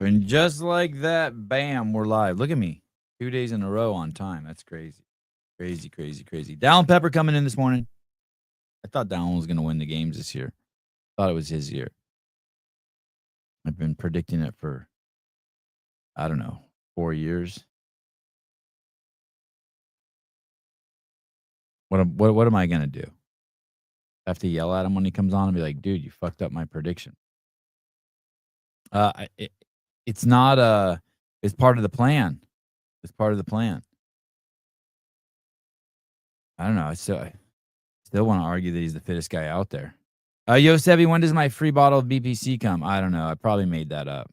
And just like that, bam, we're live. Look at me. 2 days in a row on time. That's crazy. Crazy, crazy, crazy. Dallin Pepper coming in this morning. I thought Dallin was going to win the games this year. Thought it was his year. I've been predicting it for, I don't know, 4 years. What am I going to do? Have to yell at him when he comes on and be like, dude, you fucked up my prediction. It's not it's part of the plan. It's part of the plan. I don't know. I still want to argue that he's the fittest guy out there. Yo, Sevi, when does my free bottle of BPC come? I don't know. I probably made that up.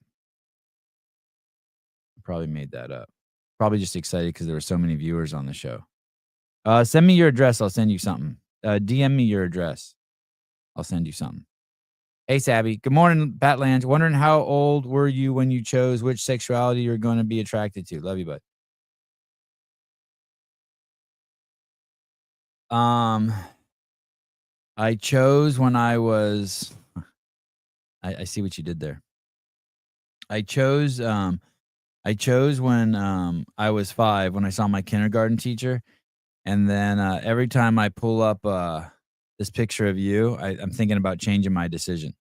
Probably just excited because there were so many viewers on the show. Send me your address. I'll send you something. DM me your address. I'll send you something. Hey, Savvy. Good morning, Batlands. Wondering how old were you when you chose which sexuality you're going to be attracted to? Love you, bud. I chose when I was. I see what you did there. I chose when I was 5 when I saw my kindergarten teacher, and then every time I pull up this picture of you, I'm thinking about changing my decision.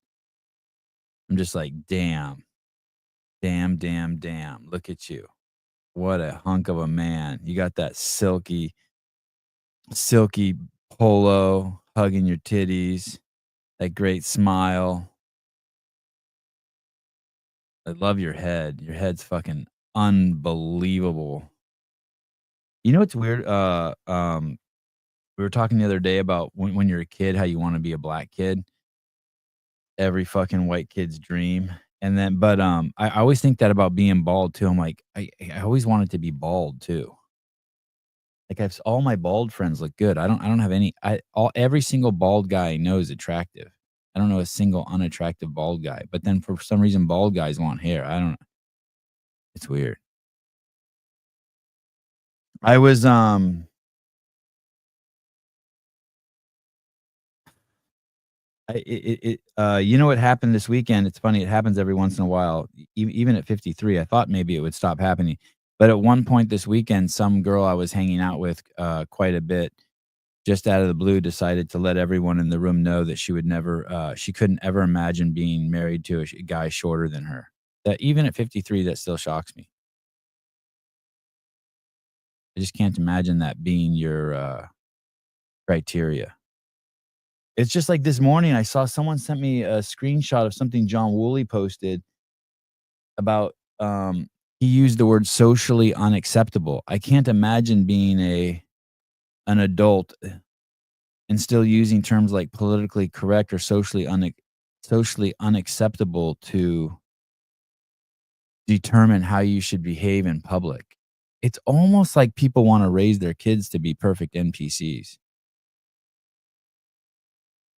I'm just like, damn, look at you. What a hunk of a man. You got that silky polo, hugging your titties, that great smile. I love your head. Your head's fucking unbelievable. You know what's weird? We were talking the other day about when you're a kid, how you want to be a black kid. Every fucking white kid's dream. And then, but I always think that about being bald too. I'm like, I always wanted to be bald too. Like all my bald friends look good. I don't have any. Every single bald guy I know is attractive. I don't know a single unattractive bald guy. But then for some reason, bald guys want hair. I don't. It's weird. I was you know what happened this weekend? It's funny. It happens every once in a while. Even at 53, I thought maybe it would stop happening. But at one point this weekend, some girl I was hanging out with quite a bit, just out of the blue, decided to let everyone in the room know that she couldn't ever imagine being married to a guy shorter than her. That even at 53, that still shocks me. I just can't imagine that being your criteria. It's just like this morning, I saw someone sent me a screenshot of something John Woolley posted about, he used the word socially unacceptable. I can't imagine being an adult and still using terms like politically correct or socially unacceptable to determine how you should behave in public. It's almost like people wanna raise their kids to be perfect NPCs.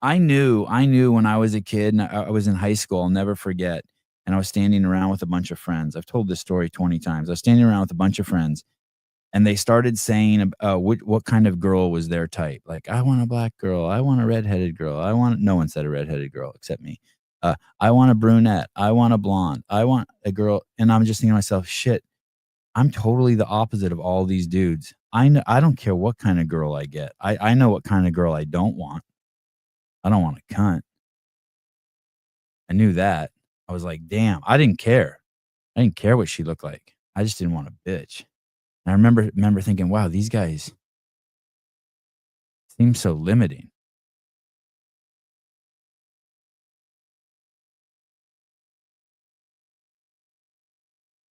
I knew when I was a kid and I was in high school, I'll never forget, and I was standing around with a bunch of friends. I've told this story 20 times. I was standing around with a bunch of friends, and they started saying, what kind of girl was their type. Like, "I want a black girl. I want a redheaded girl. I want" no one said a redheaded girl except me. "I want a brunette. I want a blonde. I want a girl," and I'm just thinking to myself, "Shit, I'm totally the opposite of all these dudes. I don't care what kind of girl I get. I know what kind of girl I don't want. I don't want a cunt." I knew that. I was like, "Damn," I didn't care. I didn't care what she looked like. I just didn't want a bitch. And I remember thinking, "Wow, these guys seem so limiting."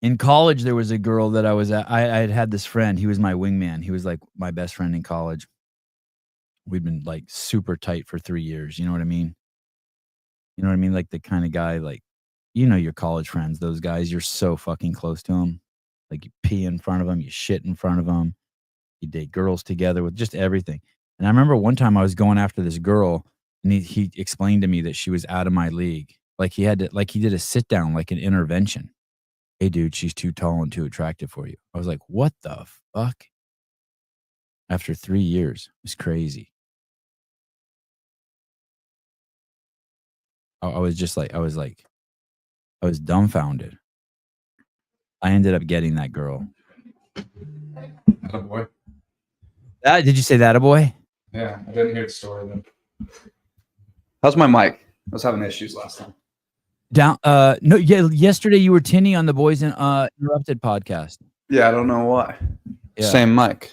In college, there was a girl that I had had this friend, he was my wingman. He was, like, my best friend in college. We'd been, like, super tight for 3 years, you know what I mean? You know what I mean? Like, the kinda guy, like, you know your college friends, those guys, you're so fucking close to them. Like, you pee in front of them, you shit in front of them. You date girls together with just everything. And I remember one time I was going after this girl, and he explained to me that she was out of my league. Like he did a sit down, like an intervention. "Hey, dude, she's too tall and too attractive for you." I was like, "What the fuck?" After 3 years. It's crazy. I was just like I was dumbfounded. I ended up getting that girl. Oh boy. Did you say that, a boy? Yeah, I didn't hear the story then. How's my mic? I was having issues last time. No, yeah. Yesterday you were tinny on the Boys in Interrupted podcast. Yeah, I don't know why. Yeah. Same mic.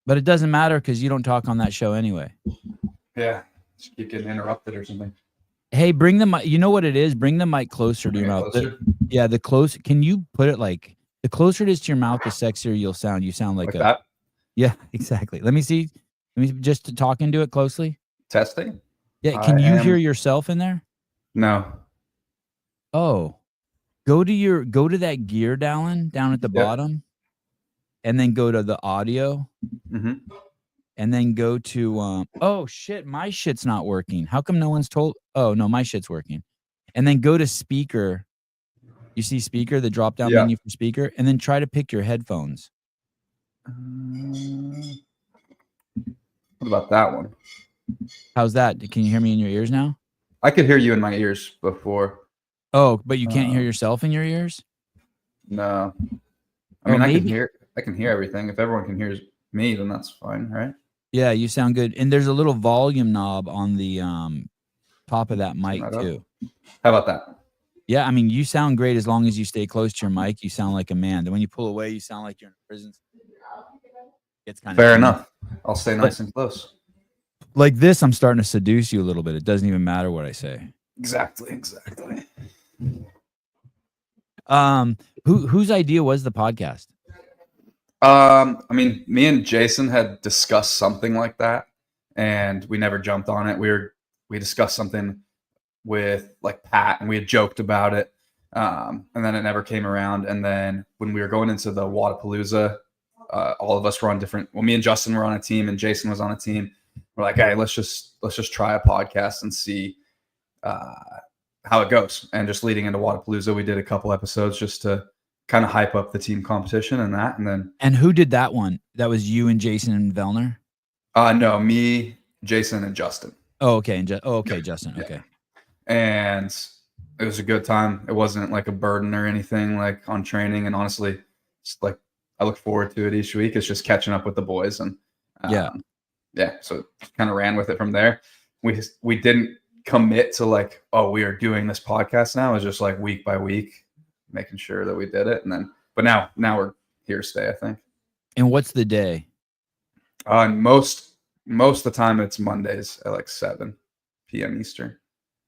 But it doesn't matter because you don't talk on that show anyway. Yeah, just keep getting interrupted or something. Hey, bring the mic. You know what it is? Bring the mic closer to your mouth. Yeah, the close. Can you put it like the closer it is to your mouth, the sexier you'll sound. You sound like that. Yeah, exactly. Let me see. Let me just talk into it closely. Testing. Yeah, can you hear yourself in there? No. Oh, go to that gear, Dallin, down at the bottom, and then go to the audio, and then go to oh shit, my shit's not working. How come no one's told? Oh no, my shit's working. And then go to speaker. You see speaker, the drop down menu for speaker, and then try to pick your headphones. What about that one? How's that? Can you hear me in your ears now? I could hear you in my ears before. Oh, but you can't hear yourself in your ears? No. I mean, I can hear everything. If everyone can hear me, then that's fine, right? Yeah, you sound good. And there's a little volume knob on the top of that mic too. How about that? Yeah, I mean, you sound great as long as you stay close to your mic. You sound like a man. Then when you pull away, you sound like you're in prison. It's kind of fair enough. I'll stay nice and close. Like this, I'm starting to seduce you a little bit. It doesn't even matter what I say. Exactly. Whose idea was the podcast? I mean, me and Jason had discussed something like that, and we never jumped on it. We discussed something with like Pat, and we had joked about it, and then it never came around. And then when we were going into the Wodipalooza, all of us were on different. Well, me and Justin were on a team, and Jason was on a team. We're like, hey, let's just try a podcast and see how it goes. And just leading into Wodipalooza, we did a couple episodes just to kind of hype up the team competition and that. And who did that one? That was you and Jason and Vellner? No, me, Jason, and Justin. Oh, okay. Justin. Yeah. Okay. And it was a good time. It wasn't like a burden or anything like on training. And honestly, just like I look forward to it each week. It's just catching up with the boys. And so kind of ran with it from there. We didn't commit to like, oh, we are doing this podcast now. It was just like week by week, making sure that we did it. And then, but now we're here to stay, I think. And what's the day? Most of the time it's Mondays at like 7 p.m. Eastern.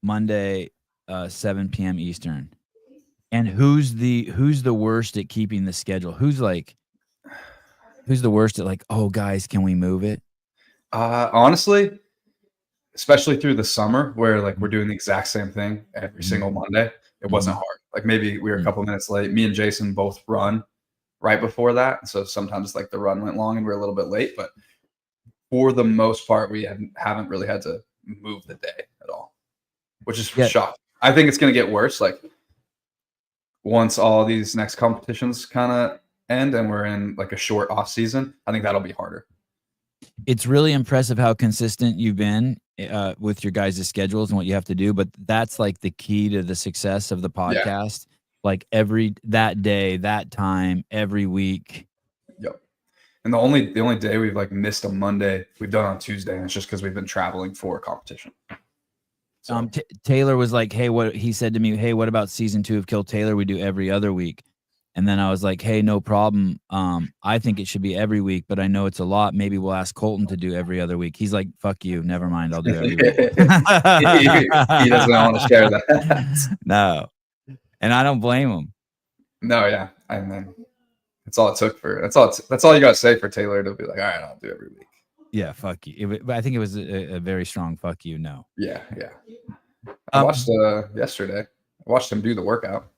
Monday, 7 p.m. Eastern. And who's the worst at keeping the schedule? Who's the worst at like, oh guys, can we move it? Honestly, especially through the summer where like we're doing the exact same thing every single Monday, it wasn't hard. Like maybe we were a couple minutes late. Me and Jason both run right before that. So sometimes like the run went long and we're a little bit late, but for the most part, we haven't really had to move the day at all, which is shocking. I think it's going to get worse. Like once all these next competitions kind of end and we're in like a short off season, I think that'll be harder. It's really impressive how consistent you've been with your guys' schedules and what you have to do. But that's like the key to the success of the podcast. Yeah. Like that day, that time, every week. Yep. And the only day we've like missed a Monday we've done on Tuesday, and it's just because we've been traveling for a competition. So. Taylor was like, hey, what he said to me, hey, what about season 2 of Kill Taylor? We do every other week. And then I was like, hey, no problem. I think it should be every week, but I know it's a lot. Maybe we'll ask Colton to do every other week. He's like, fuck you. Never mind. I'll do every week. He doesn't want to share that. No. And I don't blame him. No, yeah. And then that's all it took that's all you got to say for Taylor to be like, all right, I'll do every week. Yeah, fuck you. But I think it was a very strong fuck you. No. Yeah. I watched yesterday. I watched him do the workout.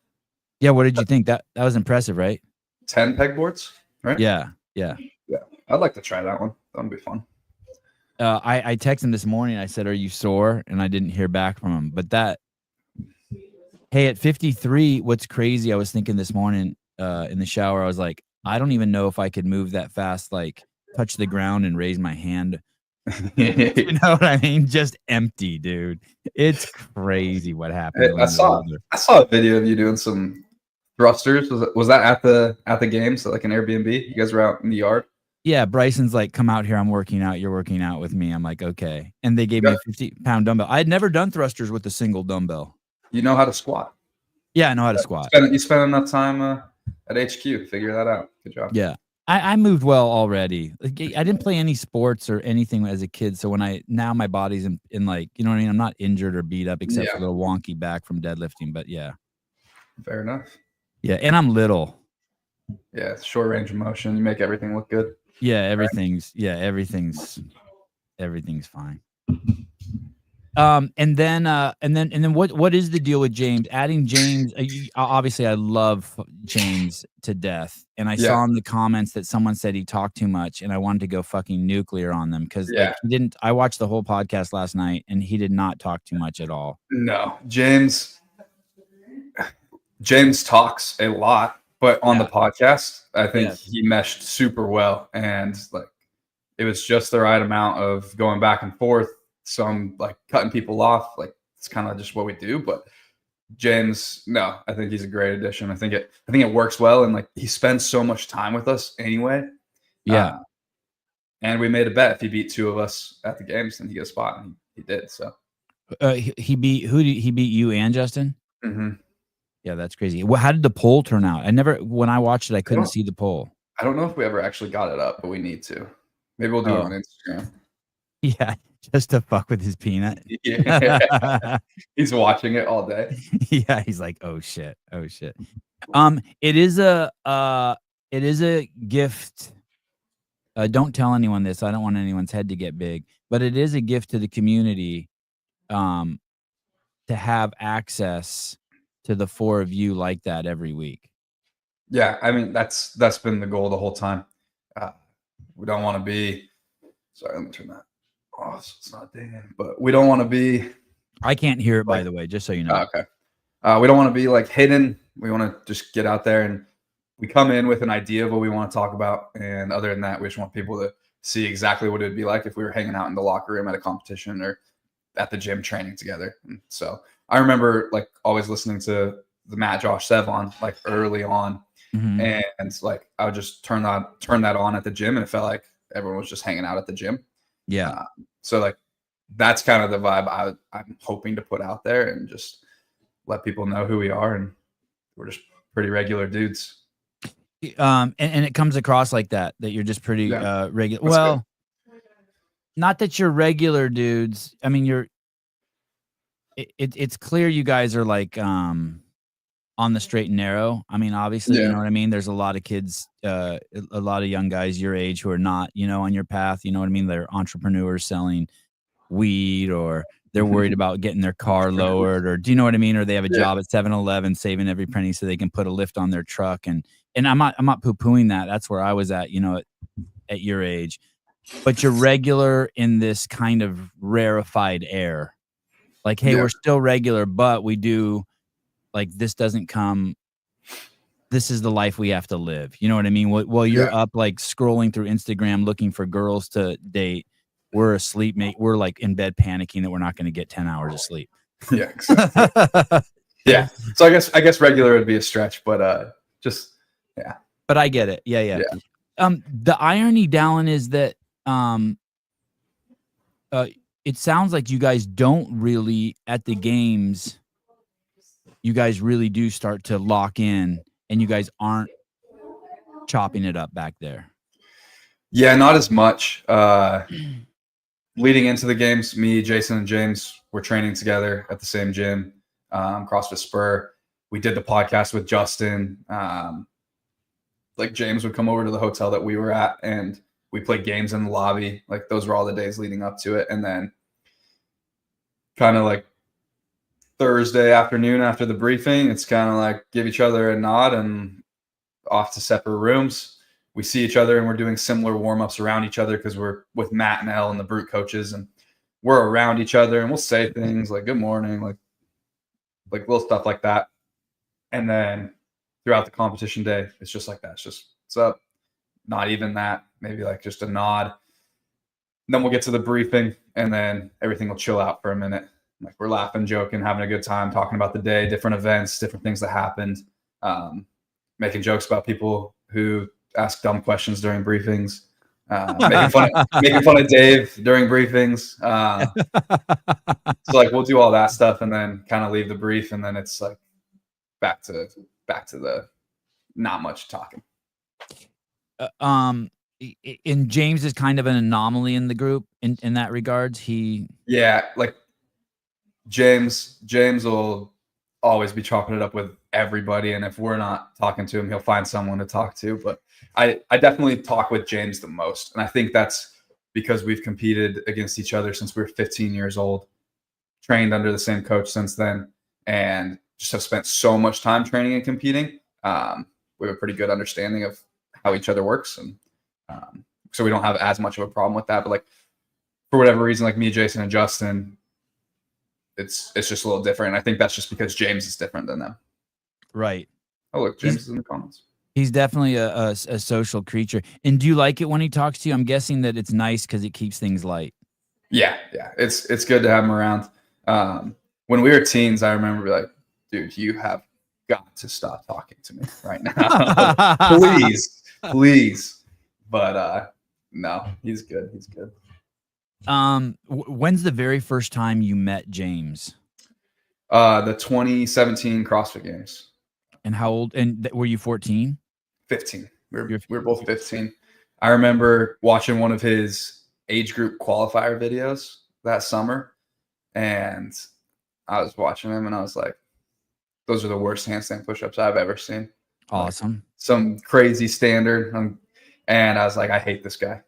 Yeah, what did you think? That was impressive, right? 10 pegboards, right? Yeah. I'd like to try that one. That would be fun. I texted him this morning. I said, "Are you sore?" And I didn't hear back from him. But hey, at 53, what's crazy? I was thinking this morning in the shower. I was like, I don't even know if I could move that fast, like touch the ground and raise my hand. You know what I mean? Just empty, dude. It's crazy what happened. I saw a video of you doing some Thrusters, was that at the game? So like an Airbnb? You guys were out in the yard? Yeah, Bryson's like, come out here. I'm working out. You're working out with me. I'm like, okay. And they gave You me a 50-pound dumbbell. I had never done thrusters with a single dumbbell. know how to squat. Yeah, I know how to squat. You spent enough time at HQ. Figure that out. Good job. Yeah. I moved well already. Like, I didn't play any sports or anything as a kid. So now my body's in like, you know what I mean? I'm not injured or beat up except for a little wonky back from deadlifting. But yeah. Fair enough. Yeah. And I'm little. Yeah. It's short range of motion. You make everything look good. Yeah. Everything's fine. And then what is the deal with James? Adding James, obviously I love James to death, and I saw in the comments that someone said he talked too much, and I wanted to go fucking nuclear on them because like he didn't. I watched the whole podcast last night, and he did not talk too much at all. No, James talks a lot, but on the podcast, I think he meshed super well, and like it was just the right amount of going back and forth. Some like cutting people off, like it's kind of just what we do. But James, no, I think he's a great addition. I think it works well, and like he spends so much time with us anyway. Yeah, and we made a bet if he beat two of us at the games, then he get a spot, and he did. So he beat he beat you and Justin? Mm-hmm. Yeah, that's crazy. Well, how did the poll turn out? When I watched it, I couldn't see the poll. I don't know if we ever actually got it up, but we need to. Maybe we'll do it on Instagram. Yeah, just to fuck with his peanut. Yeah. He's watching it all day. Yeah, he's like, oh shit. It is a gift. Don't tell anyone this. I don't want anyone's head to get big, but it is a gift to the community to have access to the four of you like that every week. Yeah, I mean that's been the goal the whole time. We don't want to be. Sorry, let me turn that off. So it's not dinging, but we don't want to be. I can't hear it, by the way, just so you know. Okay. We don't want to be like hidden. We want to just get out there, and we come in with an idea of what we want to talk about. And other than that, we just want people to see exactly what it would be like if we were hanging out in the locker room at a competition or at the gym training together. And so I remember like always listening to the Matt Josh Sevon like early on. Mm-hmm. And like I would just turn that on at the gym, and it felt like everyone was just hanging out at the gym. Yeah. So like that's kind of the vibe I'm hoping to put out there, and just let people know who we are, and we're just pretty regular dudes. And it comes across like that you're just pretty regular. Well, good. Not that you're regular dudes. I mean, it's clear you guys are like on the straight and narrow. I mean, obviously, you know what I mean? There's a lot of kids, a lot of young guys your age who are not, on your path. You know what I mean? They're entrepreneurs selling weed, or they're worried about getting their car lowered, or do you know what I mean? Or they have a job at 7-Eleven saving every penny so they can put a lift on their truck. And I'm not poo-pooing that. That's where I was at, at your age. But you're regular in this kind of rarefied air. Like, hey, we're still regular, but we do. Like, this doesn't come. This is the life we have to live. You know what I mean? While you're up, like scrolling through Instagram looking for girls to date, we're asleep, mate. We're like in bed panicking that we're not going to get 10 hours of sleep. Yeah, exactly. Yeah. So I guess regular would be a stretch, but But I get it. Yeah. The irony, Dallin, is that it sounds like you guys don't really at the games. You guys really do start to lock in, and you guys aren't chopping it up back there. Yeah, not as much. Leading into the games, me, Jason, and James were training together at the same gym, CrossFit Spur. We did the podcast with Justin. Like James would come over to the hotel that we were at, and we played games in the lobby. Like those were all the days leading up to it. And then kind of like Thursday afternoon after the briefing, it's kind of like give each other a nod and off to separate rooms. We see each other and we're doing similar warm-ups around each other because we're with Matt and Elle and the Brute coaches, and we're around each other, and we'll say things like good morning, like little stuff like that. And then throughout the competition day, it's just like that. It's just what's up? Not even that. Maybe like just a nod. And then we'll get to the briefing, and then everything will chill out for a minute. Like we're laughing, joking, having a good time, talking about the day, different events, different things that happened. making jokes about people who ask dumb questions during briefings, making fun of Dave during briefings. So like we'll do all that stuff and then kind of leave the brief, and then it's like back to the not much talking. And James is kind of an anomaly in the group in that regards. Like James will always be chopping it up with everybody, and if we're not talking to him, he'll find someone to talk to. But I definitely talk with James the most, and I think that's because we've competed against each other since we were 15 years old, trained under the same coach since then, and just have spent so much time training and competing. We have a pretty good understanding of how each other works, and so we don't have as much of a problem with that. But like for whatever reason, like me, Jason, and Justin, it's just a little different. I think that's just because James is different than them. Right. Oh, look, James is in the comments. He's definitely a social creature. And do you like it when he talks to you? I'm guessing that it's nice because it keeps things light. Yeah. It's good to have him around. When we were teens, I remember like, dude, you have got to stop talking to me right now. please. But no, he's good. He's good. When's the very first time you met James? The 2017 CrossFit Games. And how old? And were you 14? 15. We were both 15. I remember watching one of his age group qualifier videos that summer, and I was watching him, and I was like, "Those are the worst handstand push-ups I've ever seen." Awesome. Like, some crazy standard, and I was like, "I hate this guy." I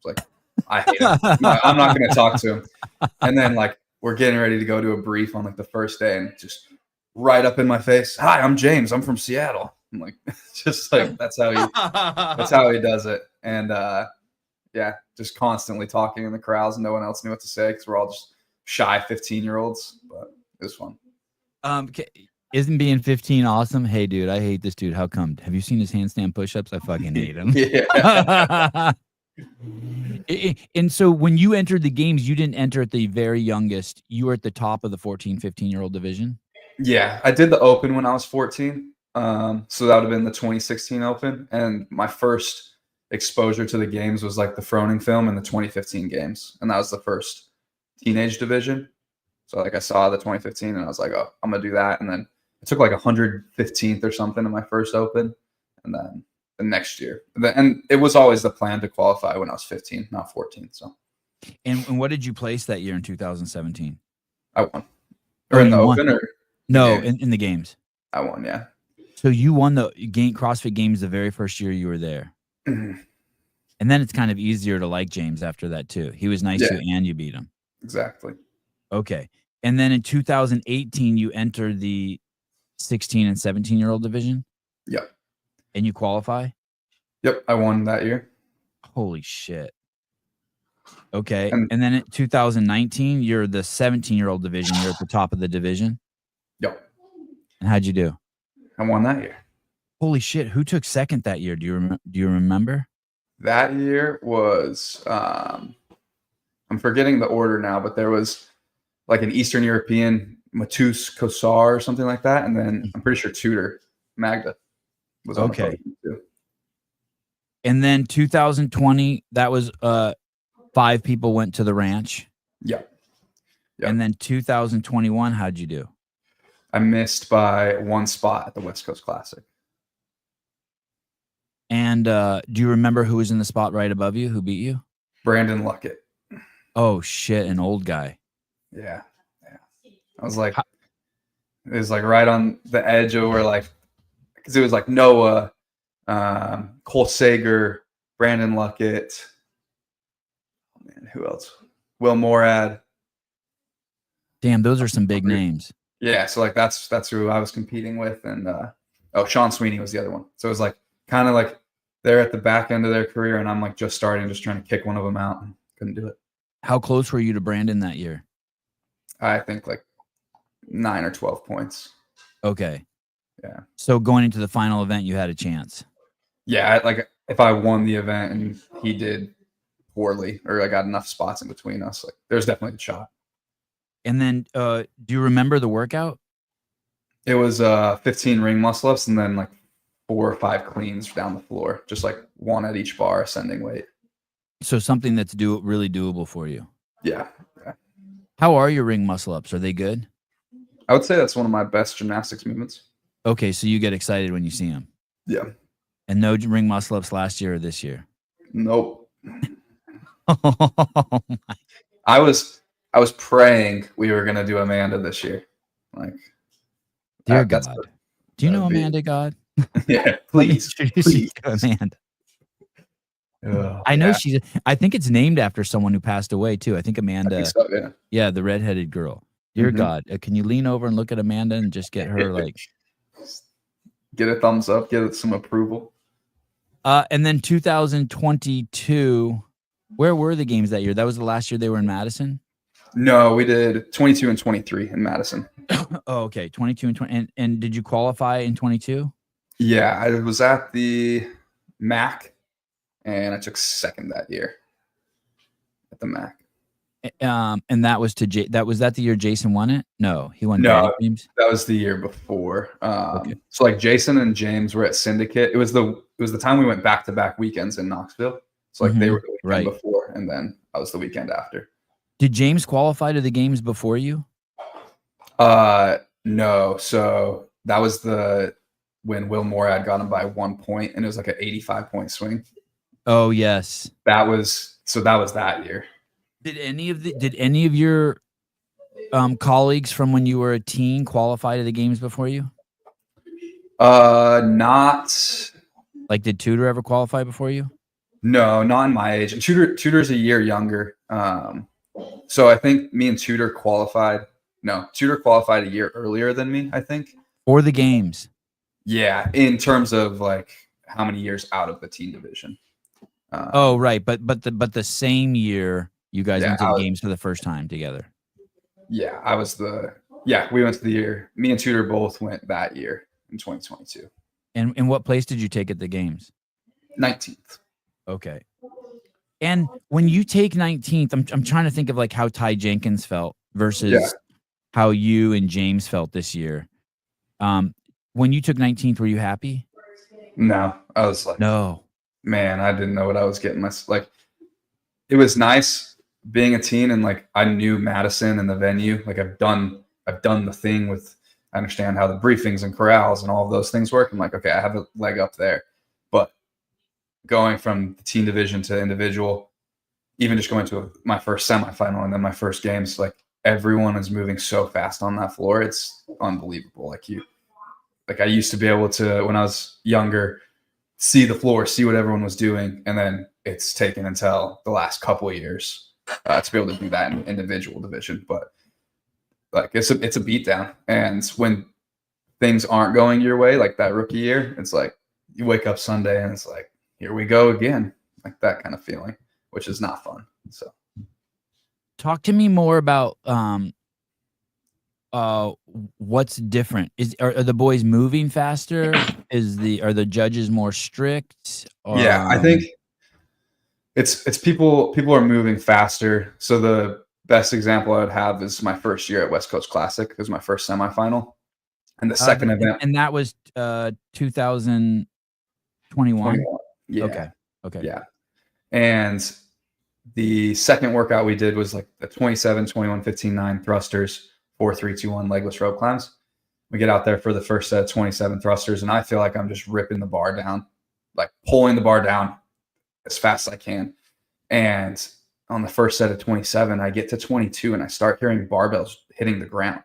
was like, I hate him. I'm not going to talk to him. And then like we're getting ready to go to a brief on like the first day, and just right up in my face, "Hi, I'm James. I'm from Seattle." I'm like, just like that's how he does it. And just constantly talking in the crowds, and no one else knew what to say because we're all just shy 15-year-olds. But it was fun. Isn't being 15 awesome? Hey, dude, I hate this dude. How come? Have you seen his handstand push-ups? I fucking hate him. Yeah. And so when you entered the games, you didn't enter at the very youngest. You were at the top of the 14, 15-year-old division? Yeah, I did the Open when I was 14. So that would have been the 2016 Open. And my first exposure to the games was like the Froning film and the 2015 games. And that was the first teenage division. So like I saw the 2015 and I was like, oh, I'm going to do that. And then I took like 115th or something in my first Open. And then the next year. And it was always the plan to qualify when I was 15, not 14. So. And what did you place that year in 2017? I won. Or in the Open or? No, in the games. I won, yeah. So you won the CrossFit Games the very first year you were there. Mm-hmm. And then it's kind of easier to like James after that too. He was nice to you and you beat him. Exactly. Okay. And then in 2018, you entered the 16 and 17-year-old division? Yep. And you qualify? Yep, I won that year. Holy shit. Okay. And then in 2019, you're the 17-year-old division. You're at the top of the division? Yep. And how'd you do? I won that year. Holy shit. Who took second that year? Do you remember? That year was I'm forgetting the order now, but there was like an Eastern European, Matus Kosar or something like that. And then I'm pretty sure Tudor Magda was on the podium too. And then 2020, that was 5 people went to the ranch. Yep. And then 2021, how'd you do? I missed by 1 spot at the West Coast Classic. And do you remember who was in the spot right above you? Who beat you? Brandon Luckett. Oh shit, an old guy. Yeah. I was like, it was like right on the edge of where like, because it was like Noah, Cole Sager, Brandon Luckett. Oh man, who else? Will Morad. Damn, those are some big names. Yeah, so like that's who I was competing with, and Sean Sweeney was the other one. So it was like kind of like they're at the back end of their career, and I'm like just trying to kick one of them out, and couldn't do it. How close were you to Brandon that year? I think like 9 or 12 points. Okay. Yeah. So going into the final event, you had a chance. Yeah, like if I won the event and he did poorly, or I got enough spots in between us, like there's definitely a shot. And then, do you remember the workout? It was 15 ring muscle ups and then like 4 or 5 cleans down the floor, just like one at each bar, ascending weight. So something that's really doable for you. Yeah. How are your ring muscle ups? Are they good? I would say that's one of my best gymnastics movements. Okay, so you get excited when you see them. Yeah. And no ring muscle ups last year or this year? Nope. Oh my. I was praying we were gonna do Amanda this year. Like, dear God. Do you know Amanda God? Yeah, please. Please. Amanda. I know she's. I think it's named after someone who passed away too. I think Amanda. I think so, yeah. Yeah, the redheaded girl. Dear God, can you lean over and look at Amanda and just get her like, get a thumbs up, get some approval. And then 2022, where were the games that year? That was the last year they were in Madison? No, we did 22 and 23 in Madison. Oh, okay. 22 and 20. And did you qualify in 22? Yeah, I was at the MAC and I took second that year at the MAC. And that was that the year Jason won it? No, he won. No, games. That was the year before. Okay. So like Jason and James were at Syndicate. It was the time we went back-to-back weekends in Knoxville. So like they were the weekend before, and then I was the weekend after. Did James qualify to the games before you? No. So that was when Will Morad got him by 1 point, and it was like an 85-point swing. Oh yes. That was that year. Did any of your colleagues from when you were a teen qualify to the games before you? Not. Like, did Tudor ever qualify before you? No, not in my age. And Tudor's a year younger. So I think me and Tudor qualified. No, Tudor qualified a year earlier than me, I think. For the games. Yeah, in terms of like how many years out of the teen division. Oh, right, but the same year you guys went to the games for the first time together. Yeah, we went to the year. Me and Tudor both went that year in 2022. And what place did you take at the games? 19th. Okay. And when you take 19th, I'm trying to think of like how Ty Jenkins felt versus how you and James felt this year. When you took 19th, were you happy? No, I was like, no, man, I didn't know what I was getting. Like, it was nice being a teen, and like I knew Madison and the venue. Like I've done the thing with. I understand how the briefings and corrals and all of those things work. I'm like, okay, I have a leg up there. But going from the teen division to individual, even just going to my first semifinal and then my first games, like everyone is moving so fast on that floor. It's unbelievable. Like I used to be able to, when I was younger, see the floor, see what everyone was doing. And then it's taken until the last couple of years to be able to do that in individual division. But like it's a beatdown. And when things aren't going your way, like that rookie year, it's like you wake up Sunday and it's like, here we go again. Like that kind of feeling, which is not fun. So talk to me more about what's different. Are the boys moving faster? Are the judges more strict? Yeah, I think it's people are moving faster. So the best example I would have is my first year at West Coast Classic. It was my first semifinal. And the second event. And that was 2021? Yeah. Okay. Yeah. And the second workout we did was like the 27, 21, 15, 9 thrusters, 4, 3, 2, 1 legless rope climbs. We get out there for the first set of 27 thrusters, and I feel like I'm just ripping the bar down, like pulling the bar down as fast as I can. And on the first set of 27, I get to 22 and I start hearing barbells hitting the ground.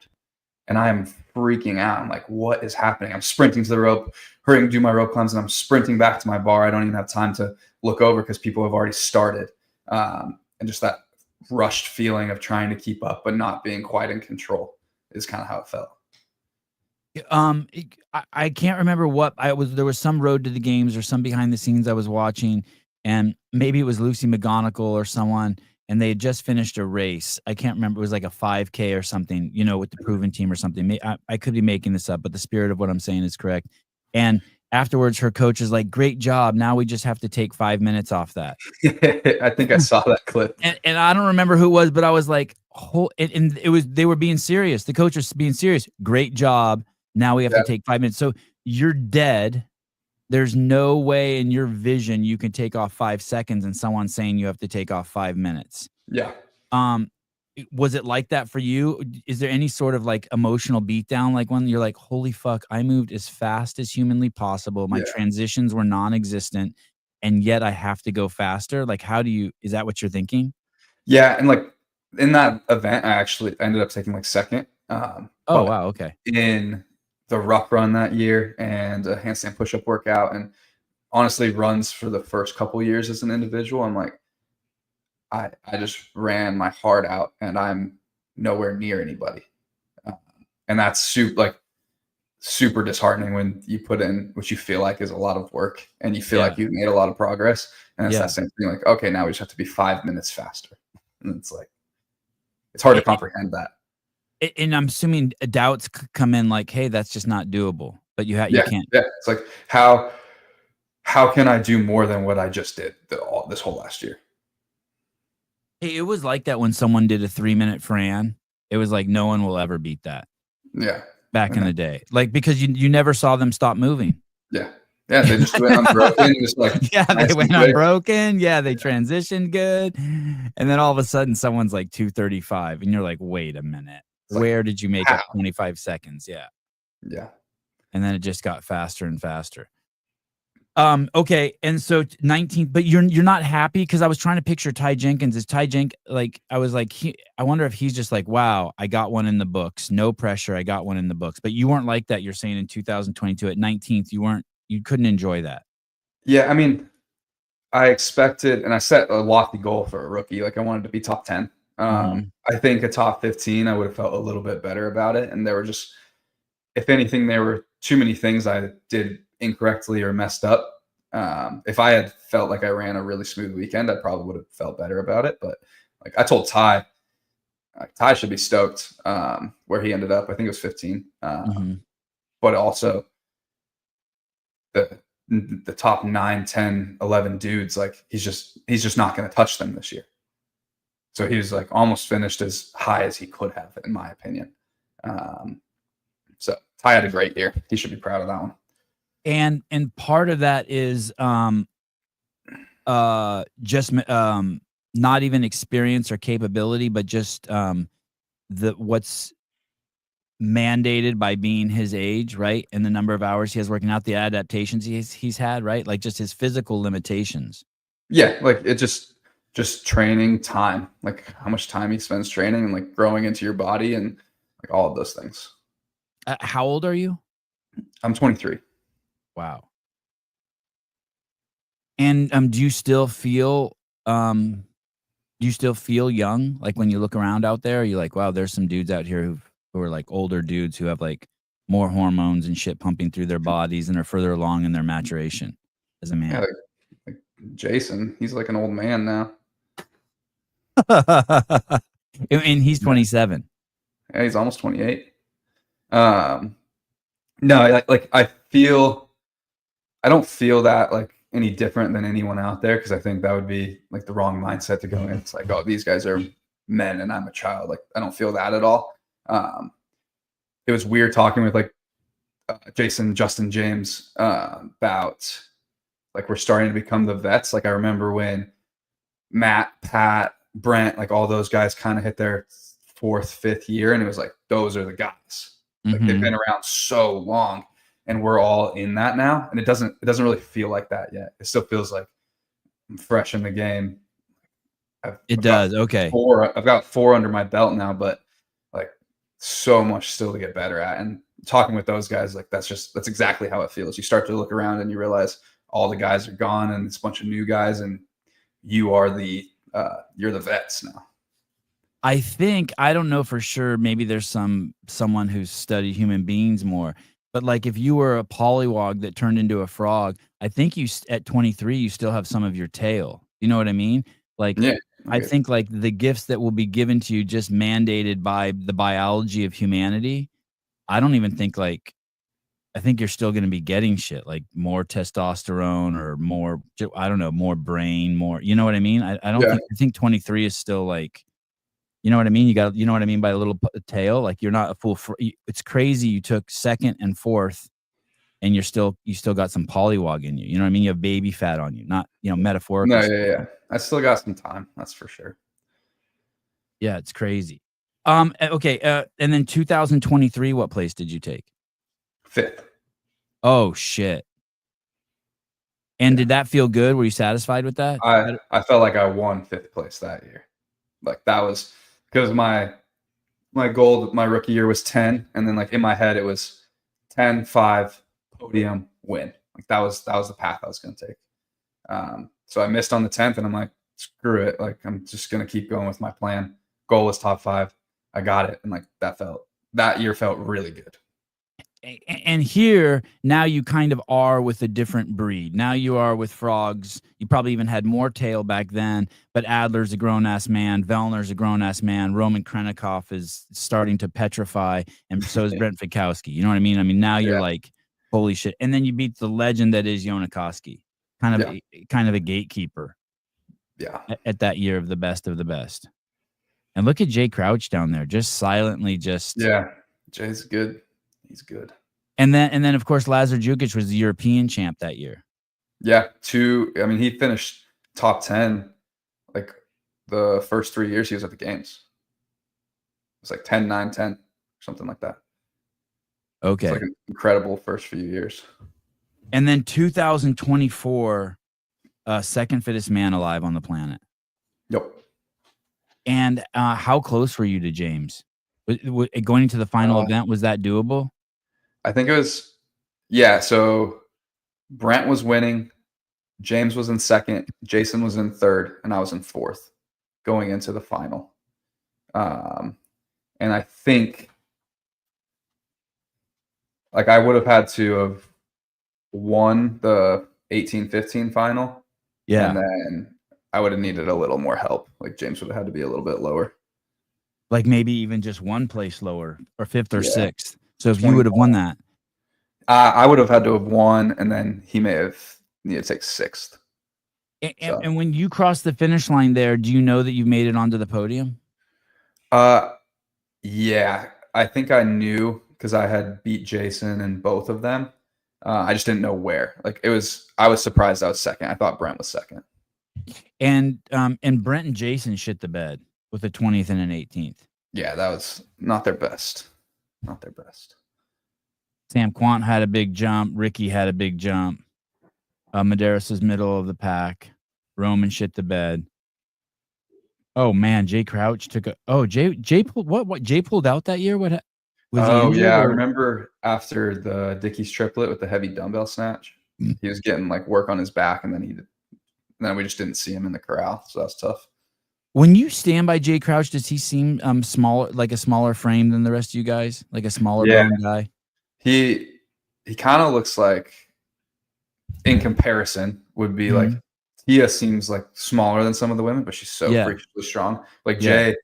And I am freaking out. I'm like, what is happening? I'm sprinting to the rope, hurrying to do my rope climbs, and I'm sprinting back to my bar. I don't even have time to look over because people have already started. And just that rushed feeling of trying to keep up but not being quite in control is kind of how it felt. I can't remember what there was some road to the games or some behind the scenes I was watching, and maybe it was Lucy McGonigal or someone, and they had just finished a race. I can't remember. It was like a 5K or something, with the proven team or something. I could be making this up, but the spirit of what I'm saying is correct. And afterwards, her coach is like, great job. Now we just have to take 5 minutes off that. I think I saw that clip. And I don't remember who it was, but I was like, and they were being serious. The coach was being serious. Great job. Now we have Yeah. to take 5 minutes. So you're dead. There's no way in your vision you can take off 5 seconds and someone's saying you have to take off 5 minutes. Yeah. Um, was it like that for you? Is there any sort of like emotional beatdown? Like when you're like, holy fuck, I moved as fast as humanly possible. My Yeah. transitions were non-existent and yet I have to go faster. Like, is that what you're thinking? Yeah. And like in that event, I actually ended up taking like second. Oh, But wow. Okay. in the ruck run that year and a handstand push-up workout, and honestly runs for the first couple years as an individual, I'm like, I just ran my heart out and I'm nowhere near anybody. Uh, and that's super disheartening when you put in what you feel like is a lot of work and you feel Yeah. like you've made a lot of progress. And it's Yeah. that same thing, like, okay, now we just have to be 5 minutes faster. And it's like, it's hard to comprehend that. And I'm assuming doubts come in like, hey, that's just not doable. But you can't. Yeah. It's like, how can I do more than what I just did this whole last year? Hey, it was like that when someone did a 3-minute Fran. It was like no one will ever beat that. Yeah. Back in the day, like because you never saw them stop moving. Yeah. Yeah. They just went unbroken. Just like, Yeah, nice they went and quick. unbroken. Yeah, they transitioned good, and then all of a sudden, someone's like 2:35, and you're like, wait a minute, It's where like, did you make up 25 seconds? Yeah, yeah. and then it just got faster and faster. Okay, and so 19, but you're not happy because I was trying to picture Ty Jenkins. Is Ty like I was like I wonder if he's just like, wow, I got one in the books, no pressure, I got one in the books. But you weren't like that. You're saying in 2022 at 19th, you couldn't enjoy that. Yeah. I mean, I expected, and I set a lofty goal for a rookie. Like I wanted to be top 10. Mhm. I think a top 15, I would have felt a little bit better about it. And there were just, if anything, there were too many things I did incorrectly or messed up. If I had felt like I ran a really smooth weekend, I probably would have felt better about it. But like I told Ty, Ty should be stoked where he ended up. I think it was 15. Mhm. But also the top 9, 10, 11 dudes, like he's just not going to touch them this year. So he was like almost finished as high as he could have, in my opinion. So Ty had a great year. He should be proud of that one. And part of that is just not even experience or capability, but just what's mandated by being his age, right? And the number of hours he has working out, the adaptations he's had, right? Like just his physical limitations. Yeah, like it just training time, like how much time he spends training and like growing into your body and like all of those things. How old are you? I'm 23. Wow. And do you still feel young? Like when you look around out there, you're like, wow, there's some dudes out here who are like older dudes who have like more hormones and shit pumping through their bodies and are further along in their maturation as a Yeah, man. like Jason, he's like an old man now. And he's 27. Yeah, he's almost 28. No, like I don't feel that like any different than anyone out there because I think that would be like the wrong mindset to go in. It's like, oh, these guys are men and I'm a child. Like I don't feel that at all. It was weird talking with like Jason, Justin, James about like we're starting to become the vets. Like I remember when Matt, Pat, Brent, like all those guys kind of hit their 4th, 5th year, and it was like those are the guys. Like they've been around so long, and we're all in that now. And it doesn't really feel like that yet. It still feels like I'm fresh in the game. It does. Okay. I've got 4 under my belt now, but like so much still to get better at. And talking with those guys, like that's exactly how it feels. You start to look around and you realize all the guys are gone and it's a bunch of new guys, and you are you're the vets now. I think, I don't know for sure, maybe there's someone who's studied human beings more, but like if you were a polywog that turned into a frog, I think at 23 you still have some of your tail. You know what I mean? Like Yeah. I think like the gifts that will be given to you just mandated by the biology of humanity. I don't even think like, I think you're still going to be getting shit like more testosterone or more, I don't know, more brain, more, you know what I mean? I don't think, I think 23 is still like You know what I mean? You know what I mean by a little tail? Like you're not a full, it's crazy. You took second and fourth and you still got some pollywog in you. You know what I mean? You have baby fat on you, not, metaphorically. No, yeah. I still got some time. That's for sure. Yeah, it's crazy. Okay. And then 2023, what place did you take? 5th. Oh shit. And did that feel good? Were you satisfied with that? I felt like I won 5th place that year. Like that was because my goal my rookie year was 10, and then like in my head it was 10, 5, podium, win. Like that was the path I was going to take. So I missed on the 10th, and I'm like, screw it. Like I'm just going to keep going with my plan. Goal was top 5. I got it, and like that year felt really good. And here, now you kind of are with a different breed. Now you are with frogs. You probably even had more tail back then, but Adler's a grown-ass man. Vellner's a grown-ass man. Roman Krennikov is starting to petrify, and so is Brent Fikowski. You know what I mean? I mean, now you're like, holy shit. And then you beat the legend that is Jonikoski, kind of a gatekeeper. Yeah. At that year of the best of the best. And look at Jay Crouch down there, just silently Yeah, Jay's good. He's good. And then of course Lazar Jukic was the European champ that year. Yeah, he finished top 10 like the first 3 years he was at the games. It was like 10, 9, 10, something like that. Okay. It's like an incredible first few years. And then 2024, second fittest man alive on the planet. Yep. And how close were you to James? Going into the final event, was that doable? I think it was, yeah. So Brent was winning, James was in second, Jason was in third, and I was in fourth going into the final. And I think like I would have had to have won the 18-15 final. Yeah. And then I would have needed a little more help. Like James would have had to be a little bit lower. Like maybe even just one place lower, or fifth or sixth. So if you would have won that, I would have had to have won, and then he may have needed to take sixth. And when you cross the finish line there, do you know that you've made it onto the podium? Yeah, I think I knew because I had beat Jason in both of them. I just didn't know where. Like I was surprised I was second. I thought Brent was second. And Brent and Jason shit the bed with a 20th and an 18th. Yeah, that was not their best. Not their best. Sam Quant had a big jump. Ricky had a big jump. Medeiros was middle of the pack. Roman shit the bed. Oh man, Jay Crouch took Jay pulled Jay pulled out that year? What was he injured? I remember after the Dickies triplet with the heavy dumbbell snatch, he was getting like work on his back, and then we just didn't see him in the corral, so that's tough. When you stand by Jay Crouch, does he seem smaller, like a smaller frame than the rest of you guys, like a smaller bone guy? He kind of looks like, in comparison, would be like Tia seems like smaller than some of the women, but she's so freakishly strong. Like Jay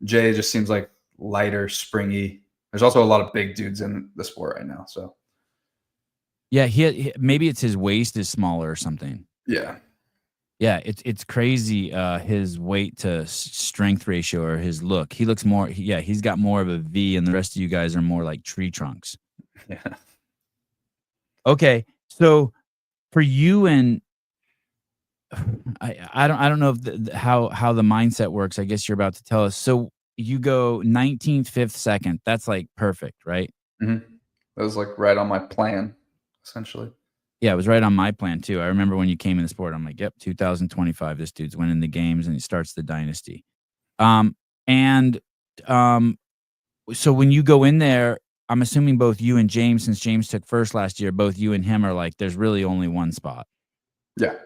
just seems like lighter, springy. There's also a lot of big dudes in the sport right now, so yeah, he maybe it's his waist is smaller or something. Yeah, it's crazy. His weight to strength ratio or his look. He looks more. He's got more of a V, and the rest of you guys are more like tree trunks. Yeah. Okay, so for you and I don't know if how the mindset works. I guess you're about to tell us. So you go 19th, 5th, 2nd. That's like perfect, right? Mm-hmm. That was like right on my plan, essentially. Yeah, it was right on my plan too. I remember when you came in the sport, I'm like, yep, 2025, this dude's winning the games and he starts the dynasty. So when you go in there, I'm assuming both you and James, since James took first last year, both you and him are like, there's really only one spot. Yeah.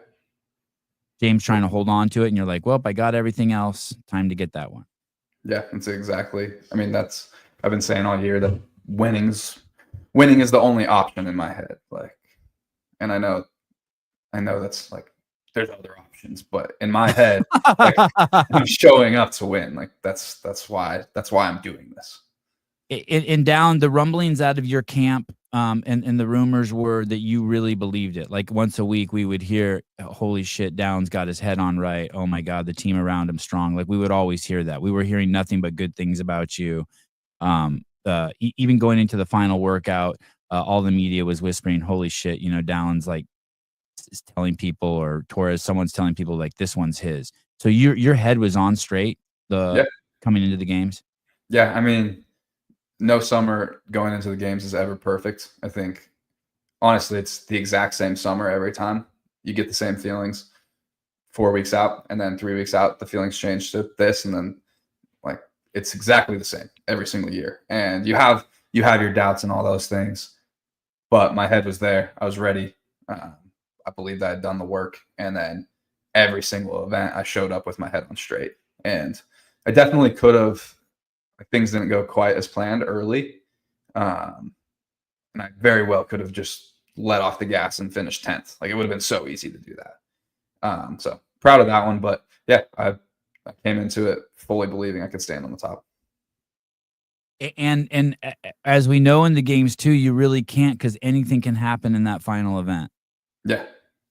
James trying to hold on to it, and you're like, well, I got everything else. Time to get that one. Yeah, that's exactly. I mean, I've been saying all year that winning is the only option in my head. Like, and I know that's like there's other options, but in my head, like, I'm showing up to win. Like that's why I'm doing this. And down the rumblings out of your camp And the rumors were that you really believed it. Like once a week, we would hear, "Holy shit, Dallin's got his head on right. Oh my god, the team around him strong." Like we would always hear that. We were hearing nothing but good things about you. Even going into the final workout, all the media was whispering, "Holy shit, Dallin's like is telling people, or Torres, someone's telling people like this one's his." So your head was on straight the Yeah. coming into the games. Yeah. I mean, no summer going into the games is ever perfect. I think honestly, it's the exact same summer every time. You get the same feelings 4 weeks out, and then 3 weeks out, the feelings change to this, and then like it's exactly the same every single year. And you have your doubts and all those things, but my head was there. I was ready. I believed I had done the work, and then every single event, I showed up with my head on straight. And I definitely could have. Like, things didn't go quite as planned early, um, and I very well could have just let off the gas and finished 10th. Like it would have been so easy to do that. So proud of that one, but yeah, I came into it fully believing I could stand on the top. As we know in the games too, you really can't, because anything can happen in that final event. Yeah,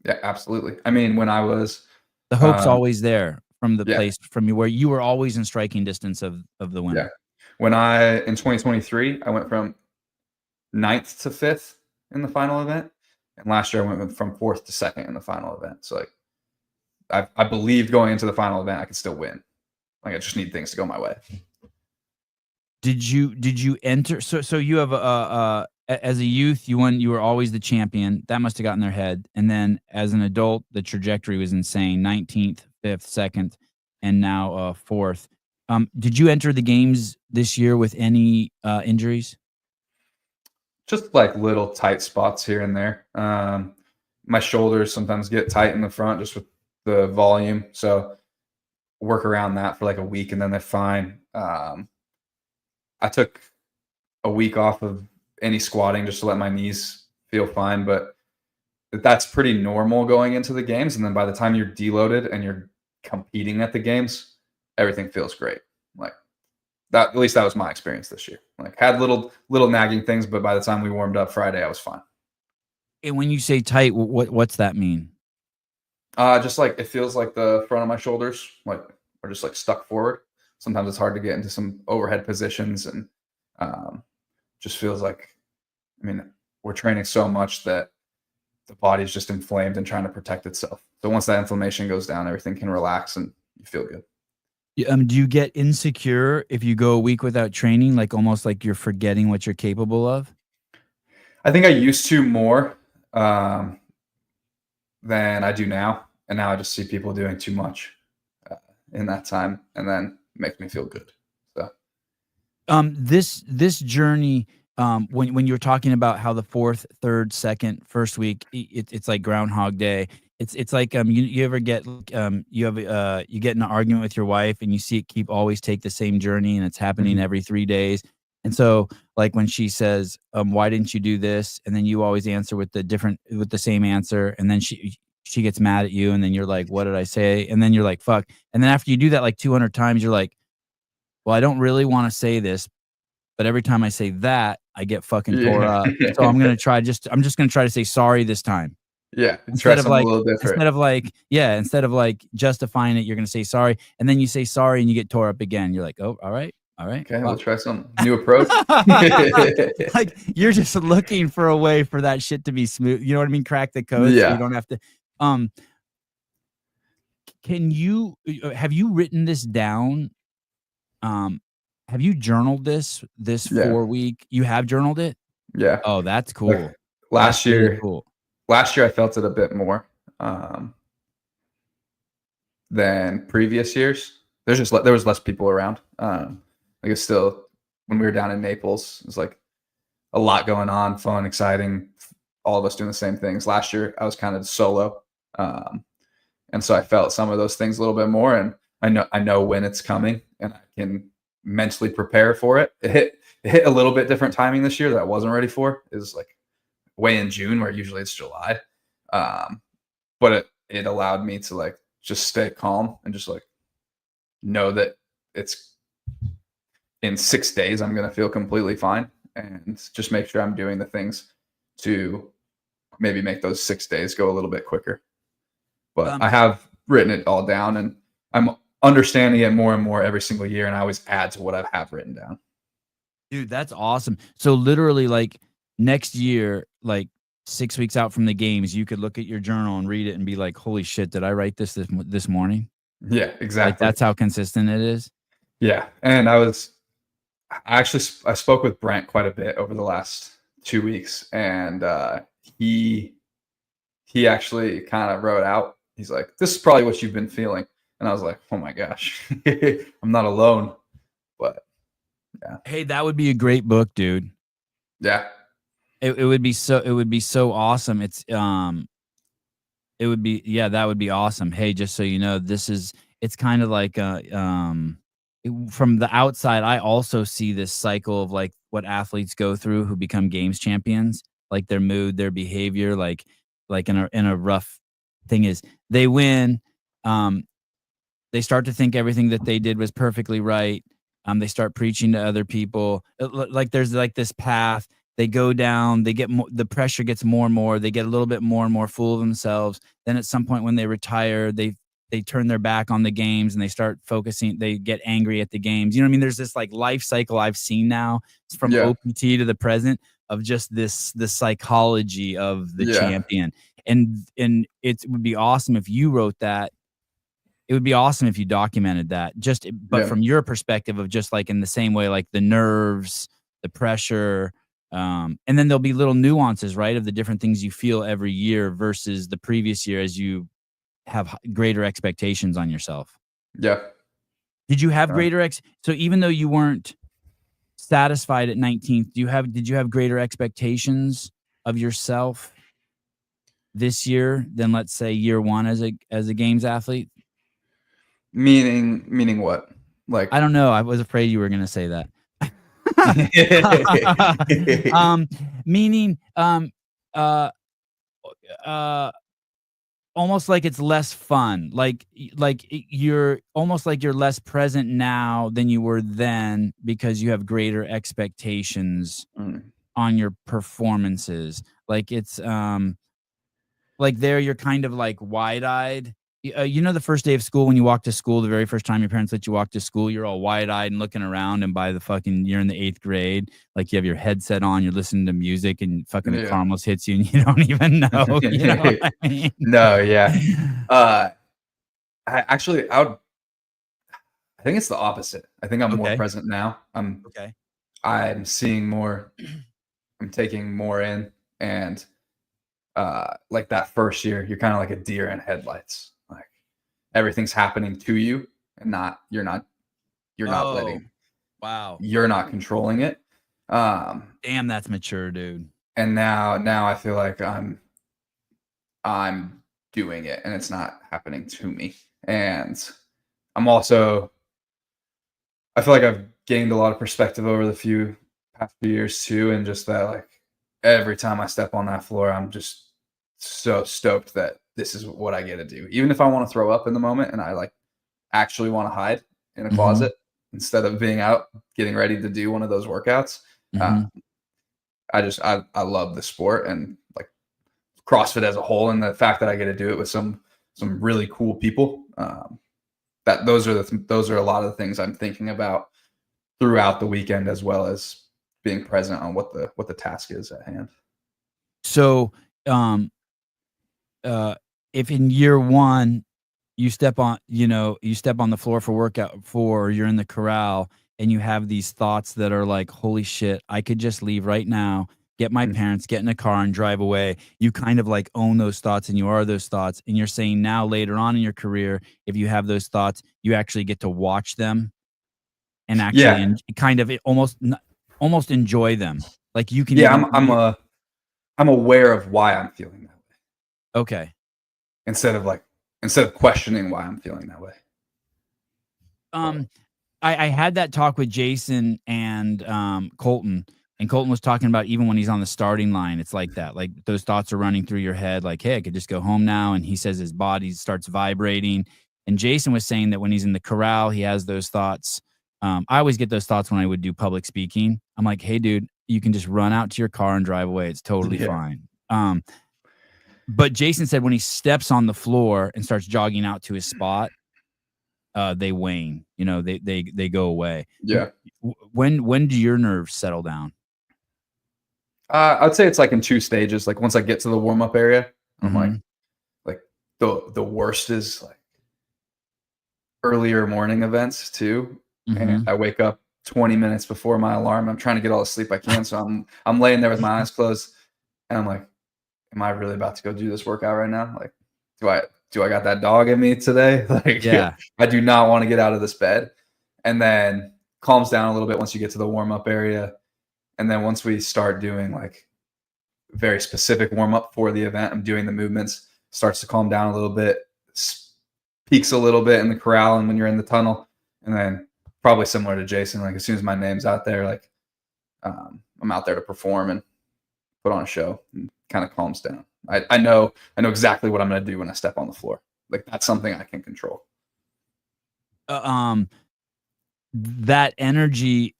yeah, absolutely. I mean, when I was, The hope's um, always there from the yeah, place from you where you were always in striking distance of the yeah. winner. When in 2023, I went from ninth to fifth in the final event, and last year I went from fourth to second in the final event. So like, I believed going into the final event I could still win. Like I just need things to go my way. Did you enter? So you have as a youth, you were always the champion. That must have gotten their head. And then as an adult, the trajectory was insane. 19th, 5th, 2nd, and now fourth. Did you enter the games this year with any injuries? Just like little tight spots here and there. My shoulders sometimes get tight in the front just with the volume. So work around that for like a week, and then they're fine. I took a week off of any squatting just to let my knees feel fine, but that's pretty normal going into the games. And then by the time you're deloaded and you're competing at the games, everything feels great. Like that, at least that was my experience this year. Like had little nagging things, but by the time we warmed up Friday, I was fine. And when you say tight, what's that mean? Just like it feels like the front of my shoulders like are just like stuck forward. Sometimes it's hard to get into some overhead positions, and just feels like, I mean, we're training so much that the body's just inflamed and trying to protect itself. So once that inflammation goes down, everything can relax and you feel good. Do you get insecure if you go a week without training, like almost like you're forgetting what you're capable of? I think I used to more um, than I do now, and now I just see people doing too much in that time, and then it makes me feel good. So This journey, when you were talking about how the fourth, third, second, first week, it's like Groundhog Day. It's like you ever get you get in an argument with your wife and you see it keep always take the same journey, and it's happening mhm. every 3 days. And so like when she says, why didn't you do this? And then you always answer with the same answer, and then she gets mad at you, and then you're like, what did I say? And then you're like, fuck. And then after you do that like 200 times, you're like, well, I don't really want to say this, but every time I say that, I get fucking tore Yeah, up. So I'm just gonna try to say sorry this time. yeah. Try Instead of something a like little different. instead of like justifying it, you're gonna say sorry. And then you say sorry and you get tore up again. You're like, oh, all right. Okay, we'll Fuck. try some new approach. Like you're just looking for a way for that shit to be smooth. You know what I mean? Crack the code so you Yeah, don't have to. Um, can you have you written this down? Um, have you journaled this yeah, 4 week? You have journaled it? yeah. Oh, that's Like cool. That's last really year, cool. last year I felt it a bit more um, than previous years. There was less people around. Like it's still when we were down in Naples, it was like a lot going on, fun, exciting. All of us doing the same things. Last year I was kind of solo, um, and so I felt some of those things a little bit more. And I know when it's coming, and I can mentally prepare for it. It hit a little bit different timing this year that I wasn't ready for. It was like way in June, where usually it's July. Um, but it allowed me to like just stay calm and just like know that it's in 6 days I'm gonna feel completely fine. and just make sure I'm doing the things to maybe make those 6 days go a little bit quicker. But Um, I have written it all down, and I'm understanding it more and more every single year, and I always add to what I have written down. Dude, that's awesome. So literally, like next year, like 6 weeks out from the games, you could look at your journal and read it and be like, "Holy shit, did I write this morning?" Yeah, Like exactly. that's how consistent it is. Yeah, and I spoke with Brent quite a bit over the last 2 weeks, and he he actually kind of wrote out. He's like, "This is probably what you've been feeling," and I was like, "Oh my gosh, I'm not alone." But yeah, Hey, that would be a great book, dude. yeah, It would be so awesome. It would be, yeah, that would be awesome. Hey, just so you know, it's kind of like from the outside, I also see this cycle of like what athletes go through who become games champions, like their mood, their behavior, like in a rough thing is they win, um, they start to think everything that they did was perfectly right. They start preaching to other people. Like there's like this path they go down. They get more, the pressure gets more and more. They get a little bit more and more full of themselves. Then at some point when they retire, they turn their back on the games and they start focusing. They get angry at the games. You know what I mean? There's this like life cycle I've seen now. It's from yeah, OPT to the present of just this psychology of the yeah, champion. And it would be awesome if you wrote that. It would be awesome if you documented that, just but yeah, from your perspective of just like in the same way, like the nerves, the pressure, and then there'll be little nuances, right, of the different things you feel every year versus the previous year as you have greater expectations on yourself. yeah. Did you have Uh, so even though you weren't satisfied at 19th, did you have greater expectations of yourself this year than let's say year one as a games athlete? meaning what? I Like, don't know. I was afraid you were gonna say that. um, meaning, uh, uh, almost like it's less fun. You're almost like you're less present now than you were then because you have greater expectations mm, on your performances. Like it's like there you're kind of like wide-eyed. You know the first day of school when you walk to school, the very first time your parents let you walk to school, you're all wide-eyed and looking around, and by the fucking you're in the 8th grade, like you have your headset on, you're listening to music, and fucking the car yeah. almost hits you, and you don't even know. You know what I mean? No, yeah. Uh, I think it's the opposite. I think I'm more Okay. present now. Okay. I'm seeing more. I'm taking more in, and like that first year, you're kind of like a deer in headlights. Like everything's happening to you, and not you're not Oh, letting wow. you're not controlling it. Damn, that's mature, dude. And now I feel like I'm doing it, and it's not happening to me. And I'm also I feel like I've gained a lot of perspective over the past few years too, and just that like every time I step on that floor, I'm just so stoked that this is what I get to do. Even if I want to throw up in the moment and I like actually want to hide in a Mhm. closet instead of being out getting ready to do one of those workouts. Uh, Mhm. I love the sport and like CrossFit as a whole, and the fact that I get to do it with some really cool people. That those are a lot of the things I'm thinking about throughout the weekend, as well as being present on what the task is at hand. So, um, uh, if in year one you step on, you step on the floor for workout or you're in the corral and you have these thoughts that are like, holy shit, I could just leave right now, get my Mm. parents, get in a car and drive away. You kind of like own those thoughts and you are those thoughts. And you're saying now later on in your career, if you have those thoughts, you actually get to watch them and actually Yeah, kind of almost enjoy them. Like you can yeah. even, I'm aware of why I'm feeling that way okay. instead of questioning why I'm feeling that way. But Um, I had that talk with Jason and Colton, and Colton was talking about even when he's on the starting line, it's like that. Like those thoughts are running through your head, like, hey, I could just go home now. And he says his body starts vibrating. And Jason was saying that when he's in the corral, he has those thoughts. I always get those thoughts when I would do public speaking. I'm like, hey, dude, you can just run out to your car and drive away. It's totally Yeah. fine. But Jason said when he steps on the floor and starts jogging out to his spot, they wane. You know, they go away. Yeah. When do your nerves settle down? I'd say it's like in 2 stages. Like once I get to the warm up area, I'm Mhm. like the worst is like earlier morning events too. And Mhm. I wake up 20 minutes before my alarm. I'm trying to get all the sleep I can. So I'm laying there with my eyes closed and I'm like, am I really about to go do this workout right now? Like, do I got that dog in me today? Like Yeah. I do not want to get out of this bed. And then calms down a little bit once you get to the warm up area. And then once we start doing like very specific warm up for the event, I'm doing the movements, starts to calm down a little bit, peaks a little bit in the corral and when you're in the tunnel. And then probably similar to Jason, like as soon as my name's out there, like I'm out there to perform and put on a show and kind of calms down. I know exactly what I'm going to do when I step on the floor. Like that's something I can control. That energy,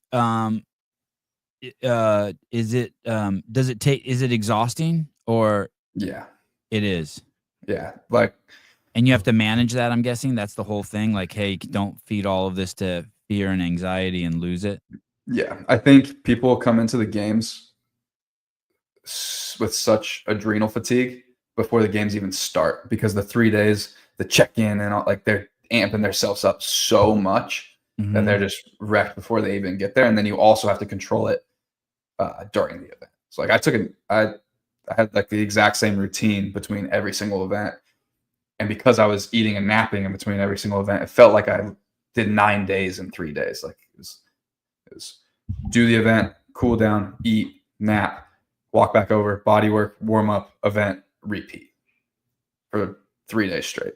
is it, is it exhausting or Yeah. it is? Yeah. Like, And you have to manage that, I'm guessing? That's the whole thing? Like, hey, don't feed all of this to fear and anxiety and lose it? yeah, I think people come into the games with such adrenal fatigue before the games even start because the 3 days, the check in and all, like they're amping themselves up so much that they're Mhm. just wrecked before they even get there. And then you also have to control it during the event. So like I had like the exact same routine between every single event. And because I was eating and napping in between every single event, it felt like I did 9 days in 3 days. Like it was do the event, cool down, eat, nap, walk back over, body work, warm up, event, repeat for 3 days straight.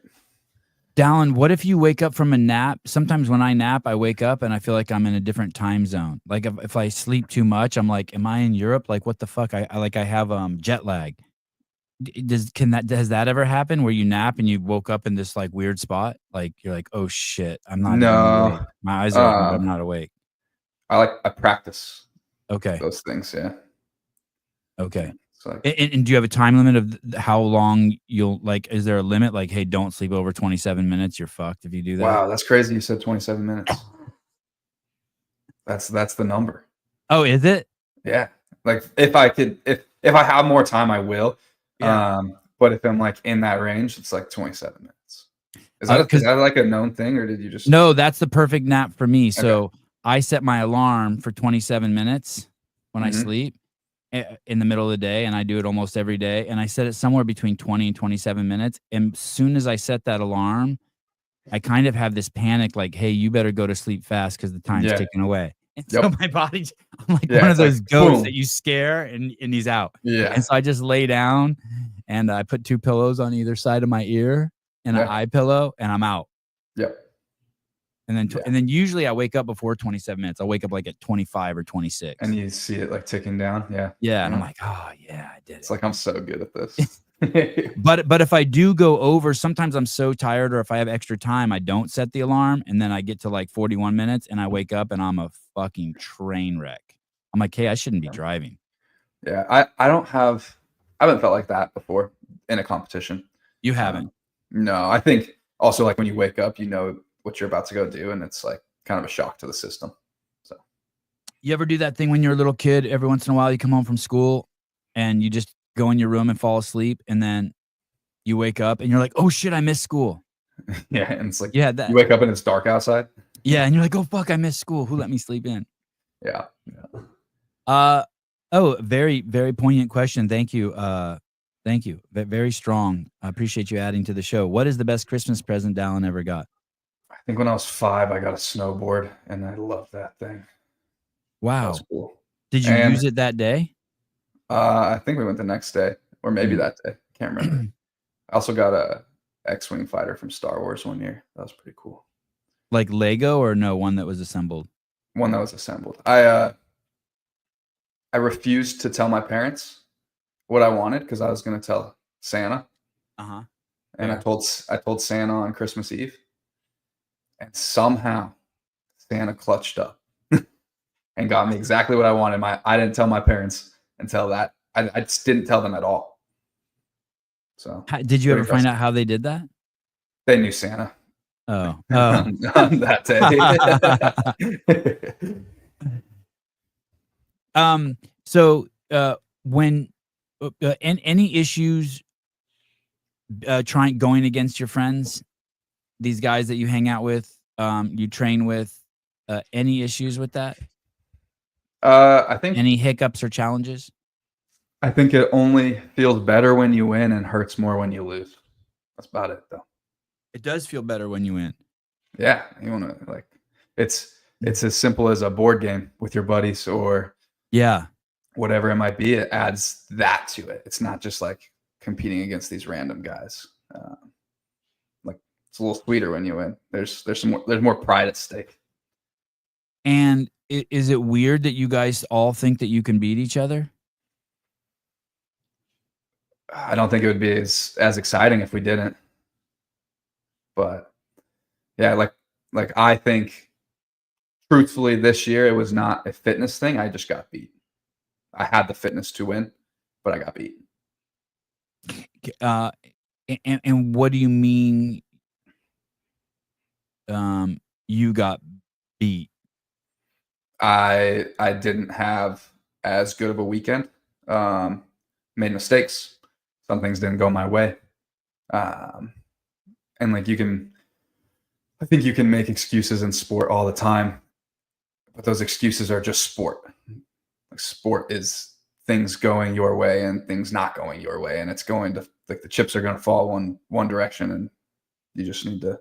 Dallin, what if you wake up from a nap? Sometimes when I nap, I wake up and I feel like I'm in a different time zone. Like if I sleep too much, I'm like, am I in Europe? Like what the fuck? I have jet lag. Has that ever happened where you nap and you woke up in this like weird spot? Like you're like, oh shit, I'm not even awake. No, My eyes are open, but I'm uh, not awake. I practice Okay. those things. Yeah, Okay. it's like And do you have a time limit of how long you'll like? Is there a limit? Like, hey, don't sleep over 27 minutes. You're fucked if you do that. wow, that's crazy. You said 27 minutes. That's the number. Oh, is it? Yeah, like if I could, if I have more time, I will. Yeah. But if I'm like in that range, it's like 27 minutes. Is Because that like a known thing, or did you just no, that's the perfect nap for me. okay? So I set my alarm for 27 minutes when I Hmm. sleep in the middle of the day, and I do it almost every day. And I set it somewhere between 20 and 27 minutes. And as soon as I set that alarm, I kind of have this panic, like, hey, you better go to sleep fast because the time's Yeah. ticking away. And so Yep. my body's, I'm like Yeah. one of It's like those goats that boom. you scare and he's out. And Yeah. so I just lay down and I put 2 pillows on either side of my ear and an Yeah. eye pillow and I'm out. Yep. Yeah. And then usually I wake up before 27 minutes. I'll wake up like at 25 or And 26. you see it like ticking down. Yeah. Yeah, and I'm Yeah. like, "Oh, yeah, I did It's it." like I'm so good at this. But if I do go over, sometimes I'm so tired or if I have extra time, I don't set the alarm, and then I get to, like, 41 minutes, and I wake up, and I'm a fucking train wreck. I'm like, "Hey, I shouldn't be driving." Yeah. I haven't felt like that before in a competition. You haven't. Um, no, I think also like when you wake up, you know what you're about to go do, and it's like kind of a shock to the system. So You ever do that thing when you're a little kid, every once in a while, you come home from school, and you just go in your room and fall asleep, and then you wake up, and you're like, "Oh, shit, I missed school." yeah, and it's like You had you that? wake up and it's dark outside. Yeah, and you're like, "Oh, fuck, I missed school. Who let me sleep in?" Yeah. Yeah. Uh, oh, very, very poignant question. Thank you. Thank you. Very strong. I appreciate you adding to the show. What is the best Christmas present Dallin ever got? I think when I was 5, I got a snowboard, and I love that thing. That was Wow. cool. Did you And use it that day? I think we went the next day, or maybe Mm. that day. Can't remember. I also got a X-wing fighter from Star Wars one year. That was pretty cool. Like Lego or no, one that was assembled? One that was assembled. I refused to tell my parents what I wanted because I was going to tell Santa, Uh-huh. and Fair. I told Santa on Christmas Eve, and somehow Santa clutched up. and got me exactly what I wanted. I didn't tell my parents until that. I just didn't tell them at all. So Did you pretty ever find impressive. out how they did that? They knew Santa Oh. on that day. So when any issues going against your friends, these guys that you hang out with, you train with, any issues with that? I think Any hiccups or challenges? it only feels better when you win and hurts more when you lose. That's about it, though. It does feel better when you win. Yeah, you want to like it's as simple as a board game with your buddies or Yeah. whatever it might be. It adds that to it. It's not just like competing against these random guys. Like it's a little sweeter when you win. There's more pride at stake. And is it weird that you guys all think that you can beat each other? I don't think it would be as exciting if we didn't. But yeah, like I think truthfully this year it was not a fitness thing. I just got beat. I had the fitness to win, but I got beat. And what do you mean you got beat? I didn't have as good of a weekend. Made mistakes. Some things didn't go my way. And like I think you can make excuses in sport all the time, but those excuses are just sport. Like sport is things going your way and things not going your way, and it's going to like the chips are going to fall one direction, and you just need to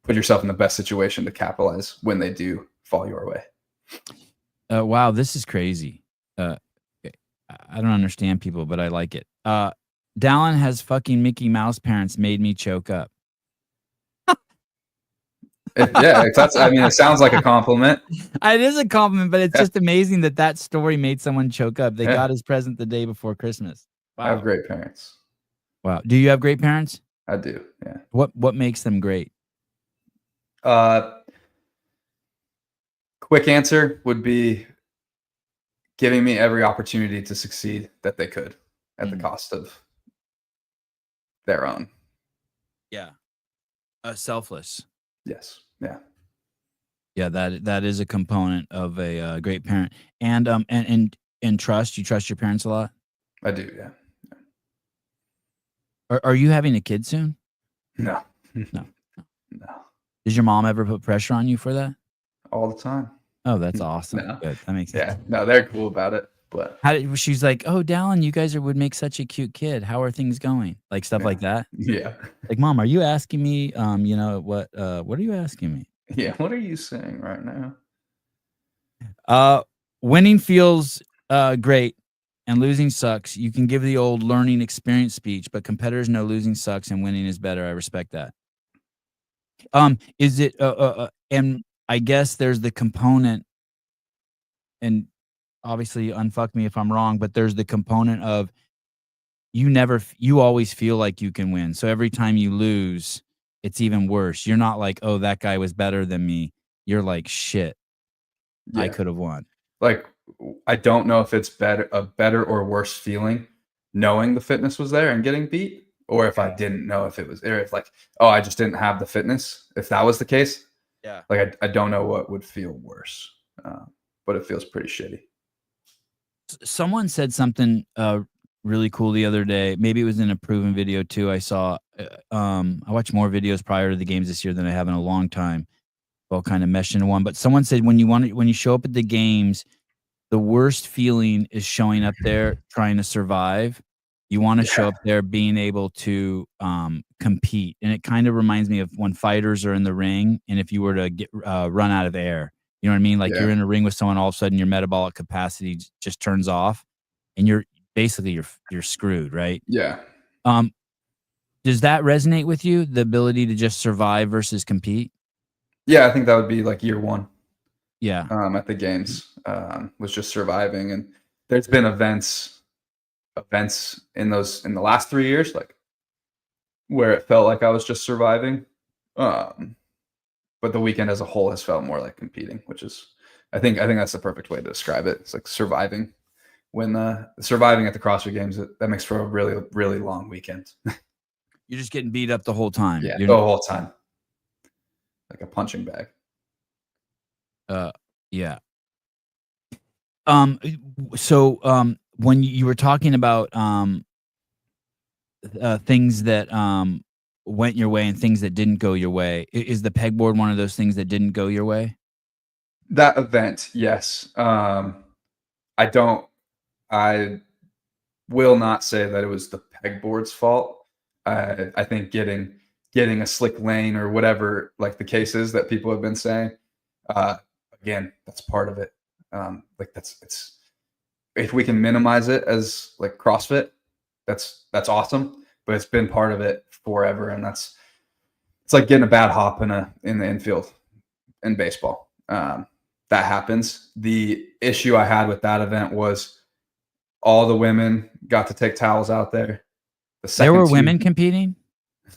put yourself in the best situation to capitalize when they do fall your way. Wow, this is crazy. I don't understand people, but I like it. Dallin has fucking Mickey Mouse parents made me choke up. I mean, it sounds like a compliment. It is a compliment, but it's just amazing that story made someone choke up. They got his present the day before Christmas. Wow. I have great parents. Wow. Do you have great parents? I do. Yeah. What makes them great? Quick answer would be giving me every opportunity to succeed that they could at the cost of their own. Yeah. Selfless. Yes. Yeah. Yeah, that is a component of a great parent. And trust. You trust your parents a lot? I do, yeah. Are you having a kid soon? No. No. No. Does your mom ever put pressure on you for that? All the time. Oh, that's awesome. No. Good. That makes sense. Yeah. No, they're cool about it. But she's like, "Oh, Dallin, you guys would make such a cute kid. How are things going?" Like stuff like that. Yeah. Like, Mom, are you asking me? What are you asking me? Yeah. What are you saying right now? Winning feels great and losing sucks. You can give the old learning experience speech, but competitors know losing sucks and winning is better. I respect that. Is it and I guess there's the component, and obviously unfuck me if I'm wrong, but there's the component of you always feel like you can win. So every time you lose, it's even worse. You're not like, oh, that guy was better than me. You're like, shit, now? I could have won. Like, I don't know if it's a better or worse feeling knowing the fitness was there and getting beat, or if I didn't know if it was there. If like, oh, I just didn't have the fitness. If that was the case, yeah. Like I don't know what would feel worse, but it feels pretty shitty. Someone said something really cool the other day. Maybe it was in a proven video too. I saw. I watched more videos prior to the games this year than I have in a long time. All kind of meshed into one. But someone said when you show up at the games, the worst feeling is showing up there trying to survive. You want to show up there being able to compete, and it kind of reminds me of when fighters are in the ring, and if you were to run out of air. You know what I mean? Like you're in a ring with someone, all of a sudden your metabolic capacity just turns off, and you're screwed, right? Yeah. Does that resonate with you? The ability to just survive versus compete? Yeah, I think that would be like year one. Yeah. At the games, was just surviving, and there's been events in the last 3 years, like where it felt like I was just surviving. But the weekend as a whole has felt more like competing, which is I think that's the perfect way to describe it. It's like surviving. When surviving at the CrossFit Games, that makes for a really, really long weekend. You're just getting beat up the whole time. Yeah, You're the whole time, like a punching bag. Yeah. So when you were talking about things that went your way and things that didn't go your way, is the pegboard one of those things that didn't go your way? That event, yes. I don't. I will not say that it was the pegboard's fault. I think getting a slick lane or whatever, like the case is that people have been saying, uh, again, that's part of it. Like it's if we can minimize it as like CrossFit, that's awesome. But it's been part of it forever, and it's like getting a bad hop in the infield in baseball. That happens. The issue I had with that event was all the women got to take towels out there. There were women competing?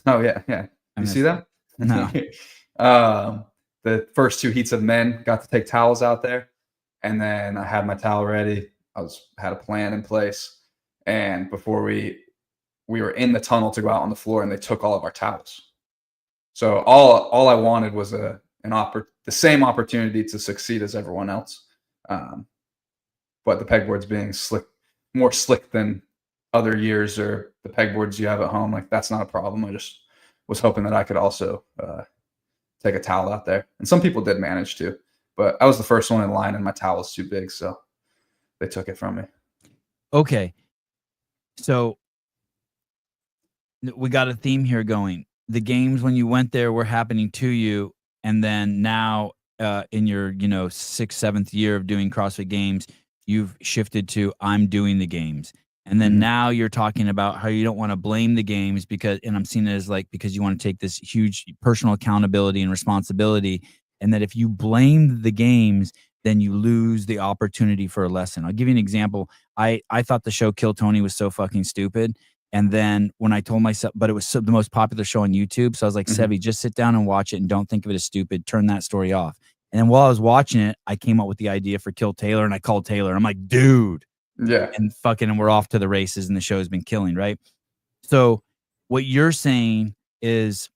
Oh yeah, yeah. I You see missed that? No. The first 2 heats of men got to take towels out there, and then I had my towel ready. Had a plan in place, and before we were in the tunnel to go out on the floor, and they took all of our towels. So all I wanted was the same opportunity to succeed as everyone else. But the pegboard's being more slick than other years, or the pegboards you have at home. Like, that's not a problem. I just was hoping that I could also take a towel out there. And some people did manage to, but I was the first one in line and my towel was too big. So they took it from me. Okay. So we got a theme here going. The games when you went there were happening to you, and then now in your 6th, 7th year of doing CrossFit Games, you've shifted to I'm doing the games. And then now you're talking about how you don't want to blame the games and I'm seeing it as like, because you want to take this huge personal accountability and responsibility, and that if you blame the games, then you lose the opportunity for a lesson. I'll give you an example. I thought the show Kill Tony was so fucking stupid. And then when I told myself, but it was the most popular show on YouTube. So I was like, Sevi, just sit down and watch it and don't think of it as stupid. Turn that story off. And then while I was watching it, I came up with the idea for Kill Taylor, and I called Taylor. I'm like, dude. Yeah. And we're off to the races, and the show's been killing, right? So what you're saying is,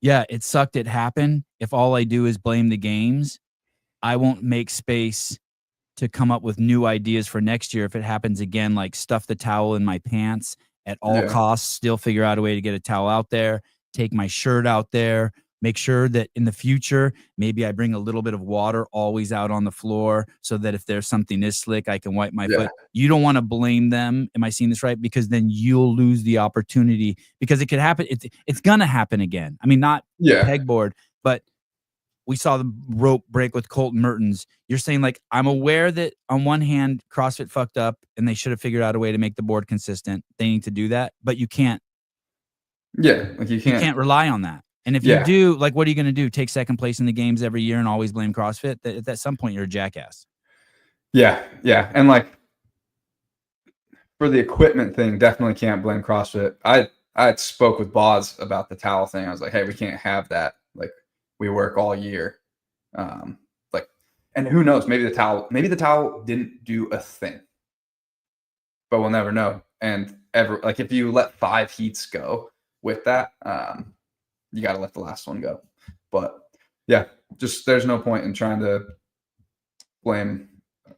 yeah, it sucked. It happened. If all I do is blame the games, I won't make space to come up with new ideas for next year. If it happens again, like stuff the towel in my pants at all costs, still figure out a way to get a towel out there, take my shirt out there, make sure that in the future, maybe I bring a little bit of water always out on the floor so that if there's something this slick, I can wipe my foot. You don't want to blame them. Am I seeing this right? Because then you'll lose the opportunity, because it could happen. It's going to happen again. I mean, not pegboard, but we saw the rope break with Colton Mertens. You're saying, like, I'm aware that on one hand, CrossFit fucked up and they should have figured out a way to make the board consistent. They need to do that, but you can't. Yeah, like you can't rely on that. And if you do, like, what are you going to do? Take second place in the games every year and always blame CrossFit? At some point, you're a jackass. Yeah, yeah. And like for the equipment thing, definitely can't blame CrossFit. I spoke with Boz about the towel thing. I was like, hey, we can't have that. Like, we work all year. Like, and who knows? Maybe the towel didn't do a thing, but we'll never know. And like, if you let 5 heats go with that, you got to let the last one go. But yeah, just there's no point in trying to blame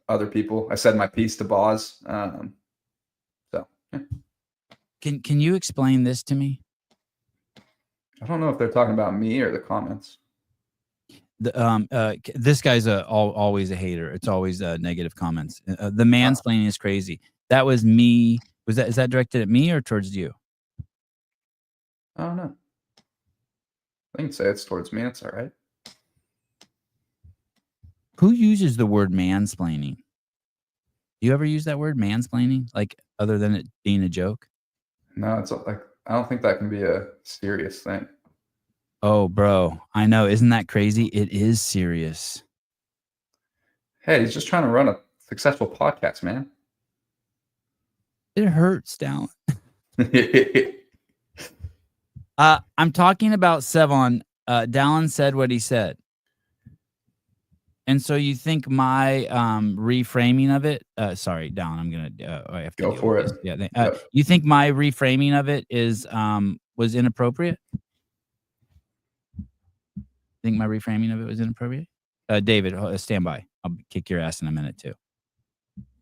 other people. I said my piece to Boz. So yeah. Can you explain this to me? I don't know if they're talking about me or the comments. This guy's always a hater. It's always negative comments. The mansplaining is crazy. That was me. Is that directed at me or towards you? I don't know. I can say it's towards me. It's all right. Who uses the word mansplaining? Do you ever use that word, mansplaining, like, other than it being a joke? No, it's like, I don't think that can be a serious thing. Oh, bro, I know. Isn't that crazy? It is serious. Hey, he's just trying to run a successful podcast, man. It hurts, Dallin. I'm talking about Sevon. Dallin said what he said. And so you think my reframing of it, sorry, Dallin, I'm gonna I have to Go deal for with it. this. Yeah, Yep. you think my reframing of it is was inappropriate? Think my reframing of it was inappropriate? David, stand by. I'll kick your ass in a minute too.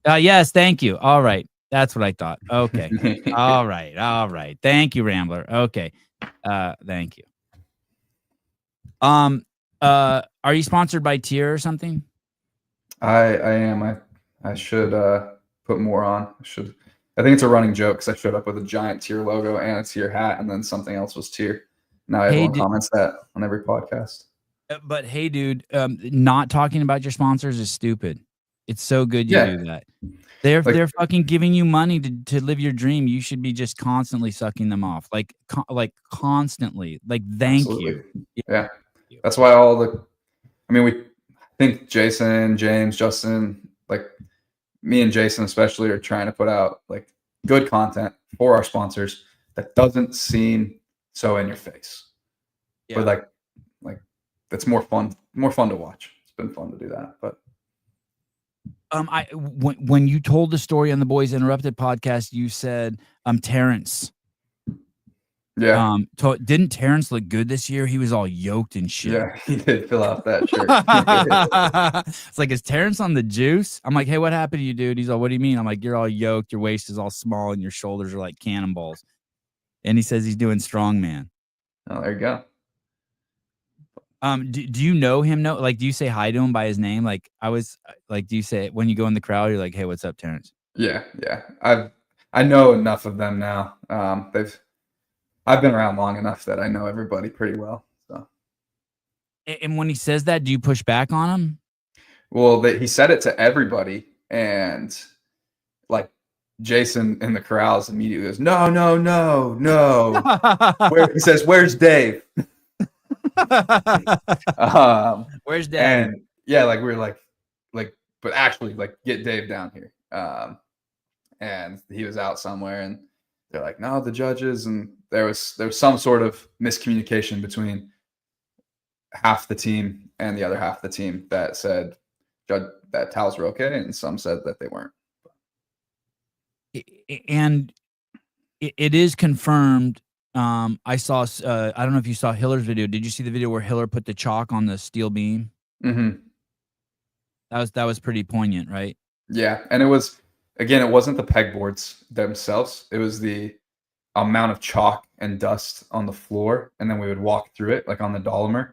Yes, thank you. All right, that's what I thought. Okay, all right. Thank you, Rambler. Okay, thank you. Are you sponsored by Tier or something? I am. I should put more on. I think it's a running joke because I showed up with a giant Tier logo and a Tier hat, and then something else was Tier. Now Hey, everyone comments that on every podcast. But hey, dude, not talking about your sponsors is stupid. It's so good you Yeah, do that. They're like fucking giving you money to live your dream. You should be just constantly sucking them off, like constantly. Like, thank you. absolutely. Yeah, that's why I mean, I think Jason, James, Justin, like me and Jason especially, are trying to put out like good content for our sponsors that doesn't seem so in your face, but like that's more fun to watch. It's been fun to do that, but When you told the story on the Boys Interrupted podcast, you said Terrence. yeah, Didn't Terrence look good this year? He was all yoked and shit. yeah, he did fill out that shirt. It's like, is Terrence on the juice? I'm like, hey, what happened to you, dude? He's all, what do you mean? I'm like, you're all yoked, your waist is all small, and your shoulders are like cannonballs. And he says he's doing strongman. Oh, there you go. Do you know him? No, like, do you say hi to him by his name? Like, do you say when you go in the crowd, you're like, hey, what's up, Terrence? Yeah. I know enough of them now. I've been around long enough that I know everybody pretty well. So, And when he says that, do you push back on him? well, he said it to everybody, and like Jason in the corrals immediately goes, no, no, no, no. He says, where's Dave? Where's Daddy? And yeah, like we were like, but actually, like, get Dave down here. And he was out somewhere, and they're like, no, the judges, and there was some sort of miscommunication between half the team and the other half of the team that said that towels were okay, and some said that they weren't. And it is confirmed. I saw. I don't know if you saw Hiller's video. Did you see the video where Hiller put the chalk on the steel beam? Mm-hmm. That was pretty poignant, right? Yeah, and it wasn't the pegboards themselves. It was the amount of chalk and dust on the floor, and then we would walk through it like on the Dallin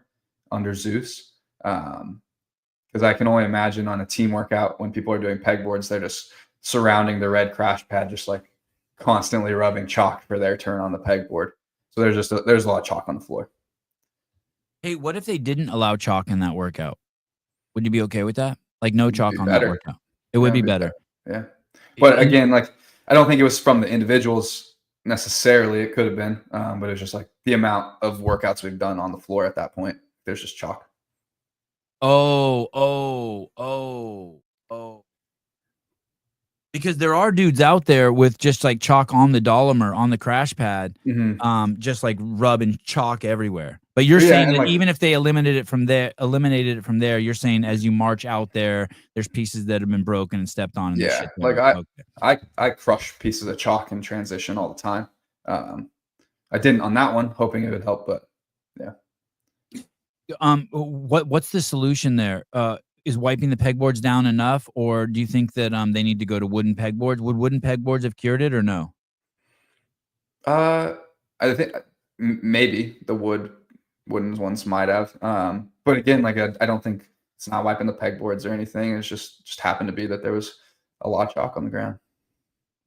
under Zeus. Because I can only imagine on a team workout when people are doing pegboards, they're just surrounding the red crash pad, just like constantly rubbing chalk for their turn on the pegboard. So there's a lot of chalk on the floor. Hey, what if they didn't allow chalk in that workout? Would you be okay with that? Like, no chalk on that workout? It would be better. Yeah. But again, like, I don't think it was from the individuals necessarily. It could have been, but it was just like the amount of workouts we've done on the floor at that point. There's just chalk. Oh. Because there are dudes out there with just like chalk on the Dallin on the crash pad, just like rubbing chalk everywhere. But you're saying that, like, even if they eliminated it from there, you're saying as you march out there, there's pieces that have been broken and stepped on. And yeah, like I crush pieces of chalk in transition all the time. I didn't on that one, hoping it would help, but yeah. What's the solution there? Is wiping the pegboards down enough, or do you think that they need to go to wooden pegboards? Would wooden pegboards have cured it, or no? I think maybe the wooden ones might have. But again, like I don't think it's not wiping the pegboards or anything. It's just happened to be that there was a lot of chalk on the ground.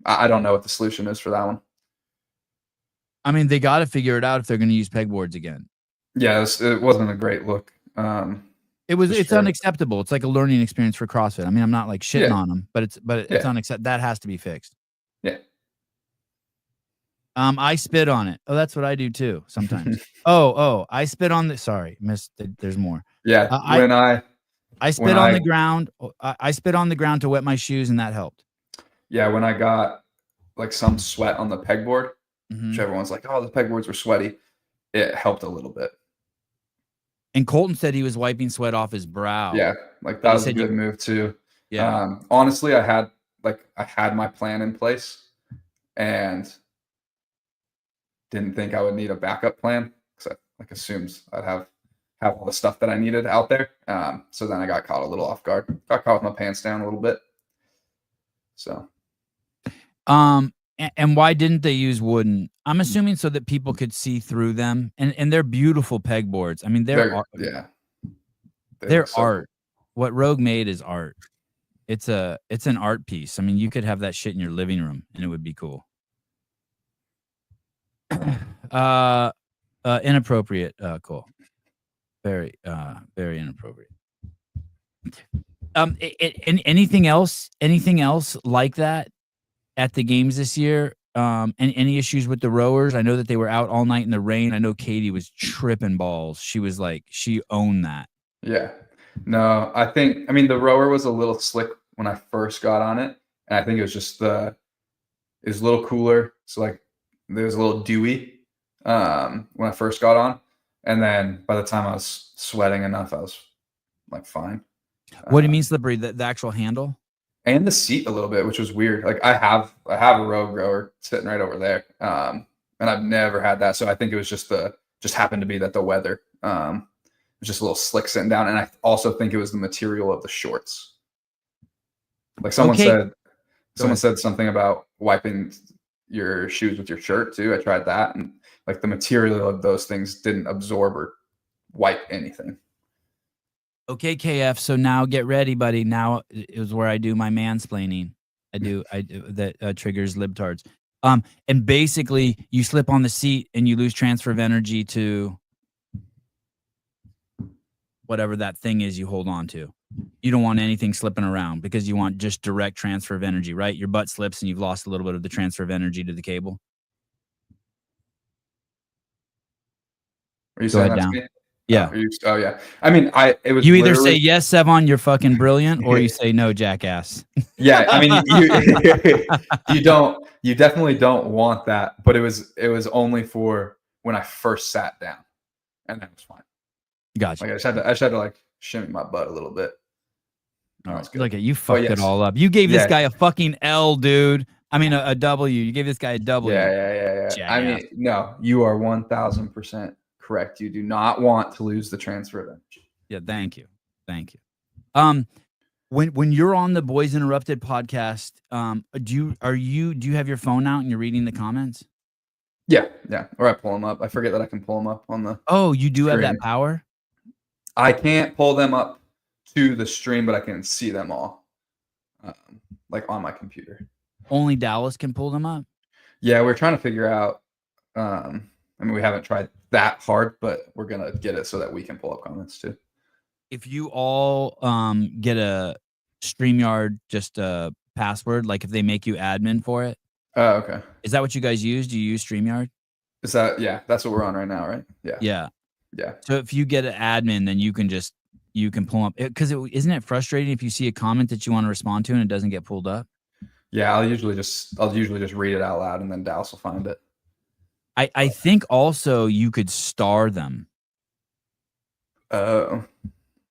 I don't know what the solution is for that one. I mean, they got to figure it out if they're going to use pegboards again. Yeah, it wasn't a great look. It's unacceptable. It's like a learning experience for CrossFit. I mean, I'm not like shitting on them, but it's unacceptable. That has to be fixed. Yeah. I spit on it. Oh, that's what I do too sometimes. I spit on the. Sorry, missed. There's more. Yeah. I spit on the ground. I spit on the ground to wet my shoes, and that helped. Yeah, when I got like some sweat on the pegboard, which everyone's like, "Oh, the pegboards were sweaty," it helped a little bit. And Colton said he was wiping sweat off his brow. Yeah, like that was a good move too. Yeah. Honestly, I had my plan in place and didn't think I would need a backup plan because I assumed I'd have all the stuff that I needed out there. So then I got caught a little off guard. Got caught with my pants down a little bit. So. And why didn't they use wooden? I'm assuming so that people could see through them. And they're beautiful pegboards. I mean, they're art. What Rogue made is art. It's an art piece. I mean, you could have that shit in your living room and it would be cool. Inappropriate, Cole. Very inappropriate. Anything else like that at the games this year? And any issues with the rowers? I know that they were out all night in the rain. I know Katie was tripping balls. She was like, she owned that. Yeah. No, I mean, the rower was a little slick when I first got on it. And I think it was just it was a little cooler. So like there was a little dewy when I first got on. And then by the time I was sweating enough, I was like fine. What do you mean slippery? The actual handle? And the seat a little bit, which was weird. Like I have a rogue rower sitting right over there. And I've never had that. So I think it was just happened to be that the weather was just a little slick sitting down. And I also think it was the material of the shorts. Like someone said something about wiping your shoes with your shirt too. I tried that, and like the material of those things didn't absorb or wipe anything. Okay, KF. So now get ready, buddy. Now is where I do my mansplaining. I do that triggers libtards. And basically you slip on the seat and you lose transfer of energy to whatever that thing is you hold on to. You don't want anything slipping around because you want just direct transfer of energy, right? Your butt slips and you've lost a little bit of the transfer of energy to the cable. Are you saying that's me? Yeah. Oh yeah. I mean, it was. You either say yes, Sevon, you're fucking brilliant, or you say no, jackass. Yeah, I mean, you definitely don't want that, but it was only for when I first sat down, and that was fine. Gotcha. Like I just had to like shimmy my butt a little bit. All right. Look at you, fucked it all up. You gave this guy a fucking L, dude. I mean a W. You gave this guy a W. Yeah. Jackass. I mean, no, you are 1,000% correct. You do not want to lose the transfer of energy. Yeah, thank you. When you're on the Boys Interrupted podcast, do you have your phone out and you're reading the comments? Yeah. Or I pull them up. I forget that I can pull them up on the. Oh, you do screen. have that power? I can't pull them up to the stream, but I can see them all, like on my computer. Only Dallas can pull them up? Yeah, we're trying to figure out. I mean, we haven't tried that hard, but we're gonna get it so that we can pull up comments too. If you all get a StreamYard just a password, like if they make you admin for it. Oh, okay. Is that what you guys use? Do you use StreamYard? Is that that's what we're on right now, right? Yeah. So if you get an admin, then you can pull them up. Because isn't it frustrating if you see a comment that you want to respond to and it doesn't get pulled up? Yeah, I'll usually just read it out loud and then Dallas will find it. I think also you could star them. Oh.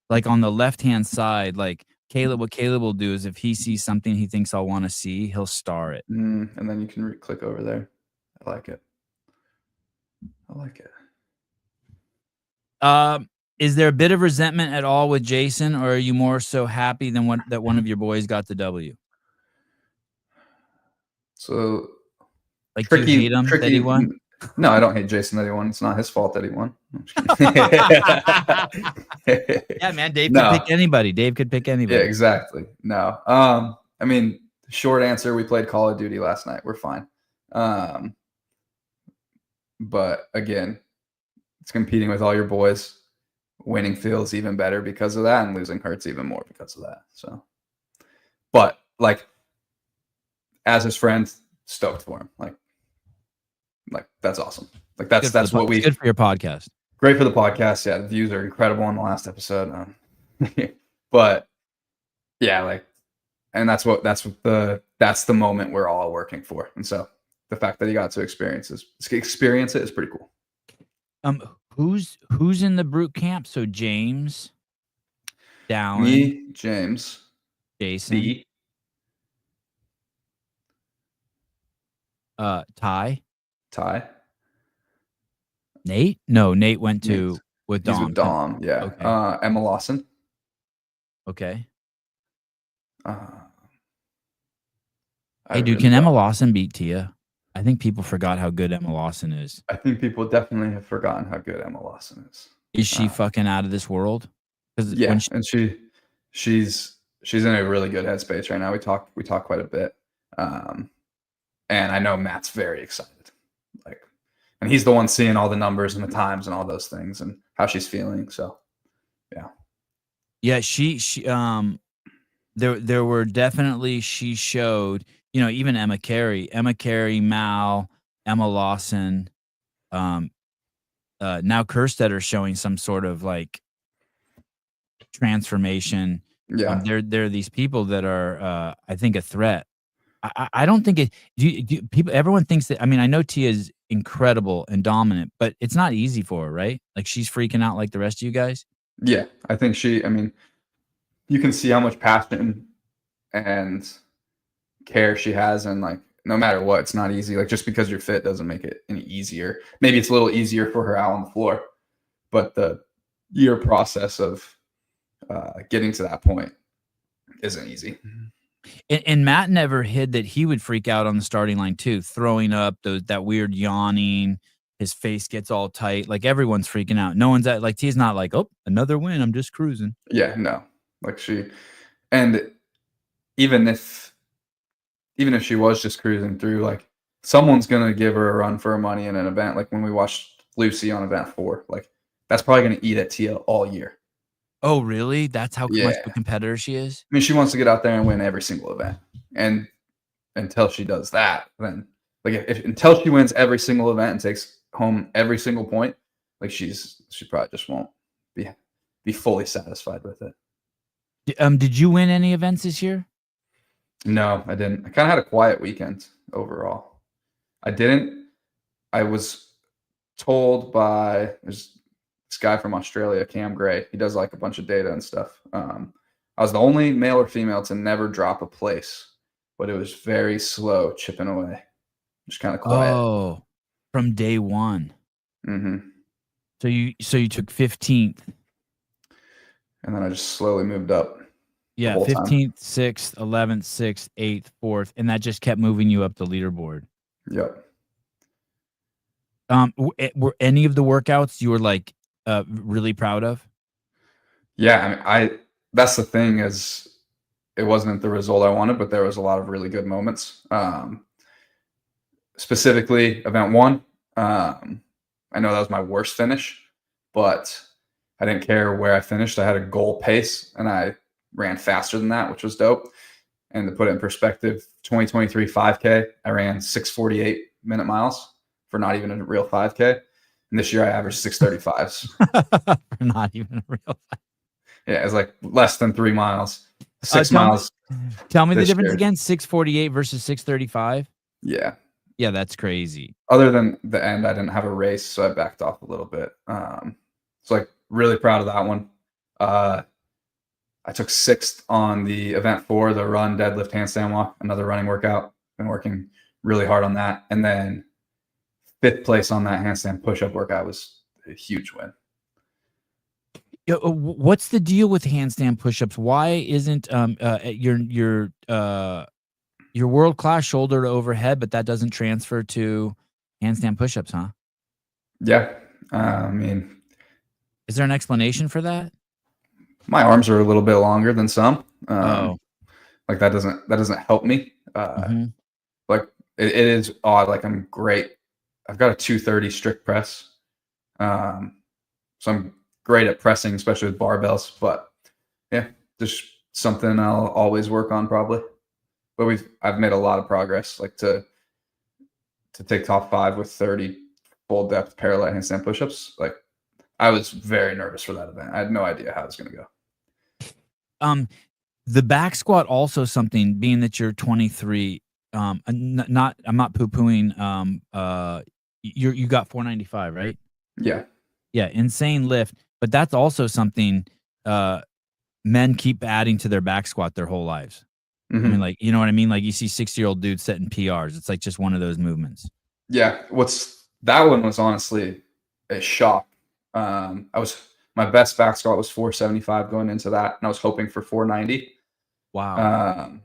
Like on the left-hand side, like what Caleb will do is if he sees something he thinks I'll want to see, he'll star it. And then you can click over there. I like it. Is there a bit of resentment at all with Jason, or are you more so happy than that one of your boys got the W? So, like, do you hate him that he won? No, I don't hate Jason that he won. It's not his fault that he won. Yeah, man. Dave could pick anybody. Yeah, exactly. No. I mean, short answer, we played Call of Duty last night. We're fine. But again, it's competing with all your boys. Winning feels even better because of that, and losing hurts even more because of that. So, but like, as his friend, stoked for him. Like that's awesome. Like that's what we. Good for your podcast. Great for the podcast. Yeah, the views are incredible on the last episode. But yeah, like, and that's the moment we're all working for. And so the fact that he got to experience it is pretty cool. Who's in the brute camp? So James, Dallin, Me, James, Jason, B, Ty, Ty, Nate. No, Nate went Nate. to with He's with Dom. Dom. Yeah. Okay, Emma Lawson. okay. Uh, Hey, I've dude, written can Emma down. Lawson beat Tia? I think people forgot how good Emma Lawson is. I think people definitely have forgotten how good Emma Lawson is. Is she Uh, fucking out of this world? Because when yeah, and she's in a really good headspace right now. We talk quite a bit, and I know Matt's very excited. Like, and he's the one seeing all the numbers and the times and all those things and how she's feeling. So, yeah, yeah, there were definitely she showed, even Emma Carey, Mal, Emma Lawson, now Kerstetter's showing some sort of like transformation. yeah, There are these people that are, I think, a threat. I don't think it. People, everyone thinks that. I mean, I know Tia is incredible and dominant, but it's not easy for her, right? Like she's freaking out like the rest of you guys. yeah. I think she. I mean, you can see how much passion and care she has, and like no matter what, it's not easy. Like just because you're fit doesn't make it any easier. Maybe it's a little easier for her out on the floor, but the year process of getting to that point isn't easy. And Matt never hid that he would freak out on the starting line too, throwing up that weird yawning. His face gets all tight. Like everyone's freaking out. No one's like Tia's not like, oh, another win. I'm just cruising. Yeah, no, like she, and even if she was just cruising through, like someone's gonna give her a run for her money in an event. Like when we watched Lucy on event 4, like that's probably gonna eat at Tia all year. Oh, really? That's how much of a Yeah, competitor she is? I mean, she wants to get out there and win every single event, and until she does that, then like if until she wins every single event and takes home every single point, like she probably just won't be fully satisfied with it. Did you win any events this year? No, I didn't. I kind of had a quiet weekend overall. I didn't. I was told by there's this guy from Australia, Cam Gray. He does like a bunch of data and stuff. I was the only male or female to never drop a place, but it was very slow chipping away, just kind of quiet. Oh, from day one. Mm-hmm. So you took 15th. And then I just slowly moved up the Yeah, whole time. 15th, 6th, 11th, 6th, 8th, 4th, and that just kept moving you up the leaderboard. Yep. Were any of the workouts you were like really proud of? Yeah, I mean, that's the thing is it wasn't the result I wanted, but there was a lot of really good moments. Specifically, event 1, I know that was my worst finish, but I didn't care where I finished. I had a goal pace, and I ran faster than that, which was dope. And to put it in perspective, 2023 5K, I ran 6:48 minute miles for not even a real 5K. And this year I averaged 6:35s. For not even a real. Yeah, it's like less than 3 miles. 6 Tell miles me the this difference year. again. 6:48 versus 6:35. Yeah. Yeah, that's crazy. Other than the end, I didn't have a race, so I backed off a little bit. So like really proud of that one. I took 6th on the event 4, the run, deadlift, handstand walk, another running workout. Been working really hard on that. And then 5th place on that handstand push-up workout was a huge win. What's the deal with handstand push-ups? Why isn't your world-class shoulder to overhead, but that doesn't transfer to handstand push-ups, huh? Yeah. I mean, is there an explanation for that? My arms are a little bit longer than some. Oh. Like that doesn't help me. Like it is odd. Like I'm great. I've got a 230 strict press. So I'm great at pressing, especially with barbells. But yeah, just something I'll always work on probably. But I've made a lot of progress. Like to take top 5 with 30 full depth parallel handstand pushups. Like I was very nervous for that event. I had no idea how it was going to go. The back squat also something, being that you're 23. I'm not poo-pooing. You got 495, right? Yeah. Yeah, insane lift. But that's also something men keep adding to their back squat their whole lives. I mean, Hmm. like, you know what I mean? Like you see 60-year-old dudes setting PRs. It's like just one of those movements. Yeah, that one was honestly a shock. My best back squat was 475 going into that, and I was hoping for 490. Wow. Um,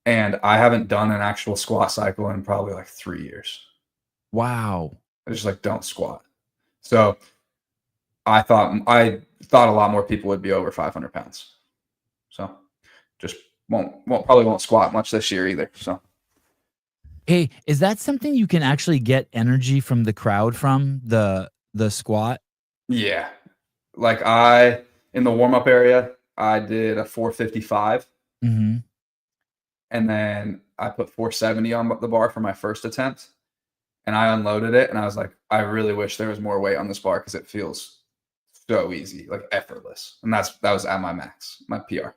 and I haven't done an actual squat cycle in probably like 3 years. Wow. I just like don't squat. So I thought a lot more people would be over 500 pounds. So just probably won't squat much this year either. So Hey, is that something you can actually get energy from the crowd from the squat? yeah, like in the warm up area, I did a 455, Mhm. and then I put 470 on the bar for my first attempt, and I unloaded it, and I was like, I really wish there was more weight on this bar because it feels so easy, like effortless, and that was at my max, my PR.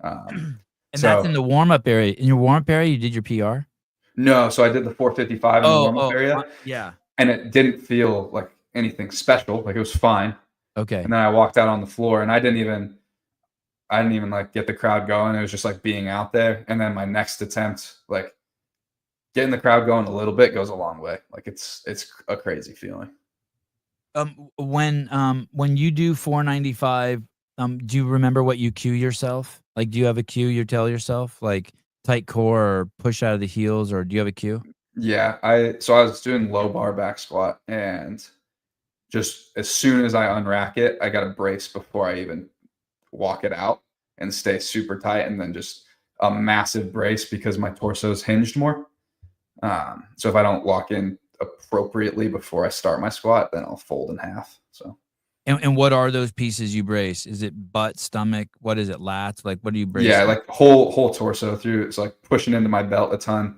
Um, And that's in so the warm-up area. In your warm-up area, you did your PR? no, so I did the 455 in the Oh, warm up oh, area, yeah. and it didn't feel like anything special, like it was fine. Okay. And then I walked out on the floor, and I didn't even like get the crowd going. It was just like being out there. And then my next attempt, like getting the crowd going a little bit goes a long way. Like it's a crazy feeling. When you do 495, do you remember what you cue yourself? Like, do you have a cue you tell yourself, like tight core or push out of the heels, or do you have a cue? Yeah, I was doing low bar back squat, and just as soon as I unrack it, I got to brace before I even walk it out and stay super tight, and then just a massive brace because my torso is hinged more. So if I don't lock in appropriately before I start my squat, then I'll fold in half. So And what are those pieces you brace? Is it butt, stomach? What is it? Lats? Like, what are you yeah, bracing? like whole torso through. It's like pushing into my belt a ton,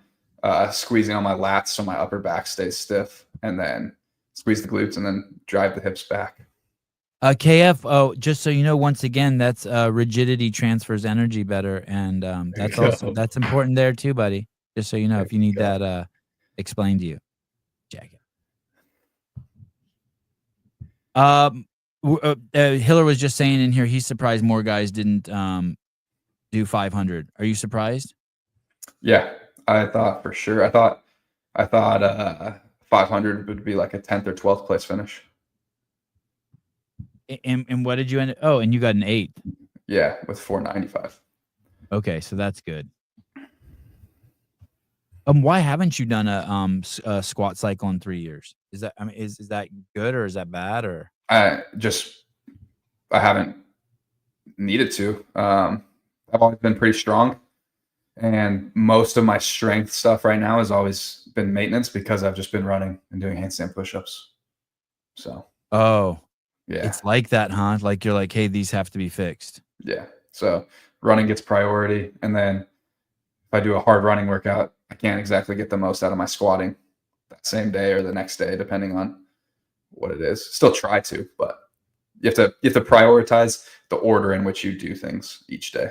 squeezing on my lats so my upper back stays stiff, and then squeeze the glutes and then drive the hips back. KF, oh, just so you know, once again, that's rigidity transfers energy better, and There you go. that's important there too, buddy. Just so you know, There if you you need go. that explained to you, check it. Hiller was just saying in here he's surprised more guys didn't do 500. Are you surprised? Yeah, I thought for sure. I thought 500 would be like a 10th or 12th place finish. And what did you end? Oh, and you got an 8. Yeah, with 495. Okay, so that's good. Why haven't you done a squat cycle in 3 years? Is that, I mean, is that good or is that bad or? I haven't needed to. I've always been pretty strong, and most of my strength stuff right now has always been maintenance because I've just been running and doing handstand push-ups. So Oh, yeah, it's like that, huh? Like you're like, hey, these have to be fixed. yeah. So running gets priority, and then if I do a hard running workout, I can't exactly get the most out of my squatting that same day or the next day, depending on what it is. Still try to, but you have to prioritize the order in which you do things each day.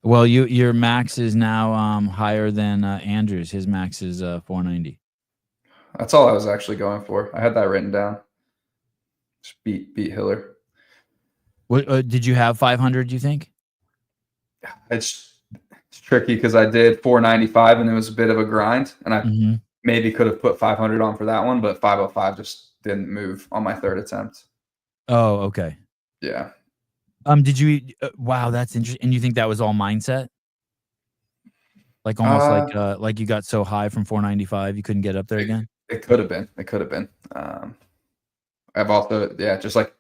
Well, your max is now higher than Andrew's. His max is 490. That's all I was actually going for. I had that written down. Just beat Hiller. What did you have 500? You think? It's tricky because I did 495 and it was a bit of a grind, and I Mm-hmm. maybe could have put 500 on for that one, but 505 just didn't move on my third attempt. Oh, okay. Yeah. Did you? Wow, that's interesting. And you think that was all mindset? Like almost Uh, like you got so high from 495 you couldn't get up there it, again? it could have been. It could have been. I've also, yeah, just like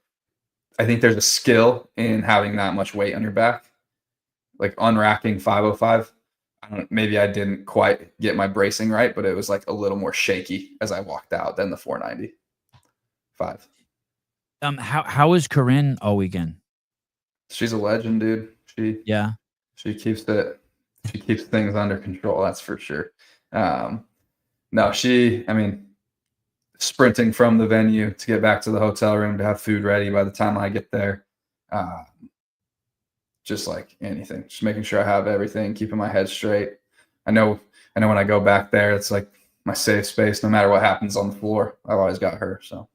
I think there's a skill in having that much weight on your back, like unracking 505. I don't, maybe I didn't quite get my bracing right, but it was like a little more shaky as I walked out than the 495. How is Corinne all weekend? She's a legend, dude. Yeah. She keeps it. She keeps things under control. That's for sure. Um, no, I mean, sprinting from the venue to get back to the hotel room to have food ready by the time I get there. Uh, just like anything, just making sure I have everything, keeping my head straight. I know when I go back there, it's like my safe space. No matter what happens on the floor, I've always got her. So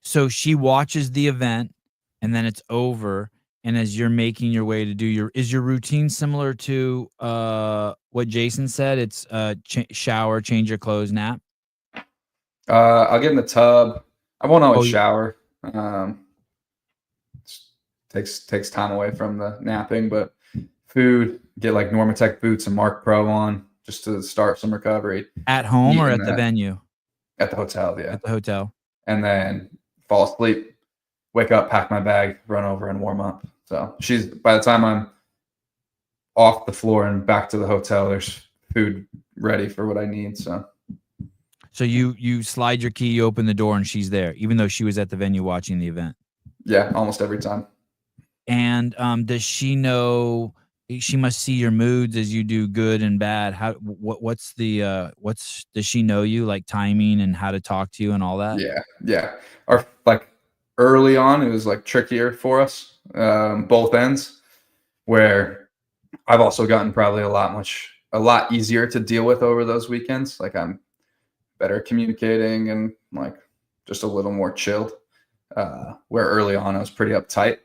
So she watches the event, and then it's over. And as you're making your way to do is your routine similar to what Jason said? It's shower, change your clothes, nap. I'll get in the tub. I won't Oh, always shower. Takes time away from the napping, but food, get like Normatec boots and Mark Pro on just to start some recovery. at home Eat or in at the venue? at the hotel, yeah. At the hotel. And then fall asleep, wake up, pack my bag, run over and warm up. So by the time I'm off the floor and back to the hotel, there's food ready for what I need. So you slide your key, you open the door, and she's there, even though she was at the venue watching the event. yeah, almost every time. And does she know? She must see your moods as you do good and bad. What's does she know you, like timing and how to talk to you and all that? Yeah. Our like early on, it was like trickier for us, both ends, where I've also gotten probably a lot easier to deal with over those weekends. Like I'm better communicating and like just a little more chilled. Where early on I was pretty uptight.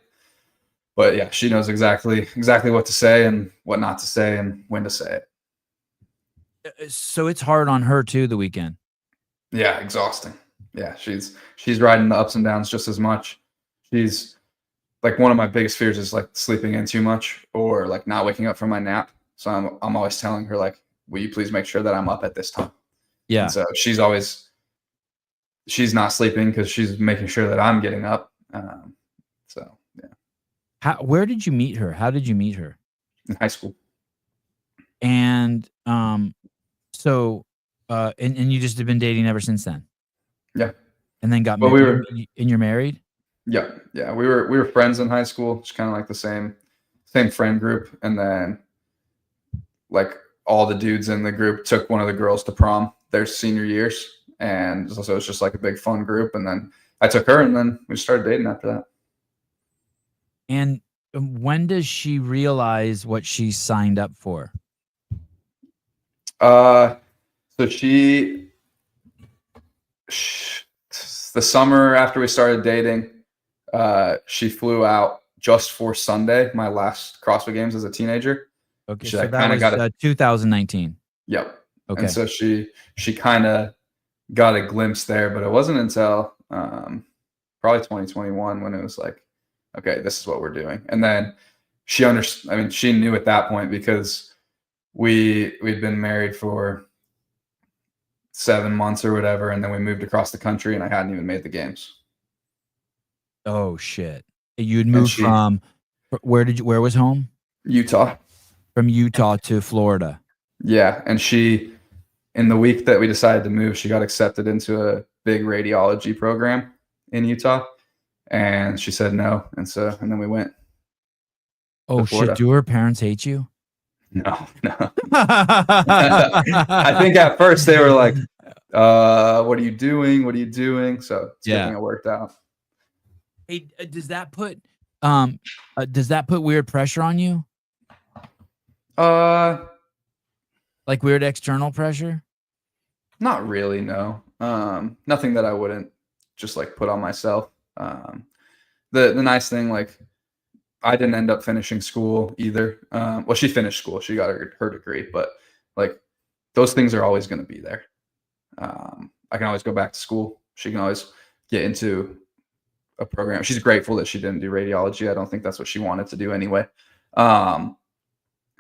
But yeah, she knows exactly what to say and what not to say and when to say it. So it's hard on her too, the weekend. Yeah, exhausting. Yeah, she's riding the ups and downs just as much. She's like, one of my biggest fears is like sleeping in too much or like not waking up from my nap. So I'm always telling her like, will you please make sure that I'm up at this time? Yeah. And so she's not sleeping because she's making sure that I'm getting up. So yeah. Where did you meet her? How did you meet her? In high school. And so and you just have been dating ever since then? Yeah. And then got Well, married. And you're married? Yeah. We were friends in high school, just kind of like the same friend group. And then like all the dudes in the group took one of the girls to prom their senior years. And so it was just like a big fun group. And then I took her and then we started dating after that. And when does she realize what she signed up for? So the summer after we started dating, she flew out just for Sunday, my last CrossFit Games as a teenager. Okay, so that was 2019. Yep. Okay. And so she kind of got a glimpse there, but it wasn't until probably 2021 when it was like, okay, this is what we're doing. And then she knew at that point because we'd been married for 7 months or whatever, and then we moved across the country, and I hadn't even made the games. Oh shit! You'd moved from where was home? Utah. From Utah to Florida. Yeah, and in the week that we decided to move, she got accepted into a big radiology program in Utah, and she said no, and then we went. Oh shit! Do her parents hate you? No. I think at first they were like, what are you doing? What are you doing? So it's a good thing it worked out. Hey, does that put weird pressure on you? Like weird external pressure? Not really, no. Nothing that I wouldn't just like put on myself. The nice thing, like, I didn't end up finishing school either. Well, she finished school. She got her degree, but like those things are always going to be there. I can always go back to school. She can always get into a program. She's grateful that she didn't do radiology. I don't think that's what she wanted to do anyway. Oh,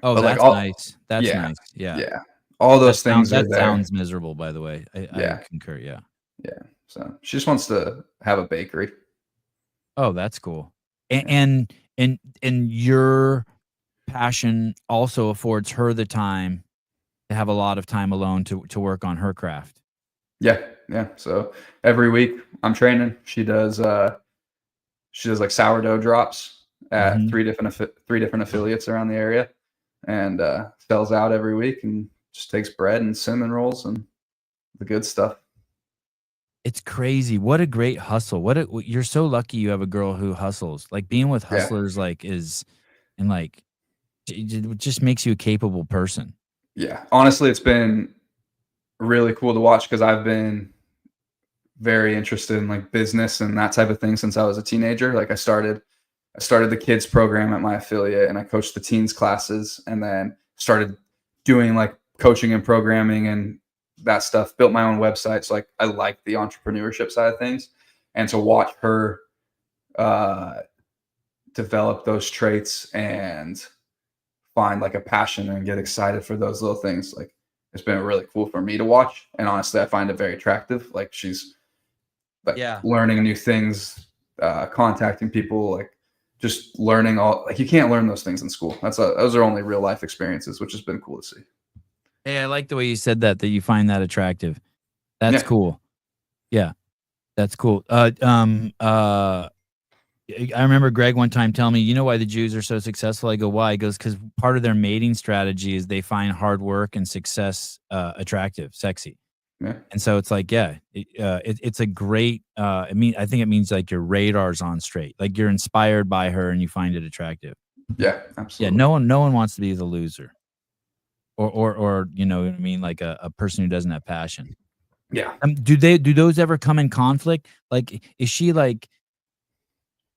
that's nice. That's nice. Yeah. Yeah. All those things are there. That sounds miserable, by the way. I concur. Yeah. Yeah. So she just wants to have a bakery. Oh, that's cool. And your passion also affords her the time to have a lot of time alone to work on her craft. Yeah. So every week I'm training. She does like sourdough drops at three different affiliates around the area, and sells out every week and just takes bread and cinnamon rolls and the good stuff. It's crazy. What a great hustle. You're so lucky you have a girl who hustles. Like being with hustlers it just makes you a capable person. Yeah. Honestly, it's been really cool to watch because I've been very interested in like business and that type of thing since I was a teenager. Like I started the kids program at my affiliate, and I coached the teens classes, and then started doing like coaching and programming and that stuff. Built my own website. So like I like the entrepreneurship side of things, and to watch her develop those traits and find like a passion and get excited for those little things. Like it's been really cool for me to watch. And honestly, I find it very attractive. Like she's like learning new things, contacting people, like just learning all, like you can't learn those things in school. Those are only real life experiences, which has been cool to see. Hey, I like the way you said that you find that attractive. That's cool. Yeah. That's cool. I remember Greg one time telling me, you know why the Jews are so successful? I go, why? He goes, because part of their mating strategy is they find hard work and success attractive, sexy. Yeah. And so it's like, it's a great, I think it means like your radar's on straight. Like you're inspired by her and you find it attractive. Yeah, absolutely. Yeah, no one wants to be the loser. Or you know what I mean? Like a person who doesn't have passion. Yeah. Do those ever come in conflict? Like, is she like,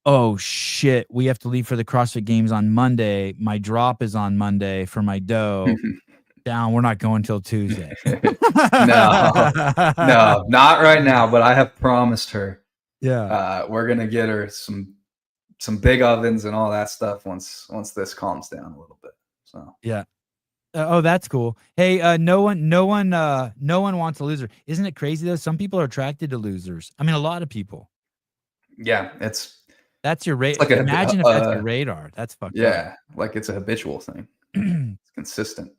oh shit, we have to leave for the CrossFit Games on Monday. My drop is on Monday for my dough. Down, we're not going till Tuesday. No, not right now. But I have promised her. Yeah, we're gonna get her some big ovens and all that stuff once this calms down a little bit. So yeah. Oh, that's cool. Hey, no one wants a loser. Isn't it crazy though? Some people are attracted to losers. I mean, a lot of people. Yeah, that's your radar. Like imagine if that's your radar. That's fucked up. Yeah, like it's a habitual thing. It's consistent.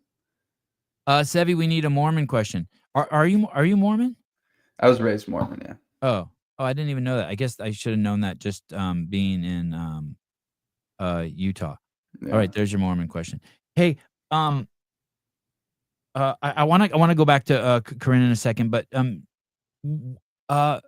Sevi, we need a Mormon question. Are you Mormon? I was raised Mormon, yeah. Oh, I didn't even know that. I guess I should have known that just being in Utah. Yeah. All right, there's your Mormon question. Hey, I want to go back to Corinne in a second, but when I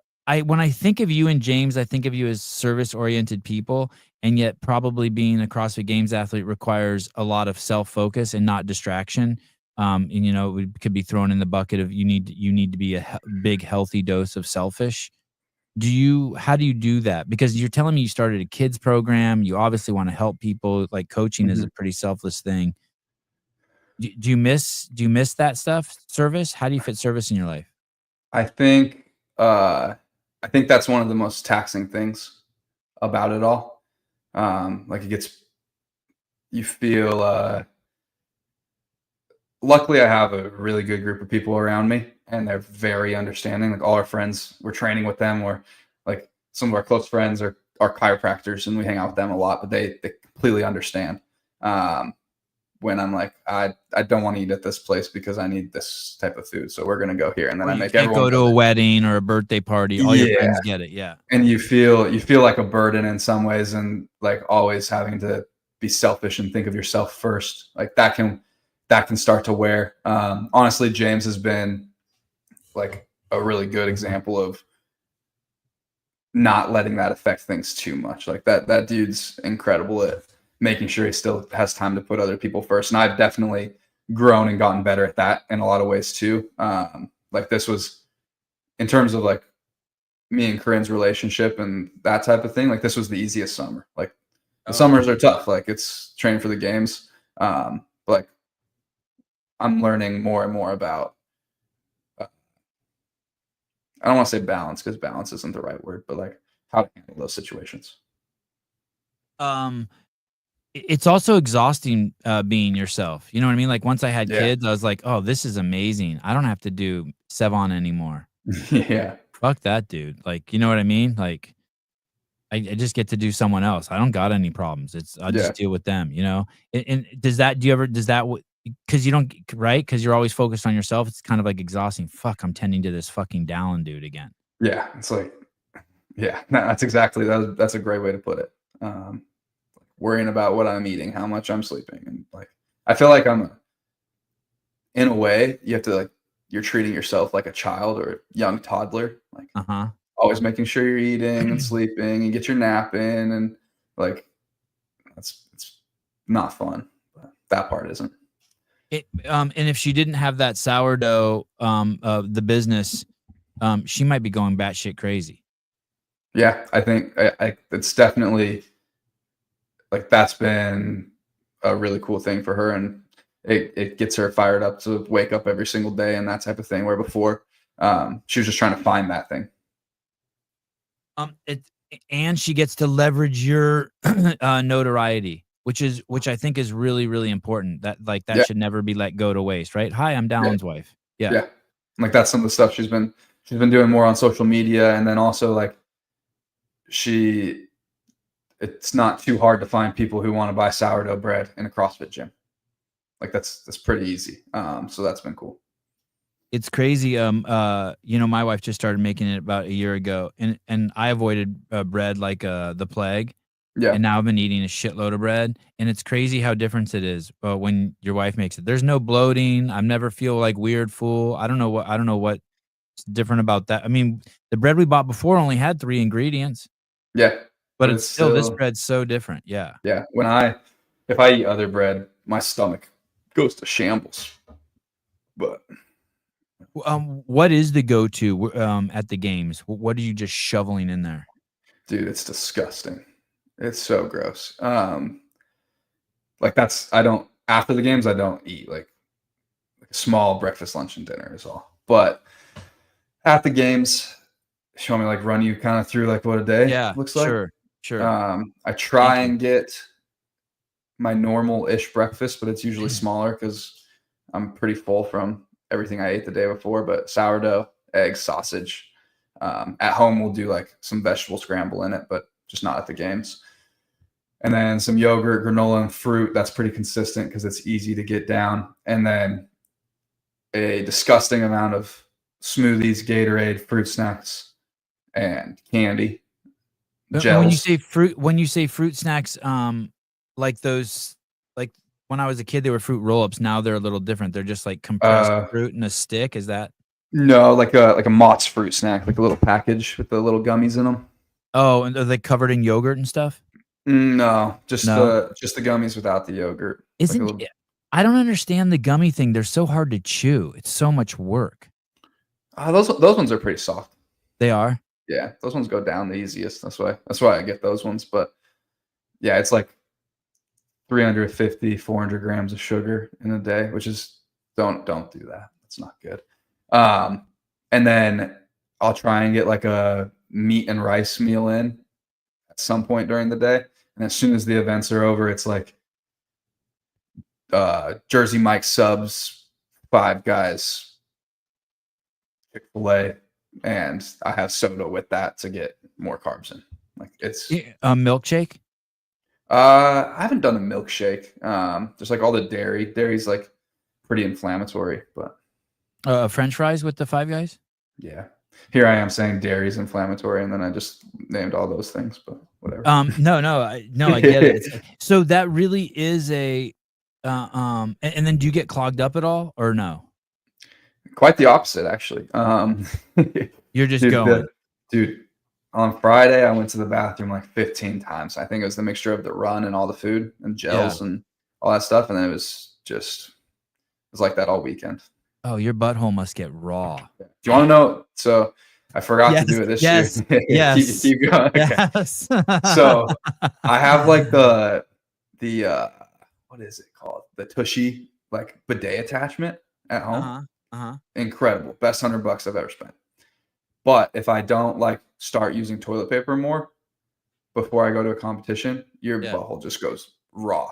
think of you and James, I think of you as service-oriented people, and yet probably being a CrossFit Games athlete requires a lot of self-focus and not distraction. And you know, it could be thrown in the bucket of you need to be a big healthy dose of selfish. How do you do that? Because you're telling me you started a kids program, you obviously want to help people, like coaching is a pretty selfless thing. Do you miss that stuff? Service? How do you fit service in your life? I think that's one of the most taxing things about it all. Like you feel luckily I have a really good group of people around me, and they're very understanding. Like all our friends, we're training with them, or like some of our close friends are chiropractors and we hang out with them a lot, but they completely understand. When I'm like, I don't want to eat at this place because I need this type of food, so we're gonna go here, and then I make everyone go to a wedding or a birthday party. All your friends get it, yeah. And you feel like a burden in some ways, and like always having to be selfish and think of yourself first. Like that can start to wear. Honestly, James has been like a really good example of not letting that affect things too much. Like that dude's incredible at making sure he still has time to put other people first. And I've definitely grown and gotten better at that in a lot of ways too. Like this was in terms of like me and Corinne's relationship and that type of thing. Like this was the easiest summer. Like the summers are tough. Like it's training for the games. But like I'm learning more and more about, I don't want to say balance because balance isn't the right word, but like how to handle those situations. It's also exhausting being yourself. You know what I mean? Like once I had kids, I was like, oh, this is amazing. I don't have to do Sevon anymore. Yeah. Fuck that dude. Like, you know what I mean? Like I just get to do someone else. I don't got any problems. I just deal with them, you know? And because you don't, right? Because you're always focused on yourself. It's kind of like exhausting. Fuck, I'm tending to this fucking Dallin dude again. Yeah. It's like, yeah, that's exactly, that's a great way to put it. Worrying about what I'm eating, how much I'm sleeping. And like, I feel like in a way, you have to like, you're treating yourself like a child or a young toddler. Like always making sure you're eating and sleeping and get your nap in. And like, it's not fun, but that part isn't. And if she didn't have that sourdough, the business, she might be going batshit crazy. Yeah, I think it's definitely like that's been a really cool thing for her, and it gets her fired up to wake up every single day and that type of thing. Where before, she was just trying to find that thing. It and she gets to leverage your notoriety, which I think is really, really important. That Yeah, should never be let go to waste, right? Hi, I'm yeah, Dallin's wife. Yeah. yeah. Like that's some of the stuff she's been doing more on social media, and then also like she it's not too hard to find people who want to buy sourdough bread in a CrossFit gym. Like that's pretty easy. So that's been cool. It's crazy. My wife just started making it about a year ago, and I avoided bread like the plague. Yeah, And now I've been eating a shitload of bread, and it's crazy how different it is when your wife makes it. There's no bloating. I never feel like weird full. I don't know what's different about that. I mean, the bread we bought before only had 3 ingredients, yeah, but but it's it's still this still bread's so different. Yeah. yeah. If I eat other bread, my stomach goes to shambles. But What is the go-to at the games? What are you just shoveling in there? dude, it's disgusting. It's so gross. Like that's I don't after the games I don't eat like a small breakfast, lunch, and dinner is all. But at the games, you want me to like run you kind of through like what a day Yeah, looks like? sure, sure. I try Thank you. and get my normal-ish breakfast, but it's usually smaller because I'm pretty full from everything I ate the day before. But sourdough, eggs, sausage. At home, we'll do like some vegetable scramble in it, but just not at the games. And then some yogurt, granola, and fruit. That's pretty consistent because it's easy to get down. And then a disgusting amount of smoothies, Gatorade, fruit snacks, and candy, And when you gels. say fruit snacks, like those, like when I was a kid, they were fruit roll-ups. Now they're a little different. They're just like compressed Uh, fruit in a stick. Is that? no, like a Mott's fruit snack, like a little package with the little gummies in them. Oh, and are they covered in yogurt and stuff? No, No. just the gummies without the yogurt. Like a Isn't little, I don't understand the gummy thing. They're so hard to chew. It's so much work. those ones are pretty soft. They are? Yeah, those ones go down the easiest. That's why I get those ones. But yeah, it's like 350, 400 grams of sugar in a day, which is don't do that. That's not good. Um, and then I'll try and get like a meat and rice meal in at some point during the day. And as soon as the events are over, it's like Jersey Mike subs, Five Guys, Chick-fil-A, and I have soda with that to get more carbs in. Like it's A milkshake? I haven't done a milkshake. There's like all the dairy. Dairy's like pretty inflammatory, but French fries with the Five Guys? yeah. Here I am saying dairy's inflammatory, and then I just named all those things, but whatever. No, I get it. So that really is and then do you get clogged up at all or no? Quite the opposite, actually. You're just Dude, going. dude, on Friday I went to the bathroom like 15 times. I think it was the mixture of the run and all the food and gels and all that stuff, and then it was like that all weekend. Oh, your butthole must get raw. Do you want to know? So I forgot to do it this year. Yes. keep going. Okay. Yes. So I have like the what is it called? The Tushy like bidet attachment at home. Uh-huh. Uh-huh. Incredible. Best $100 I've ever spent. But if I don't like start using toilet paper more before I go to a competition, your butthole just goes raw.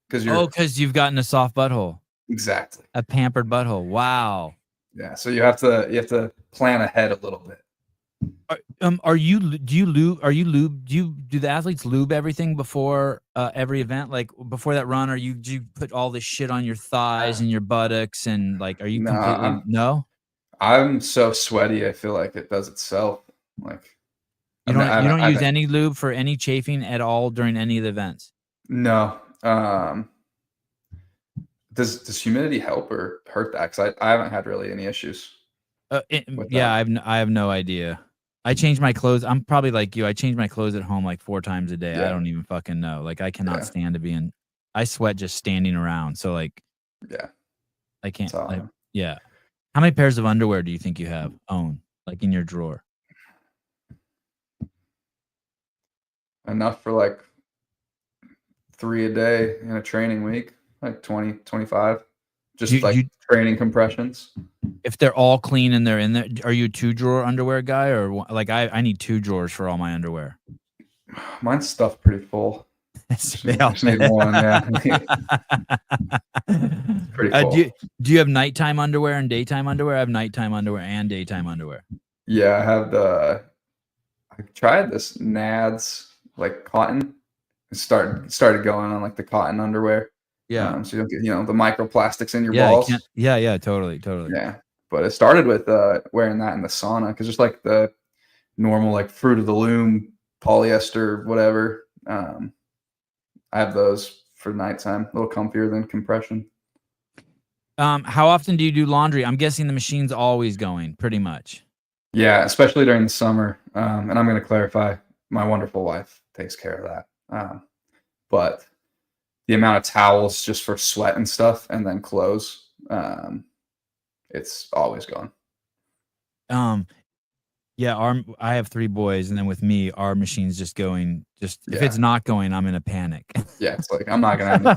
Because you've gotten a soft butthole. Exactly. A pampered butthole. Wow. Yeah. So you have to plan ahead a little bit. Do the athletes lube everything before every event? Like before that run, do you put all this shit on your thighs and your buttocks and like are you completely no? I'm so sweaty, I feel like it does itself. Like you don't use any lube for any chafing at all during any of the events? No. Does humidity help or hurt that? Because I haven't had really any issues. I have no idea. I change my clothes. I'm probably like you. I change my clothes at home like 4 times a day. Yeah. I don't even fucking know. Like I cannot stand to be in. I sweat just standing around. So like, yeah, I can't. Like, yeah. How many pairs of underwear do you think you own? like in your drawer? Enough for like 3 a day in a training week, like 20, 25. Do Just you, like training compressions. if they're all clean and they're in there, are you a 2-drawer underwear guy, or like I need 2 drawers for all my underwear? Mine's stuffed pretty full. They all- Just need one, yeah. Pretty do full. you have nighttime underwear and daytime underwear? I have nighttime underwear and daytime underwear. Yeah, I tried this Nads like cotton. It started going on like the cotton underwear. Yeah. So you don't get, the microplastics in your Yeah, balls. yeah, totally. Yeah. But it started with wearing that in the sauna because just like the normal like Fruit of the Loom polyester whatever. I have those for nighttime, a little comfier than compression. How often do you do laundry? I'm guessing the machine's always going, pretty much. Yeah, especially during the summer. And I'm going to clarify, my wonderful wife takes care of that. But the amount of towels just for sweat and stuff, and then clothes, it's always going. Yeah, I have 3 boys, and then with me, our machine's just going. If it's not going, I'm in a panic. Yeah, it's like I'm not gonna have the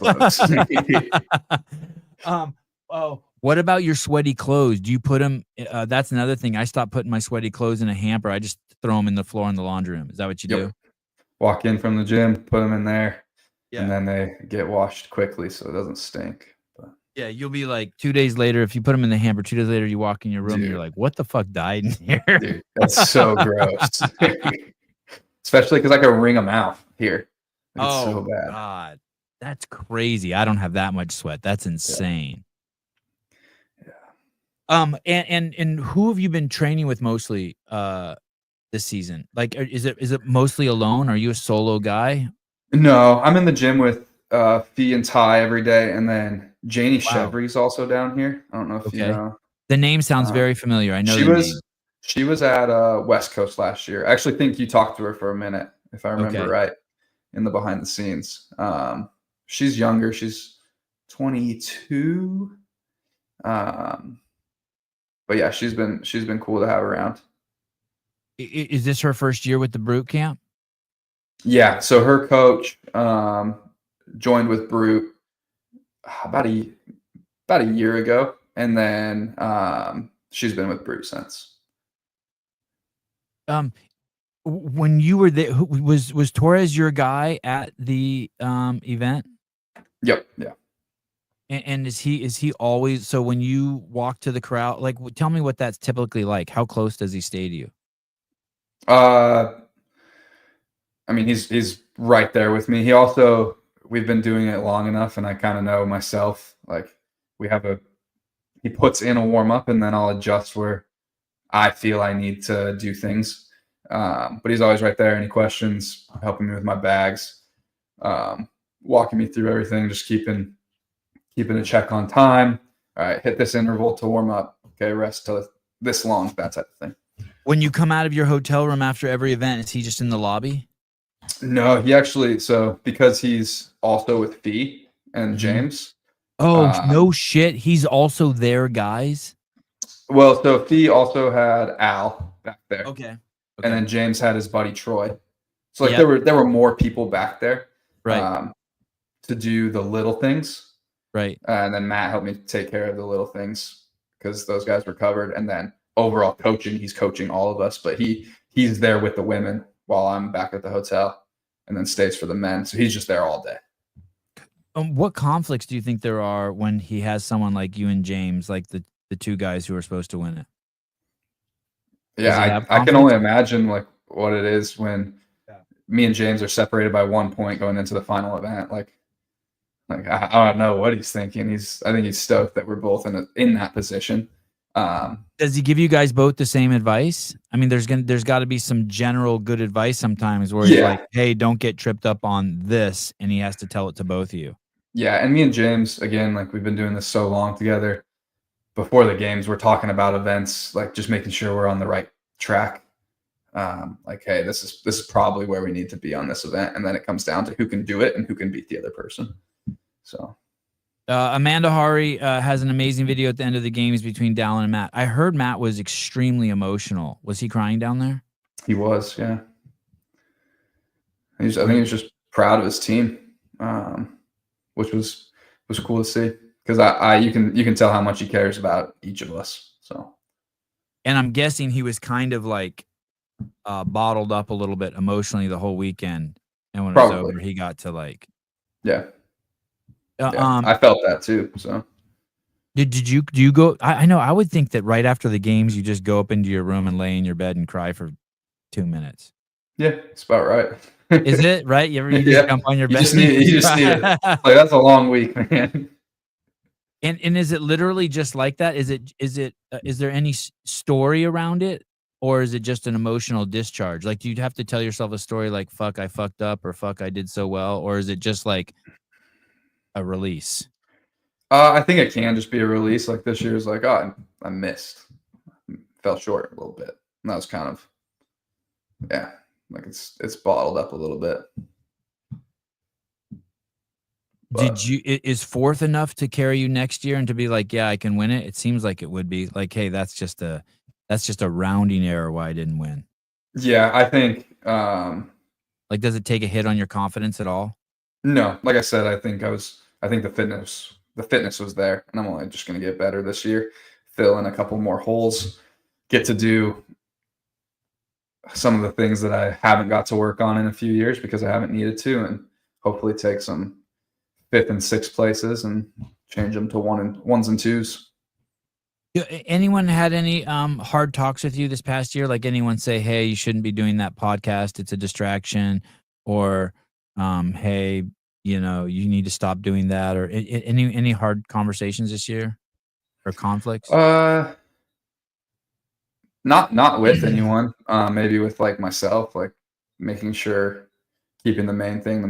clothes. Oh, what about your sweaty clothes? Do you put them? That's another thing. I stopped putting my sweaty clothes in a hamper. I just throw them in the floor in the laundry room. Is that what you do? Walk in from the gym, put them in there, Yeah. and then they get washed quickly so it doesn't stink. But Yeah, you'll be like 2 days later, if you put them in the hamper, 2 days later, you walk in your room, and you're like, what the fuck died in here? dude, that's so gross. Especially because I can wring them out here. It's so bad. God. That's crazy. I don't have that much sweat. That's insane. Yeah. And who have you been training with mostly this season? Like, is it mostly alone? Are you a solo guy? No, I'm in the gym with Fee and Ty every day, and then Janie Chevry's also down here. I don't know if you know. The name sounds very familiar. I know she was at West Coast last year. I actually think you talked to her for a minute, if I remember right, in the behind the scenes. She's younger. She's 22. But yeah, she's been cool to have around. Is this her first year with the Brute camp? Yeah. So her coach joined with Brute about a year ago, and then she's been with Brute since. When you were there, was Torres your guy at the event? Yep. Yeah. And is he always, so when you walk to the crowd, like, tell me what that's typically like. How close does he stay to you? I mean, he's right there with me. We've been doing it long enough, and I kind of know myself. Like, he puts in a warm up, and then I'll adjust where I feel I need to do things. But he's always right there. Any questions, helping me with my bags, walking me through everything, just keeping a check on time. All right, hit this interval to warm up. Okay, rest till this long, that type of thing. When you come out of your hotel room after every event, is he just in the lobby? No, he actually, so because he's also with Fee and James. Oh, no shit. He's also there, guys. Well, so Fee also had Al back there. Okay. And then James had his buddy Troy. So like there were more people back there. Right. To do the little things. Right. And then Matt helped me take care of the little things because those guys were covered. And then overall coaching, he's coaching all of us, but he's there with the women while I'm back at the hotel, and then stays for the men. So he's just there all day. What conflicts do you think there are when he has someone like you and James, like the 2 guys who are supposed to win it? Yeah, I can only imagine like what it is when me and James are separated by 1 point going into the final event. Like I don't know what he's thinking. I think he's stoked that we're both in that position. Does he give you guys both the same advice? I mean, there's got to be some general good advice sometimes where he's like, hey, don't get tripped up on this, and he has to tell it to both of you. Yeah, and me and James, again, like we've been doing this so long together. Before the games, we're talking about events, like just making sure we're on the right track. Like, hey, this is probably where we need to be on this event, and then it comes down to who can do it and who can beat the other person. So, Amanda Hari has an amazing video at the end of the games between Dallin and Matt. I heard Matt was extremely emotional. Was he crying down there? He was, yeah. I think he was just proud of his team, which was cool to see, because you can tell how much he cares about each of us. So, and I'm guessing he was kind of like bottled up a little bit emotionally the whole weekend, and when it was over, he got to like, yeah. I felt that too. So, do you go? I know I would think that right after the games, you just go up into your room and lay in your bed and cry for 2 minutes. Yeah, it's about right. Is it right? You just jump on your bed? You just need it. Like, that's a long week, man. And is it literally just like that? Is there any story around it, or is it just an emotional discharge? Like, do you have to tell yourself a story like, fuck, I fucked up, or fuck, I did so well, or is it just like a release? I think it can just be a release. Like, this year's like, oh, I missed, fell short a little bit, and that was kind of, yeah, like it's bottled up a little bit. But is fourth enough to carry you next year and to be like, yeah, I can win it? It seems like it would be like, hey, that's just a rounding error why I didn't win. Yeah, I think. Like, does it take a hit on your confidence at all? No, like I said, I think the fitness was there, and I'm only just going to get better this year, fill in a couple more holes, get to do some of the things that I haven't got to work on in a few years because I haven't needed to, and hopefully take some 5th and 6th places and change them to 1s and 2s. Anyone had any hard talks with you this past year? Like, anyone say, hey, you shouldn't be doing that podcast, it's a distraction, or hey, you need to stop doing that, or any hard conversations this year or conflicts? Not with anyone. Maybe with like myself, like making sure, keeping the main thing.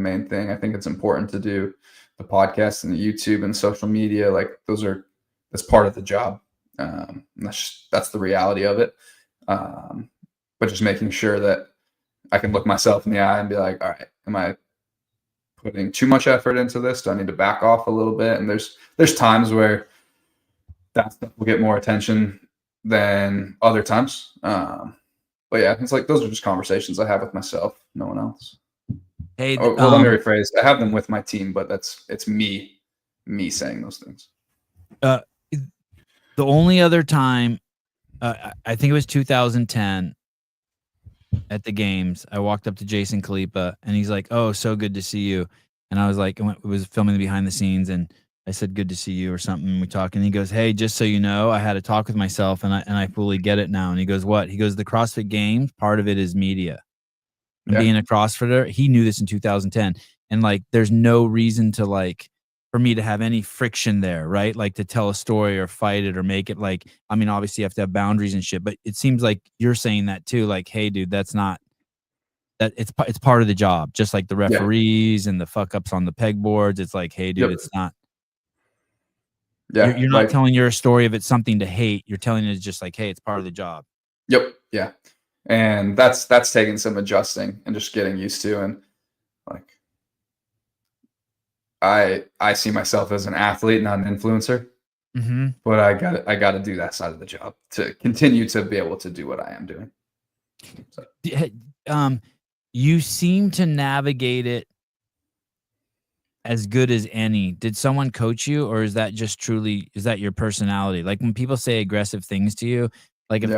I think it's important to do the podcast and the YouTube and social media. Like, that's part of the job. That's the reality of it. But just making sure that I can look myself in the eye and be like, all right, am I putting too much effort into this? Do I need to back off a little bit? And there's times where that stuff will get more attention than other times. But yeah, it's like, those are just conversations I have with myself, no one else. Hey, well, let me rephrase. I have them with my team, but it's me saying those things. The only other time, I think it was 2010 at the games, I walked up to Jason Khalipa and he's like, oh, so good to see you. And I was like, it was filming the behind the scenes, and I said, good to see you or something. And we talk, and he goes, hey, just so you know, I had a talk with myself, and I fully get it now. And he goes, what? He goes, the CrossFit Games, part of it is media. And being a CrossFitter, he knew this in 2010. And like, there's no reason to like, for me to have any friction there, right? Like, to tell a story or fight it or make it like, I mean, obviously you have to have boundaries and shit, but it seems like you're saying that too. Like, hey, dude, that's not, that it's part of the job. Just like the referees and the fuck ups on the pegboards. It's like, hey, dude, it's not. Yeah, you're not telling your story of it's something to hate. You're telling it just like, hey, it's part of the job. Yep. Yeah. And that's taking some adjusting and just getting used to. And like, I see myself as an athlete, not an influencer. Mm-hmm. But I got to do that side of the job to continue to be able to do what I am doing. So. You seem to navigate it as good as any. Did someone coach you, or is that just truly, is that your personality? Like, when people say aggressive things to you, like if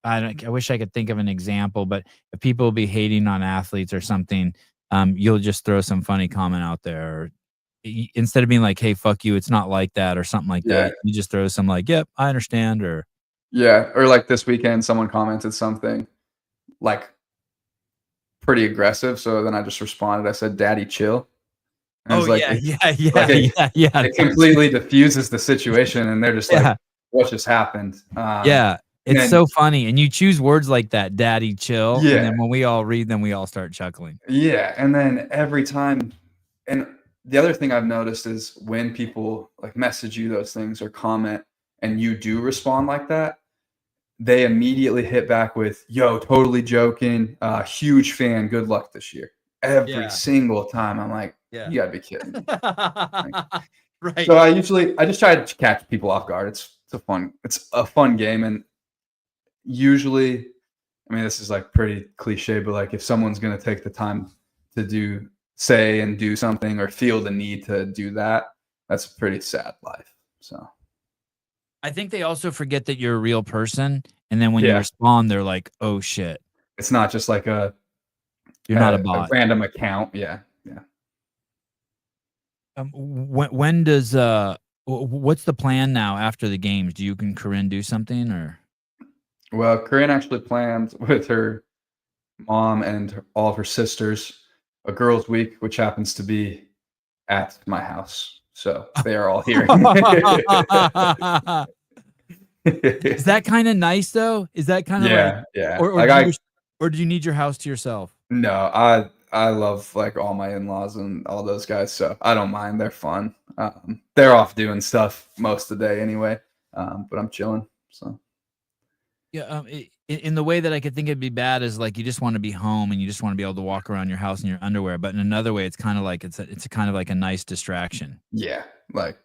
I wish I could think of an example, but if people be hating on athletes or something, you'll just throw some funny comment out there, or instead of being like, hey, fuck you, it's not like that, or something like that, you just throw some like, yep, I understand, or or like this weekend someone commented something like pretty aggressive, so then I just responded. I said, "Daddy, chill." And it completely diffuses the situation, and they're just like, "What just happened?" It's so funny, and you choose words like that, "Daddy, chill," and then when we all read them, we all start chuckling. Yeah, and then every time, and the other thing I've noticed is when people like message you those things or comment, and you do respond like that, they immediately hit back with, yo, totally joking, huge fan, good luck this year. Every single time. I'm like, you gotta be kidding me. Right. So I just try to catch people off guard. It's a fun game, and usually, I mean, this is like pretty cliche, but like if someone's gonna take the time to say and do something or feel the need to do that, that's a pretty sad life. So I think they also forget that you're a real person, and then when you yeah, respond, they're like, "Oh shit, it's not just like you're not a a bot." random account. Yeah, yeah. When does what's the plan now after the games? Do you and Corinne do something or? Well, Corinne actually planned with her mom and all of her sisters a girls' week, which happens to be at my house. So they are all here. Is that kind of nice though? Is that kind of like, Yeah, yeah. or Like do you wish, or do you need your house to yourself? no, I love like all my in-laws and all those guys, so I don't mind. They're fun. They're off doing stuff most of the day anyway, but I'm chilling. So Yeah, in the way that I could think it'd be bad is like you just want to be home and you just want to be able to walk around your house in your underwear. But in another way, it's kind of like it's a kind of like a nice distraction. yeah, like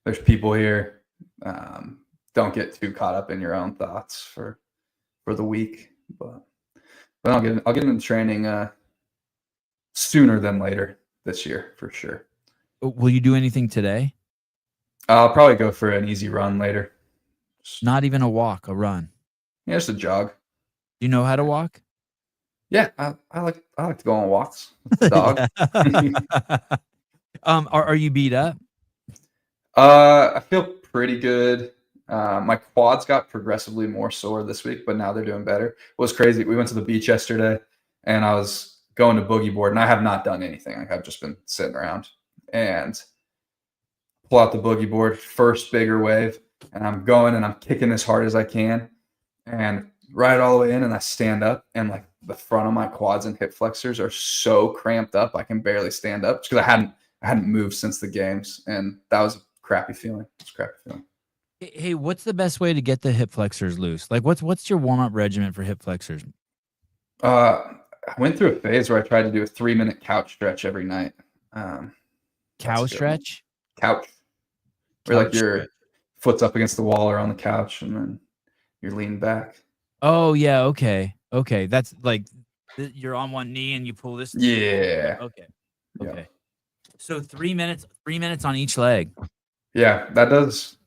there's people here. Don't get too caught up in your own thoughts for the week, but I'll get into training sooner than later this year for sure. Will you do anything today? I'll probably go for an easy run later. Not even a walk, a run. Yeah, just a jog. Do you know how to walk? Yeah, I like to go on walks with the dog. Are you beat up? I feel pretty good. My quads got progressively more sore this week, but now they're doing better. It was crazy. We went to the beach yesterday, and I was going to boogie board, and I have not done anything. Like I've just been sitting around and pull out the boogie board, first bigger wave, and I'm going and I'm kicking as hard as I can, and ride all the way in, and I stand up, and like the front of my quads and hip flexors are so cramped up I can barely stand up because I hadn't moved since the games, and that was a crappy feeling. It's a crappy feeling. Hey, what's the best way to get the hip flexors loose? Like, what's your warm up regimen for hip flexors? I went through a phase where I tried to do a 3-minute couch stretch every night. Cow stretch? Couch. Where like Couch your stretch. foot's up against the wall or on the couch, and then you're leaning back. Oh yeah, okay, okay. That's like you're on one knee and you pull this. Yeah. Okay, Yeah. okay. So 3 minutes on each leg. Yeah, that does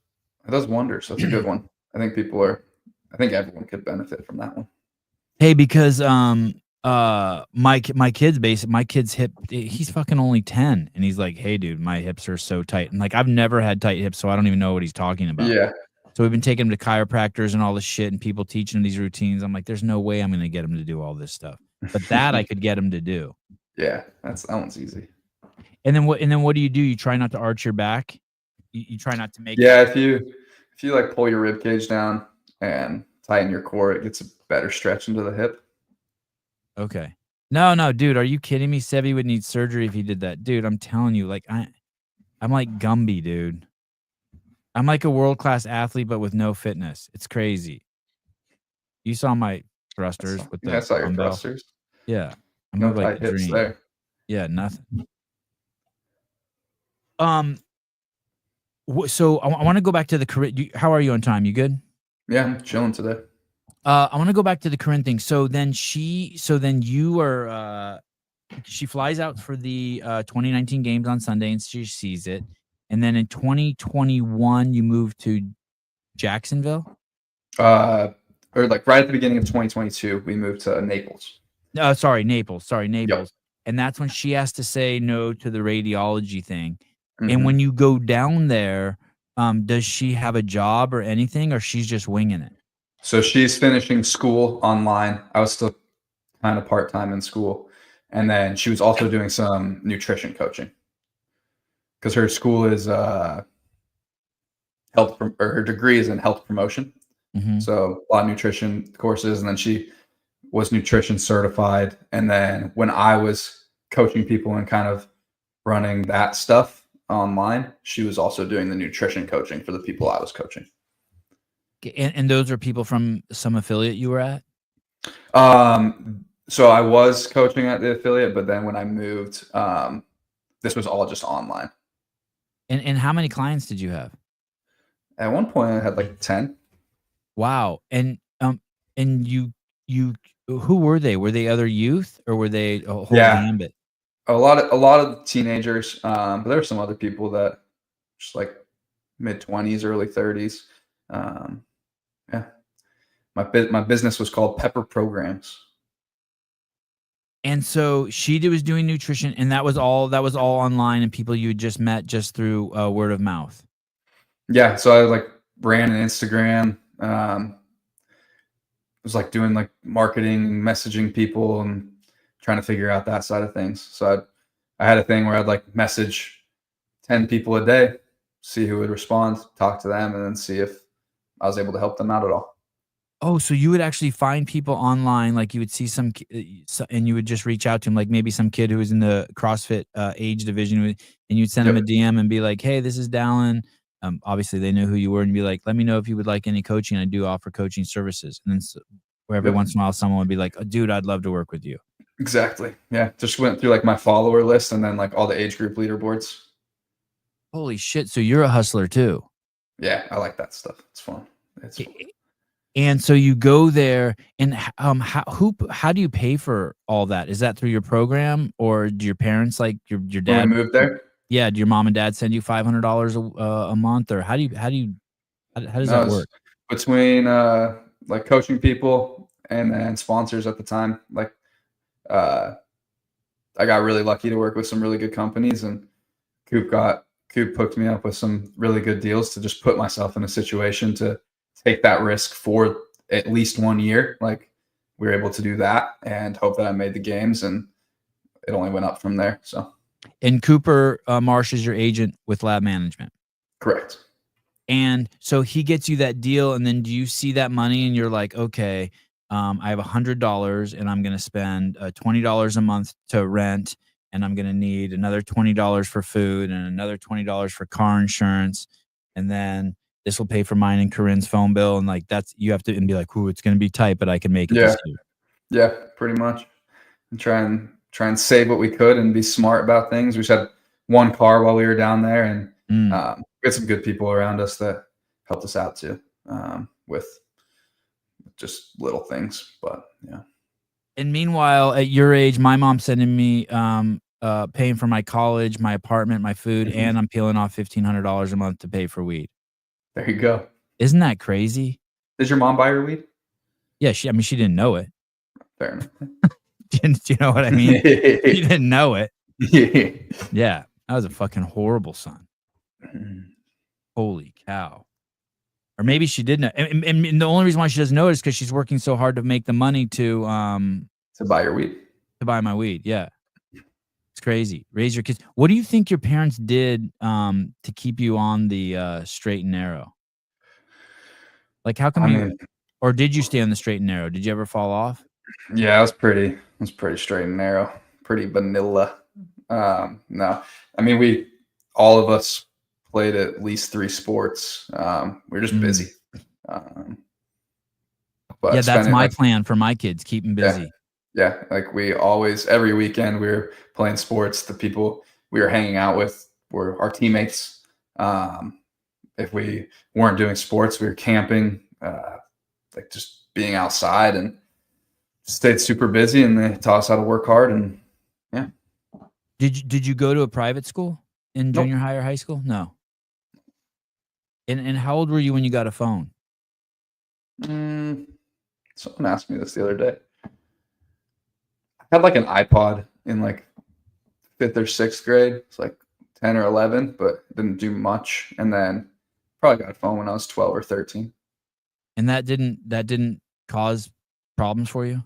wonders. That's a good one. I think everyone could benefit from that one. Hey, because my kid's hip, he's fucking only 10, and he's like, hey dude, my hips are so tight, and like I've never had tight hips, so I don't even know what he's talking about. Yeah. So we've been taking him to chiropractors and all this shit, and people teaching him these routines. I'm like, there's no way I'm gonna get him to do all this stuff, but that I could get him to do. Yeah, that one's easy. And then what do? You try not to arch your back. You try not to make. Yeah, if you like pull your rib cage down and tighten your core, it gets a better stretch into the hip. Okay. No, dude, are you kidding me? Sebi would need surgery if he did that. Dude, I'm telling you, like I'm like Gumby, dude. I'm like a world-class athlete, but with no fitness. It's crazy. You saw my thrusters with the I saw your dumbbell. thrusters. Yeah. I No move like tight the hips dream. there. Yeah, nothing. So I want to go back to the Corinne. How are you on time? You good? Yeah, I'm chilling today. I want to go back to the Corinne thing. So then you are, she flies out for the 2019 games on Sunday and she sees it. And then in 2021, you moved to Jacksonville? Or like right at the beginning of 2022, we moved to Naples. Sorry, Naples. Yep. And that's when she has to say no to the radiology thing. Mm-hmm. And when you go down there, does she have a job or anything, or she's just winging it? So she's finishing school online. I was still kind of part-time in school. And then she was also doing some nutrition coaching because her school is her degree is in health promotion. Mm-hmm. So a lot of nutrition courses. And then she was nutrition certified. And then when I was coaching people and kind of running that stuff online, she was also doing the nutrition coaching for the people I was coaching. And those are people from some affiliate you were at? So I was coaching at the affiliate, but then when I moved, this was all just online. And how many clients did you have? At one point, I had like 10. Wow. And you who were they? Were they other youth or were they a whole Yeah, gambit? a lot of teenagers, but there were some other people that just like mid-20s, early 30s. Um, yeah, my business was called Pepper Programs. And so was doing nutrition, and that was all online, and people you had just met just through word of mouth. Yeah, so I like ran an Instagram. Was like doing like marketing, messaging people, and trying to figure out that side of things. So I had a thing where I'd like message 10 people a day, see who would respond, talk to them, and then see if I was able to help them out at all. Oh, so you would actually find people online, like you would see and you would just reach out to him, like maybe some kid who was in the CrossFit age division, and you'd send him a Yep. DM and be like, "Hey, this is Dallin." Obviously, they knew who you were, and be like, "Let me know if you would like any coaching. I do offer coaching services." And then where every Yep. once in a while, someone would be like, oh, "Dude, I'd love to work with you." Exactly. Yeah. Just went through like my follower list and then like all the age group leaderboards. Holy shit! So you're a hustler too. Yeah, I like that stuff. It's fun. It's fun. And so you go there, and how do you pay for all that? Is that through your program, or do your parents, like your When we dad? moved there, Yeah, do your mom and dad send you $500 a month, or how does no, that it was work? between like coaching people and then sponsors at the time. Like uh I got really lucky to work with some really good companies, and Coop hooked me up with some really good deals to just put myself in a situation to take that risk for at least 1 year. Like we were able to do that and hope that I made the games, and it only went up from there. So And Cooper Marsh is your agent with Lab Management. correct. And so he gets you that deal, and then do you see that money and you're like, okay, I have $100 and I'm going to spend $20 a month to rent, and I'm going to need another $20 for food and another $20 for car insurance, and then this will pay for mine and Corinne's phone bill, and like you have to and be like, ooh, it's going to be tight, but I can make it Yeah, this year. yeah, pretty much. And try and save what we could and be smart about things. We just had one car while we were down there, and we had some good people around us that helped us out too, with just little things. But yeah, And meanwhile, at your age, my mom's sending me paying for my college, my apartment, my food, Mhm. and I'm peeling off $1,500 a month to pay for weed. There you go. Isn't that crazy? Did your mom buy your weed? Yeah, she didn't know it. Fair enough. Do you know what I mean? She didn't know it. Yeah, I was a fucking horrible son. Holy cow. Or maybe she did know. And the only reason why she doesn't know it is because she's working so hard to make the money to buy your weed. to buy my weed. Yeah. It's crazy. Raise your kids. What do you think your parents did to keep you on the straight and narrow? Like, how come I mean, or did you stay on the straight and narrow? Did you ever fall off? yeah, it was pretty straight and narrow, pretty vanilla. No, I mean, all of us played at least 3 sports. We were just busy. But Yeah, that's spending my like, plan for my kids. Keep them yeah, busy. yeah, like we always, every weekend we were playing sports. The people we were hanging out with were our teammates. If we weren't doing sports, we were camping, like just being outside, and stayed super busy. And they taught us how to work hard. And yeah, Did you go to a private school in nope. junior high or high school? No. And how old were you when you got a phone? Someone asked me this the other day. I had like an iPod in like 5th or 6th grade. It's like 10 or 11, but it didn't do much. And then probably got a phone when I was 12 or 13. And that didn't cause problems for you?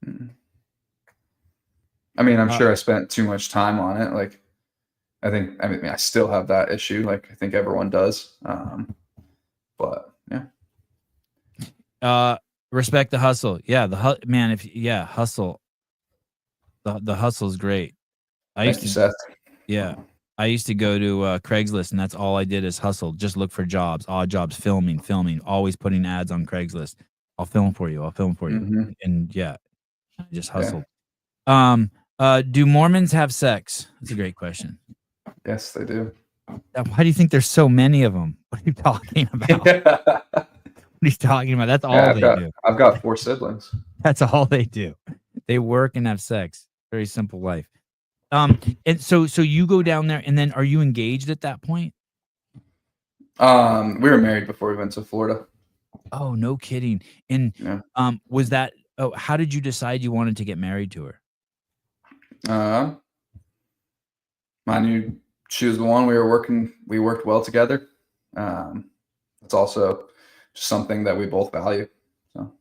Mm. I mean, I'm sure I spent too much time on it. Like, I mean, I still have that issue. Like, I think everyone does. But yeah. Respect the hustle. Yeah, man, hustle. The hustle's great. Thank you, Seth. Yeah. I used to go to Craigslist, and that's all I did is hustle. Just look for jobs, odd jobs, filming, always putting ads on Craigslist. I'll film for you. Mhm. And yeah, I just Yeah. hustled. Do Mormons have sex? That's a great question. Yes, they do. Why do you think there's so many of them? What are you talking about? What are you talking about? That's all they do. I've got 4 siblings. That's all they do. They work and have sex. Very simple life. And so you go down there, and then are you engaged at that point? We were married before we went to Florida. Oh, no kidding. And Yeah. was that? Oh, how did you decide you wanted to get married to her? I knew she was the one. We worked well together. It's also just something that we both value. So.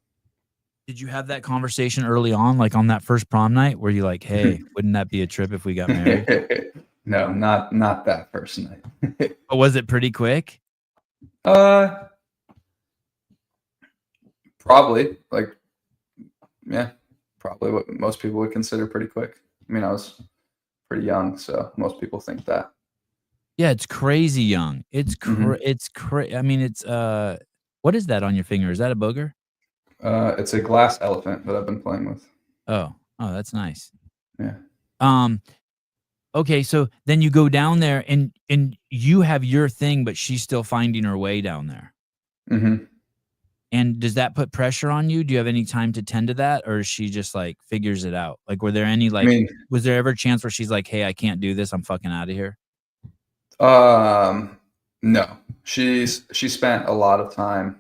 Did you have that conversation early on, like on that first prom night? Were you like, "Hey, wouldn't that be a trip if we got married?" No, not that first night. But was it pretty quick? Probably probably what most people would consider pretty quick. I mean, I was pretty young, so most people think that. Yeah, it's crazy young. It's I mean, it's what is that on your finger? Is that a booger? It's a glass elephant that I've been playing with. Oh, that's nice. Yeah. Okay, so then you go down there and you have your thing, but she's still finding her way down there. Mm-hmm. And does that put pressure on you? Do you have any time to tend to that, or is she just like figures it out? Like, were there any like, was there ever a chance where she's like, "Hey, I can't do this. I'm fucking out of here"? No. She spent a lot of time.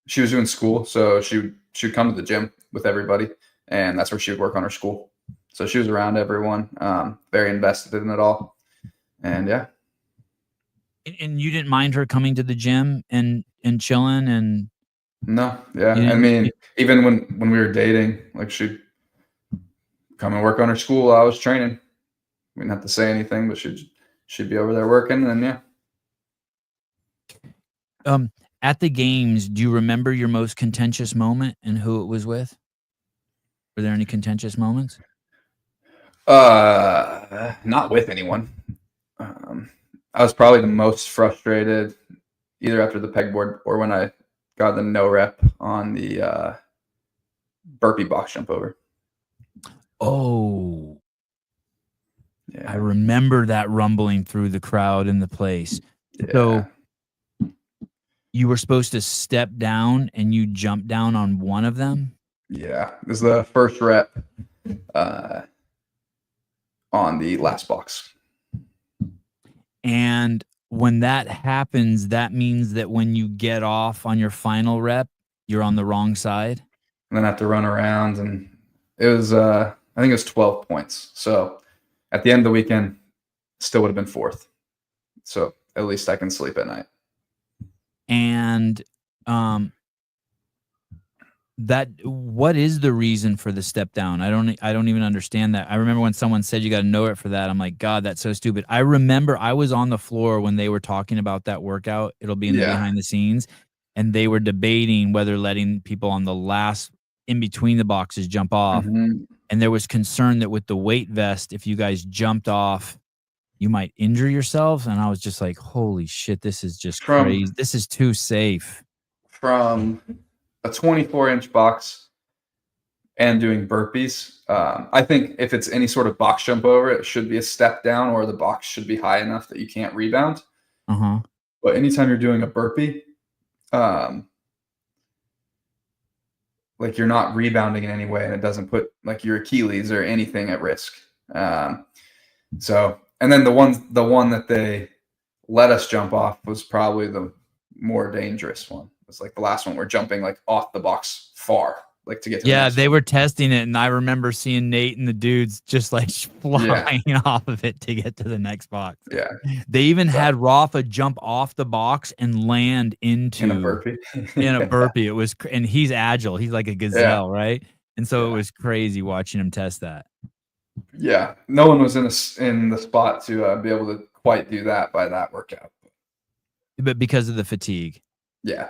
She was doing school, so she would come to the gym with everybody, and that's where she would work on her school. So she was around everyone, very invested in it all, and yeah. And you didn't mind her coming to the gym and chilling and no, yeah. I mean, even when we were dating, like she'd come and work on her school while I was training. We didn't have to say anything, but she'd be over there working, and yeah. At the games, do you remember your most contentious moment and who it was with? Were there any contentious moments? Not with anyone. I was probably the most frustrated either after the pegboard or when I got the no rep on the burpee box jump over. Oh, yeah. I remember that rumbling through the crowd in the place. Yeah. So you were supposed to step down and you jumped down on one of them? Yeah, it was the first rep on the last box. And when that happens, that means that when you get off on your final rep, you're on the wrong side? And then I have to run around, and it was, I think it was 12 points. So at the end of the weekend, still would have been 4th. So at least I can sleep at night. And what is the reason for the step down? I don't even understand that. I remember when someone said you got to know it for that. I'm like, God, that's so stupid. I remember I was on the floor when they were talking about that workout. It'll be in the behind the scenes, and they were debating whether letting people on the last in between the boxes jump off. Mm-hmm. And there was concern that with the weight vest, if you guys jumped off, you might injure yourselves. And I was just like, holy shit, this is just crazy. This is too safe. From a 24-inch box and doing burpees, I think if it's any sort of box jump over, it should be a step down, or the box should be high enough that you can't rebound. Uh-huh. But anytime you're doing a burpee, like you're not rebounding in any way, and it doesn't put like your Achilles or anything at risk. So, and then the one that they let us jump off was probably the more dangerous one. It's like the last one we're jumping like off the box far, like to get to the next they one. were testing it, and I remember seeing Nate and the dudes just like flying off of it to get to the next box. Yeah. They even had Rafa jump off the box and land into in a burpee. in a burpee. It was, and he's agile. He's like a gazelle, right? And so it was crazy watching him test that. Yeah, no one was in the spot to be able to quite do that by that workout. But because of the fatigue. Yeah.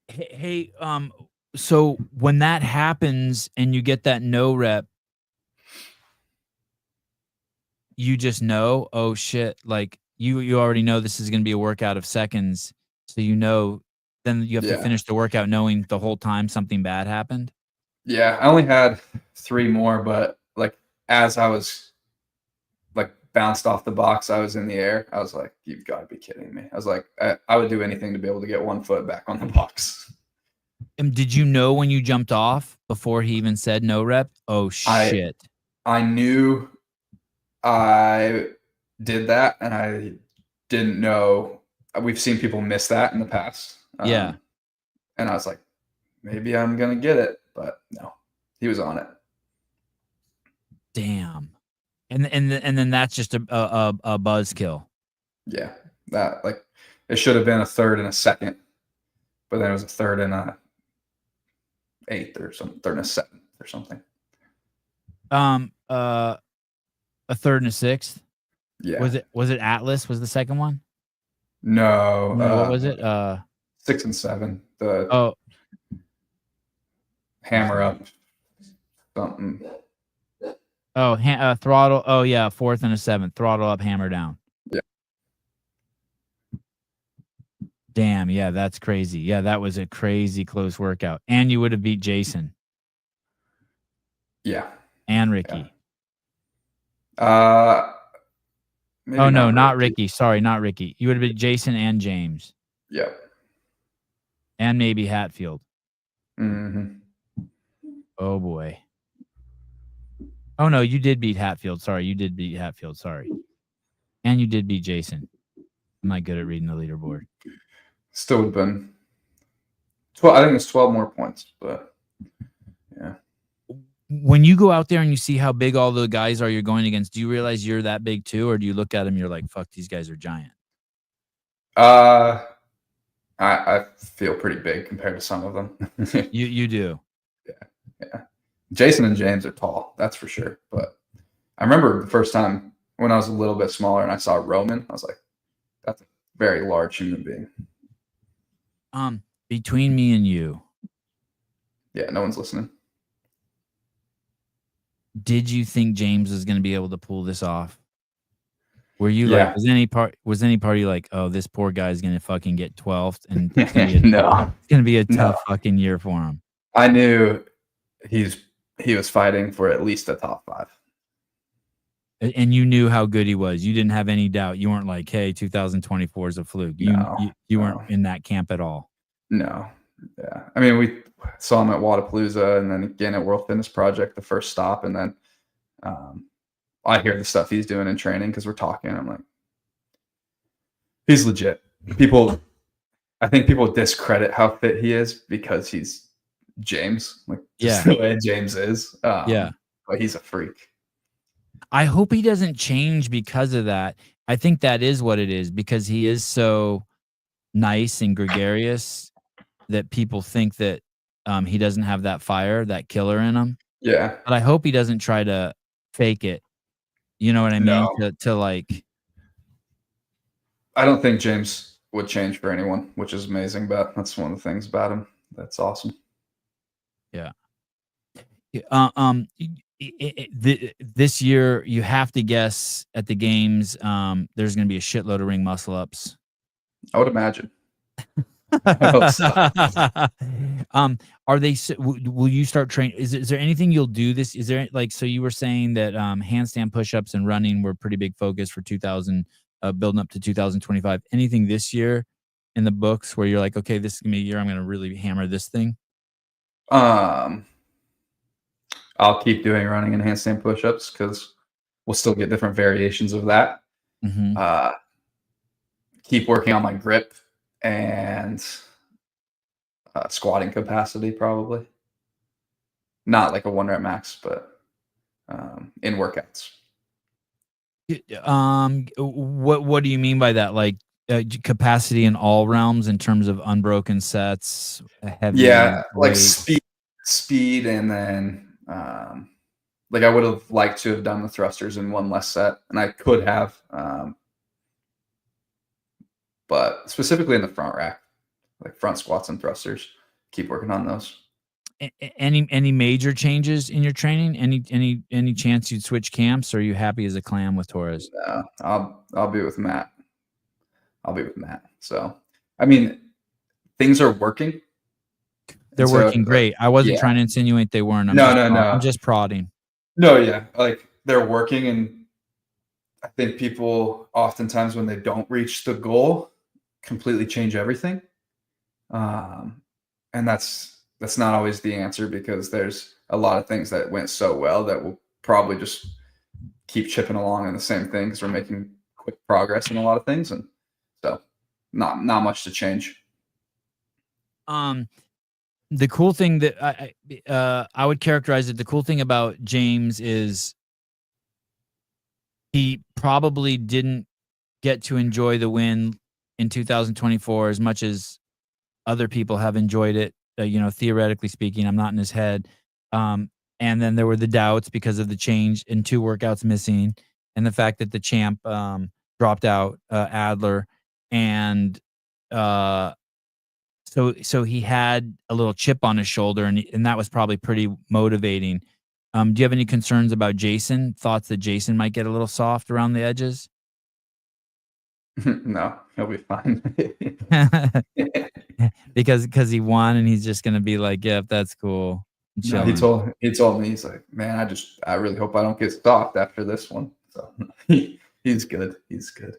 Hey, so when that happens and you get that no rep, you just know, oh shit, like you already know this is going to be a workout of seconds. So then you have to finish the workout knowing the whole time something bad happened. Yeah, I only had 3 more, but like as I was like bounced off the box. I was in the air. I was like, you've got to be kidding me. I was like, I would do anything to be able to get 1 foot back on the box. And did you know when you jumped off before he even said no rep? Oh, shit. I knew I did that, and I didn't know. We've seen people miss that in the past. Yeah. And I was like, maybe I'm going to get it. But no, he was on it. Damn. And then that's just a buzzkill. Yeah. That, like, it should have been a third and a second. But then it was a third and a eighth or something, third and a seventh or something. A third and a sixth. Yeah. Was it Atlas? Was the second one? No. What was it? 6 and 7. Hammer up something. Throttle. Oh yeah, 4th and a 7th. Throttle up, hammer down. Yeah. Damn. Yeah, that's crazy. Yeah, that was a crazy close workout. And you would have beat Jason. Yeah. And Ricky. Yeah. Oh no, not Ricky. Sorry, not Ricky. You would have beat Jason and James. Yep. And maybe Hatfield. Mm-hmm. Oh boy. Oh no, you did beat Hatfield. Sorry, you did beat Hatfield. Sorry. And you did beat Jason. I'm not good at reading the leaderboard. Still would have been 12. I think it's 12 more points, but yeah. When you go out there and you see how big all the guys are you're going against, do you realize you're that big too? Or do you look at them, you're like, fuck, these guys are giant? I feel pretty big compared to some of them. You do. Yeah. Jason and James are tall, that's for sure. But I remember the first time when I was a little bit smaller and I saw Roman, I was like, that's a very large human being. Between me and you. Yeah, no one's listening. Did you think James was going to be able to pull this off? Were you like, was any part of you like, oh, this poor guy's going to fucking get 12th and it's going to be a tough fucking year for him? I knew he was fighting for at least a top 5. And you knew how good he was. You didn't have any doubt. You weren't like, hey, 2024 is a fluke. You weren't in that camp at all. No. Yeah. I mean, we saw him at Wodipalooza and then again at World Fitness Project, the first stop. And then I hear the stuff he's doing in training because we're talking. I'm like, he's legit. I think people discredit how fit he is because he's James. Like, just the way James is. But he's a freak. I hope he doesn't change because of that. I think that is what it is, because he is so nice and gregarious that people think that he doesn't have that fire, that killer in him. Yeah. But I hope he doesn't try to fake it. You know what I mean? To like, I don't think James would change for anyone, which is amazing. But that's one of the things about him that's awesome. Yeah. This year, you have to guess at the games. There's going to be a shitload of ring muscle ups. I would imagine. Are they? Will you start training? Is there anything you'll do this? Is there like, so you were saying that handstand push-ups and running were pretty big focus for 2000, building up to 2025. Anything this year in the books where you're like, okay, this is gonna be a year I'm gonna really hammer this thing? I'll keep doing running and handstand push-ups because we'll still get different variations of that. Mm-hmm. Keep working on my grip and squatting capacity, probably. Not like a 1 rep max, but in workouts. What do you mean by that? Like capacity in all realms in terms of unbroken sets, heavy, like speed, and then like I would have liked to have done the thrusters in one less set, and I could have, but specifically in the front rack, like front squats and thrusters, keep working on those. Any major changes in your training? Any chance you'd switch camps, or are you happy as a clam with Torres? No, I'll be with Matt. So, I mean, things are working. They're working great. I wasn't trying to insinuate they weren't. No. I'm just prodding. No, yeah, like they're working, and I think people oftentimes when they don't reach the goal completely change everything. Um, and that's not always the answer because there's a lot of things that went so well that will probably just keep chipping along in the same thing because we're making quick progress in a lot of things, and so not much to change. Um, the cool thing that I would characterize it. The cool thing about James is he probably didn't get to enjoy the win in 2024 as much as other people have enjoyed it. Theoretically speaking, I'm not in his head. Um, and then there were the doubts because of the change and 2 workouts missing, and the fact that the champ dropped out, Adler, and uh, so he had a little chip on his shoulder, and that was probably pretty motivating. Do you have any concerns about Jason? Thoughts that Jason might get a little soft around the edges? No, he'll be fine. Because he won, and he's just gonna be like, "Yep, that's cool." I'm No, he chilling. told me, he's like, man, I really hope I don't get stopped after this one. So he's good. He's good.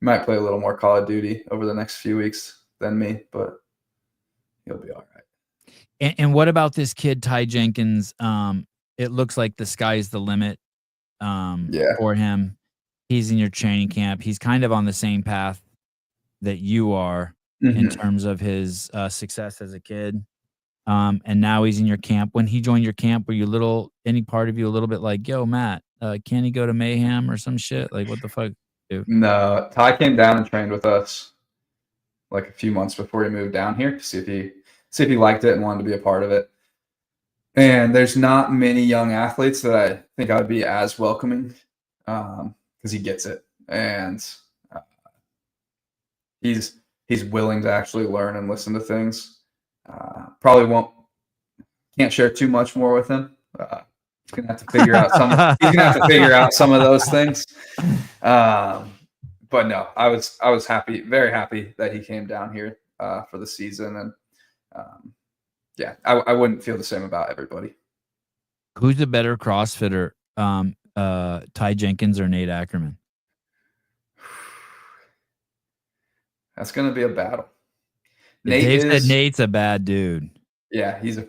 Might play a little more Call of Duty over the next few weeks than me, but he'll be all right. And what about this kid, Ty Jenkins? It looks like the sky's the limit Yeah. for him. He's in your training camp. He's kind of on the same path that you are in Mhm. terms of his success as a kid. And now he's in your camp. When he joined your camp, were you any part of you a little bit like, yo, Matt, can he go to Mayhem or some shit? Like, what the fuck, dude? No, Ty came down and trained with us like a few months before he moved down here to see if he liked it and wanted to be a part of it. And there's not many young athletes that I think I would be as welcoming because he gets it, and uh, he's willing to actually learn and listen to things. Probably won't can't share too much more with him. He's gonna have to figure out some. He's gonna have to figure out some of those things. But no, I was happy, very happy that he came down here for the season, and yeah, I wouldn't feel the same about everybody. Who's the better CrossFitter, Ty Jenkins or Nate Ackerman? That's gonna be a battle. Nate Dave said is, Nate's a bad dude. yeah, he's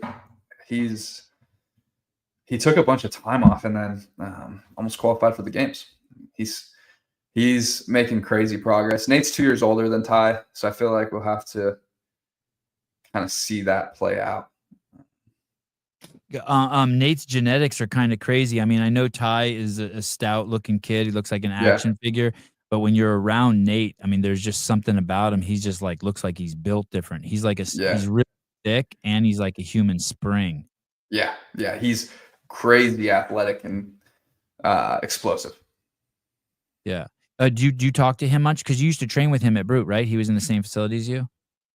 he took a bunch of time off and then almost qualified for the games. He's making crazy progress. Nate's 2 years older than Ty, so I feel like we'll have to kind of see that play out. Nate's genetics are kind of crazy. I mean, I know Ty is a stout looking kid. He looks like an Yeah, action figure, but when you're around Nate, I mean, there's just something about him. He's just like looks like he's built different. yeah, He's really thick, and he's like a human spring. yeah. He's crazy athletic and explosive. Yeah. Do you talk to him much? Because you used to train with him at Brute, right? He was in the same facility as you.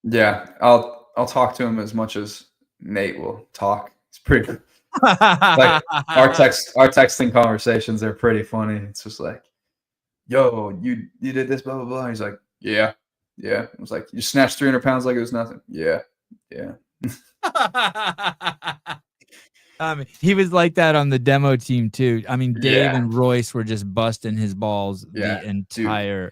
Yeah, I'll talk to him as much as Nate will talk. It's pretty like our texting conversations are pretty funny. It's just like, yo, you did this, blah blah blah. He's like, yeah, yeah. I was like, you snatched 300 pounds like it was nothing. Yeah, yeah, He was like that on the demo team too. I mean, Dave yeah, and Royce were just busting his balls yeah. the Dude, entire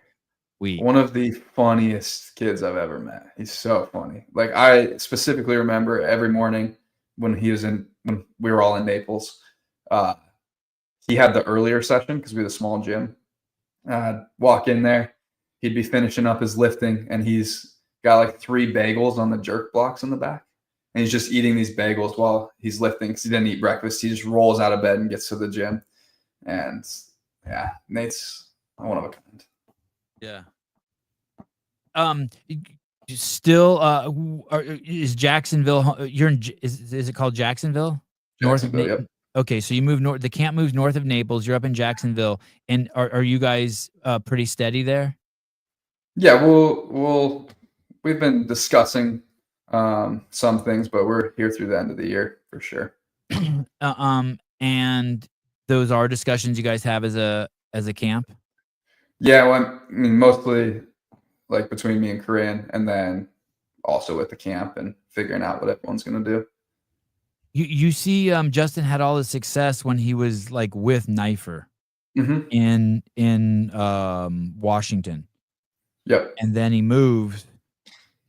week. one of the funniest kids I've ever met. He's so funny. Like I specifically remember every morning when when we were all in Naples. Uh, he had the earlier session because we had a small gym. Walk in there, he'd be finishing up his lifting, and he's got like 3 bagels on the jerk blocks in the back, and he's just eating these bagels while he's lifting because he didn't eat breakfast. He just rolls out of bed and gets to the gym, and yeah, Nate's one of a kind. Yeah. Um, still, is Jacksonville? You're in. Is it called Jacksonville? North of Jacksonville, Naples. yep. Okay, so you move north. The camp moves north of Naples. You're up in Jacksonville, and are you guys pretty steady there? Yeah, we've been discussing some things, but we're here through the end of the year for sure. And those are discussions you guys have as a camp. Yeah, well, I mean, mostly like between me and Corinne, and then also with the camp and figuring out what everyone's gonna do. You see, Justin had all his success when he was like with Knifer. Mhm. in Washington, Yep. and then he moved.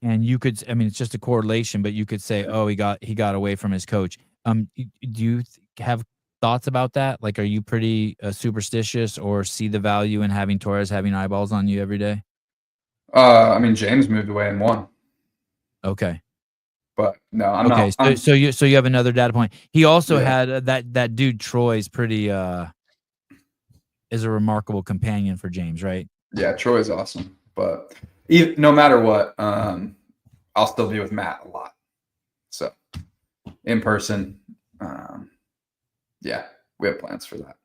And you could, I mean, it's just a correlation, but you could say, oh, he got away from his coach. Do you have thoughts about that? Like, are you pretty superstitious, or see the value in having Torres having eyeballs on you every day? I mean, James moved away and won, Okay. but no, I'm Okay. not. I'm So you have another data point. He also yeah, had that dude Troy's pretty is a remarkable companion for James, right? yeah. Troy's awesome, but even, no matter what, I'll still be with Matt a lot. So in person, um, yeah, we have plans for that.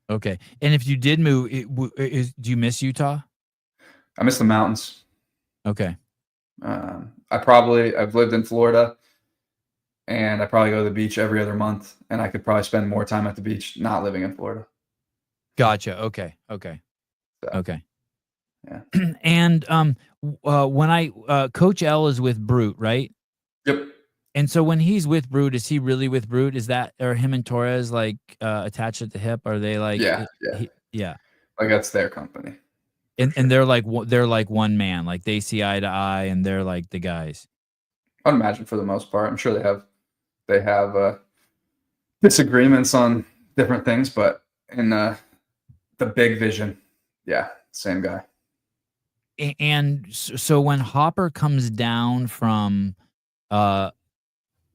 Okay. And if you did move, do you miss Utah? I miss the mountains. Okay. I've lived in Florida, and I probably go to the beach every other month, and I could probably spend more time at the beach not living in Florida. Gotcha. Okay. Okay. So, Okay. yeah. And when Coach L is with Brute, right? Yep. And so when he's with Brute, is he really with Brute? Is that, are him and Torres like attached at the hip? Are they like Yeah. Yeah. yeah. Like that's their company. And they're like one man, like they see eye to eye, and they're like the guys. I'd imagine for the most part. I'm sure they have disagreements on different things, but in the big vision, yeah, same guy. And so when Hopper comes down from uh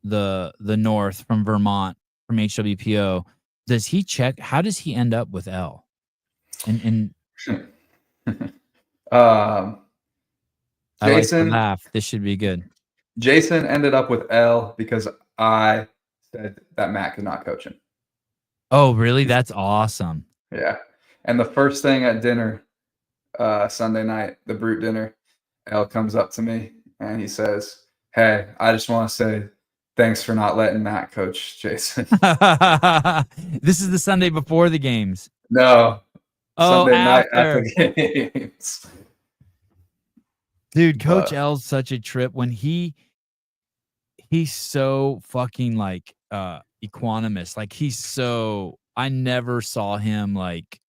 the north, from Vermont, from HWPO, does he check, how does he end up with L? And um, I like to Jason laugh. This should be good. Jason ended up with L because I said that Matt could not coach him. Oh, really? That's awesome. Yeah, and the first thing at dinner, Sunday night, the Brute dinner, L comes up to me and he says, "Hey, I just want to say thanks for not letting Matt coach Jason." This is the Sunday before the games. No, Oh, Sunday night at after. the games. Dude, Coach But L's such a trip. When he's so fucking like equanimous. Like I never saw him like,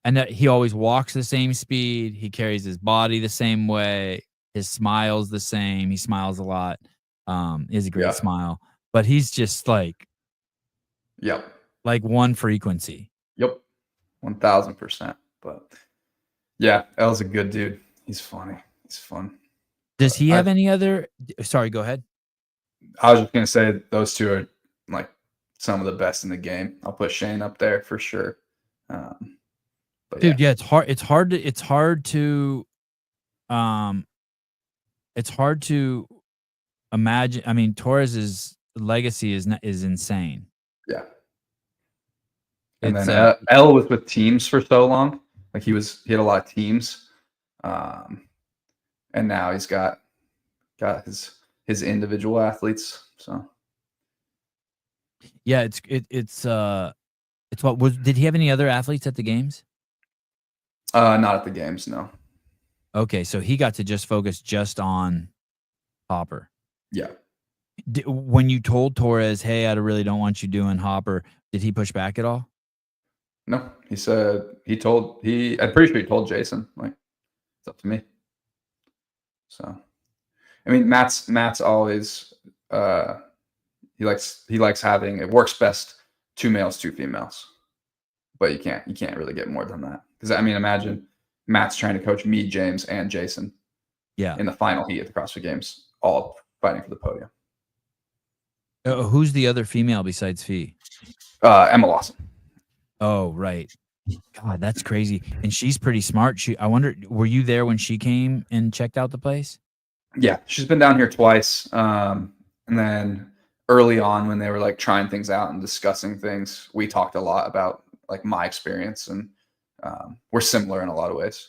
and he always walks the same speed. He carries his body the same way. His smile's the same. He smiles a lot. He has a great yeah, smile, but he's just yep, like one frequency. yep, 1000%. But yeah, L's a good dude. He's funny. He's fun. Does But he have any other? Sorry, go ahead. I was just gonna say those two are like some of the best in the game. I'll put Shane up there for sure. But yeah, Dude, yeah, um it's hard to imagine. I mean, Torres's legacy is insane. yeah. And It's then L was with teams for so long. Like he had a lot of teams, and now he's got his individual athletes. So yeah, it's what was, did he have any other athletes at the games? not at the games, no. Okay, so he got to just focus just on Hopper. Yeah. When you told Torres, "Hey, I really don't want you doing Hopper," did he push back at all? No, he said I'm pretty sure he told Jason, like, it's up to me. So, I mean, Matt's always, he likes having, it works best 2 males, 2 females, but you can't really get more than that. Because I mean, imagine Matt's trying to coach me, James, and Jason Yeah. in the final heat at the CrossFit Games, all fighting for the podium. Who's the other female besides Fee? Emma Lawson. Oh, right. God, that's crazy. And she's pretty smart. I wonder, were you there when she came and checked out the place? Yeah, she's been down here twice. And then early on when they were like trying things out and discussing things, we talked a lot about like my experience, and we're similar in a lot of ways.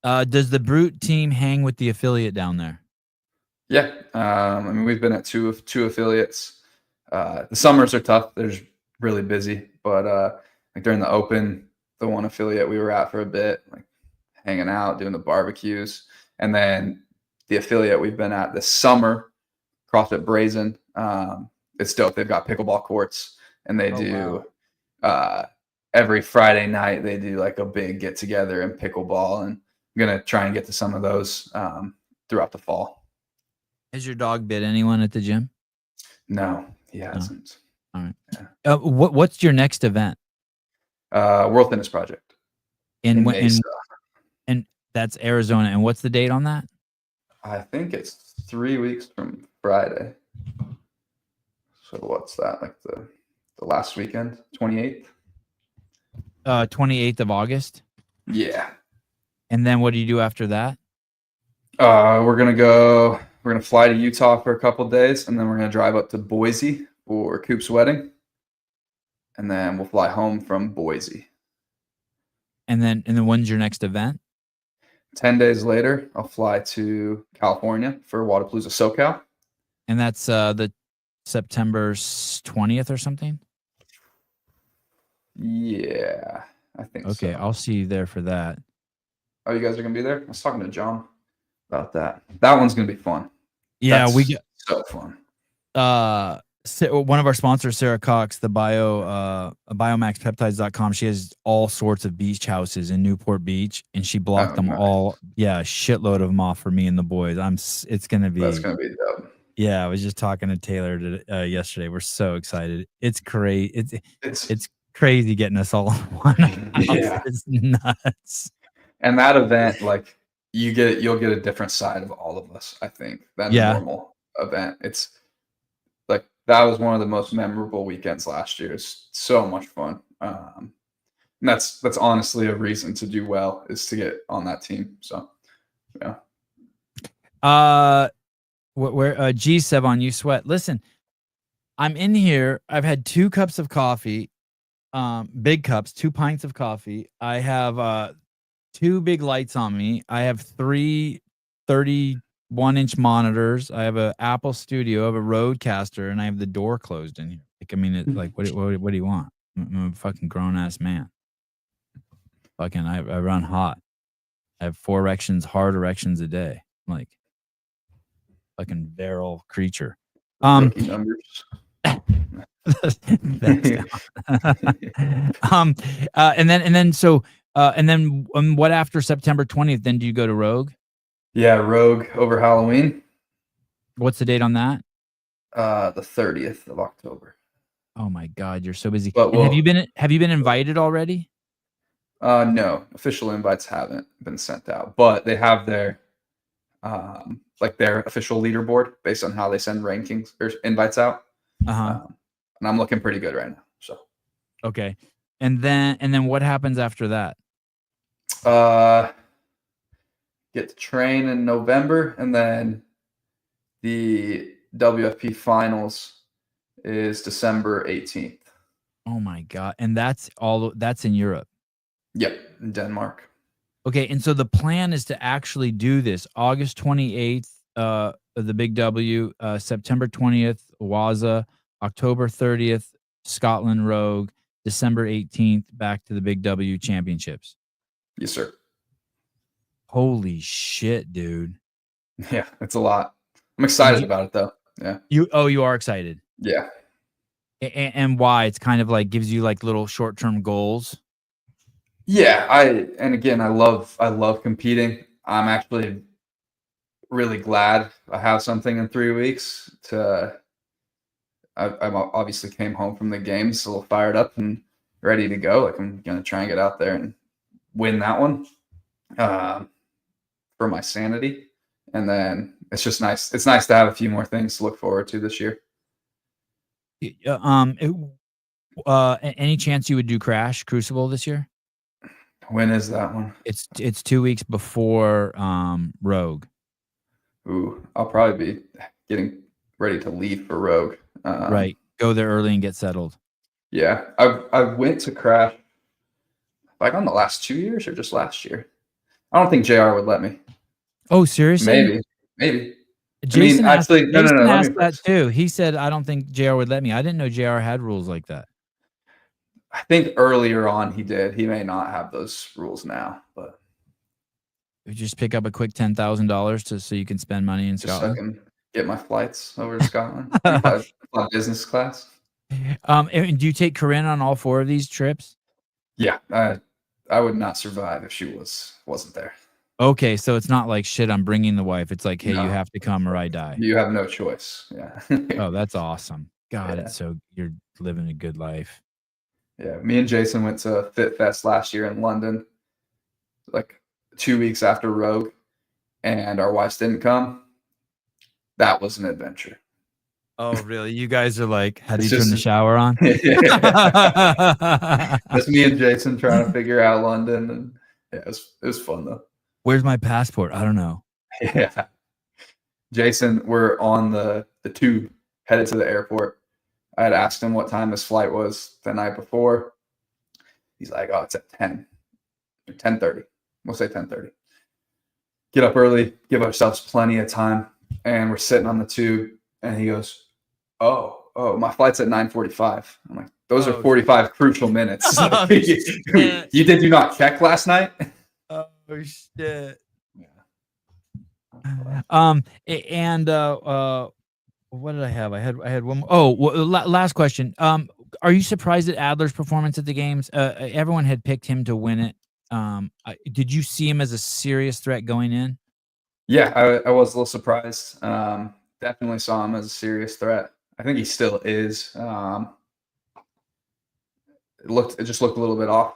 Does the Brute team hang with the affiliate down there? Yeah. I mean, we've been at two affiliates. The summers are tough. They're just really busy, but like during the open, the one affiliate we were at for a bit, like hanging out, doing the barbecues. And then the affiliate we've been at this summer, CrossFit Brazen, it's dope. They've got pickleball courts, and they do every Friday night they do like a big get together and pickleball, and I'm gonna try and get to some of those throughout the fall. Has your dog bit anyone at the gym? No, he No. hasn't. All right. Yeah. What's your next event? World Fitness Project in Mesa. And that's Arizona. And what's the date on that? I think it's 3 weeks from Friday. So what's that? Like the last weekend, 28th? 28th of August. Yeah. And then what do you do after that? We're gonna fly to Utah for a couple days, and then we're gonna drive up to Boise for Coop's wedding. And then we'll fly home from Boise. And then when's your next event? 10 days later, I'll fly to California for Wodapalooza SoCal. And that's the September 20th or something? Yeah, I think so. Okay, I'll see you there for that. Oh, you guys are going to be there? I was talking to John about that. That one's going to be fun. Yeah, That's we get so fun. One of our sponsors, Sarah Cox, the biomaxpeptides.com. She has all sorts of beach houses in Newport Beach, and she blocked them nice. all. Yeah, a shitload of them off for me and the boys. It's gonna be. That's gonna be dope. Yeah, I was just talking to Taylor yesterday. We're so excited. It's great. It's crazy getting us all in one house. Yeah. It's nuts. And that event, like you'll get a different side of all of us, I think, than a normal event. It's like that was one of the most memorable weekends last year. It's so much fun. And that's honestly a reason to do well, is to get on that team. So yeah. Where G Seb on You Sweat. Listen, I'm in here. I've had 2 cups of coffee, big cups, 2 pints of coffee. I have 2 big lights on me. I have 3 31-inch monitors. I have an Apple Studio. I have a Rodecaster, and I have the door closed in here. Like, I mean, it's like, what do you want? I'm a fucking grown ass man. Fucking, I run hot. I have 4 erections, hard erections a day. I'm like, fucking virile creature. Rookie numbers. And then what after September 20th? Then do you go to Rogue? Yeah, Rogue over Halloween. What's the date on that? The 30th of October. Oh my God, you're so busy. But have you been invited already? No, official invites haven't been sent out, but they have their their official leaderboard based on how they send rankings or invites out. And I'm looking pretty good right now. So okay, and then what happens after that? Get to train in November, and then the WFP finals is December 18th. Oh my God, and that's in Europe. Yep, in Denmark. Okay, and so the plan is to actually do this August 28th, the Big W, September 20th, Waza, October 30th, Scotland Rogue, December 18th, back to the Big W Championships. Yes, sir. Holy shit, dude. Yeah, it's a lot. I'm excited about it, though. Yeah. You are excited? Yeah. And why? It's kind of like gives you like little short-term goals. Yeah, I love competing. I'm actually really glad I have something in 3 weeks I obviously came home from the games a little fired up and ready to go. Like, I'm gonna try and get out there and win that one for my sanity. And then it's just nice. It's nice to have a few more things to look forward to this year. Any chance you would do Crucible this year? When is that one? It's 2 weeks before Rogue. Ooh, I'll probably be getting ready to leave for Rogue. Right, go there early and get settled. Yeah, I went to Crash like on the last 2 years or just last year. I don't think JR would let me. Oh, seriously? Maybe. Jason asked that too. He said, I don't think JR would let me. I didn't know JR had rules like that. I think earlier on he did. He may not have those rules now, but you just pick up a quick $10,000 so you can spend money in Scotland. So I can get my flights over to Scotland. fly business class. And do you take Corinne on all 4 of these trips? Yeah, I would not survive if she wasn't there. Okay, so it's not like, "Shit, I'm bringing the wife." It's like, "Hey, you No, have to come or I die." you have no choice. Yeah. Oh, that's awesome. God, Yeah. it's so you're living a good life. Yeah, me and Jason went to Fittest last year in London, like 2 weeks after Rogue, and our wives didn't come. That was an adventure. Oh, really? You guys are like, "How do It's you turn just the shower on?" just me and Jason trying to figure out London, and yeah, it was fun though. "Where's my passport?" "I don't know." Yeah. Jason, we're on the tube headed to the airport. I had asked him what time his flight was the night before. He's like, "Oh, it's at 10 or 10:30." We'll say 10:30. Get up early, give ourselves plenty of time, and we're sitting on the tube, and he goes, "Oh, my flight's at 9:45." I'm like, "Those are Oh, 45 crucial minutes. oh, shit. You did not check last night?" Oh, shit. Yeah. And, what did I have? I had one more. Oh, last question. Are you surprised at Adler's performance at the games? Everyone had picked him to win it. Did you see him as a serious threat going in? Yeah, I was a little surprised. Definitely saw him as a serious threat. I think he still is. It just looked a little bit off.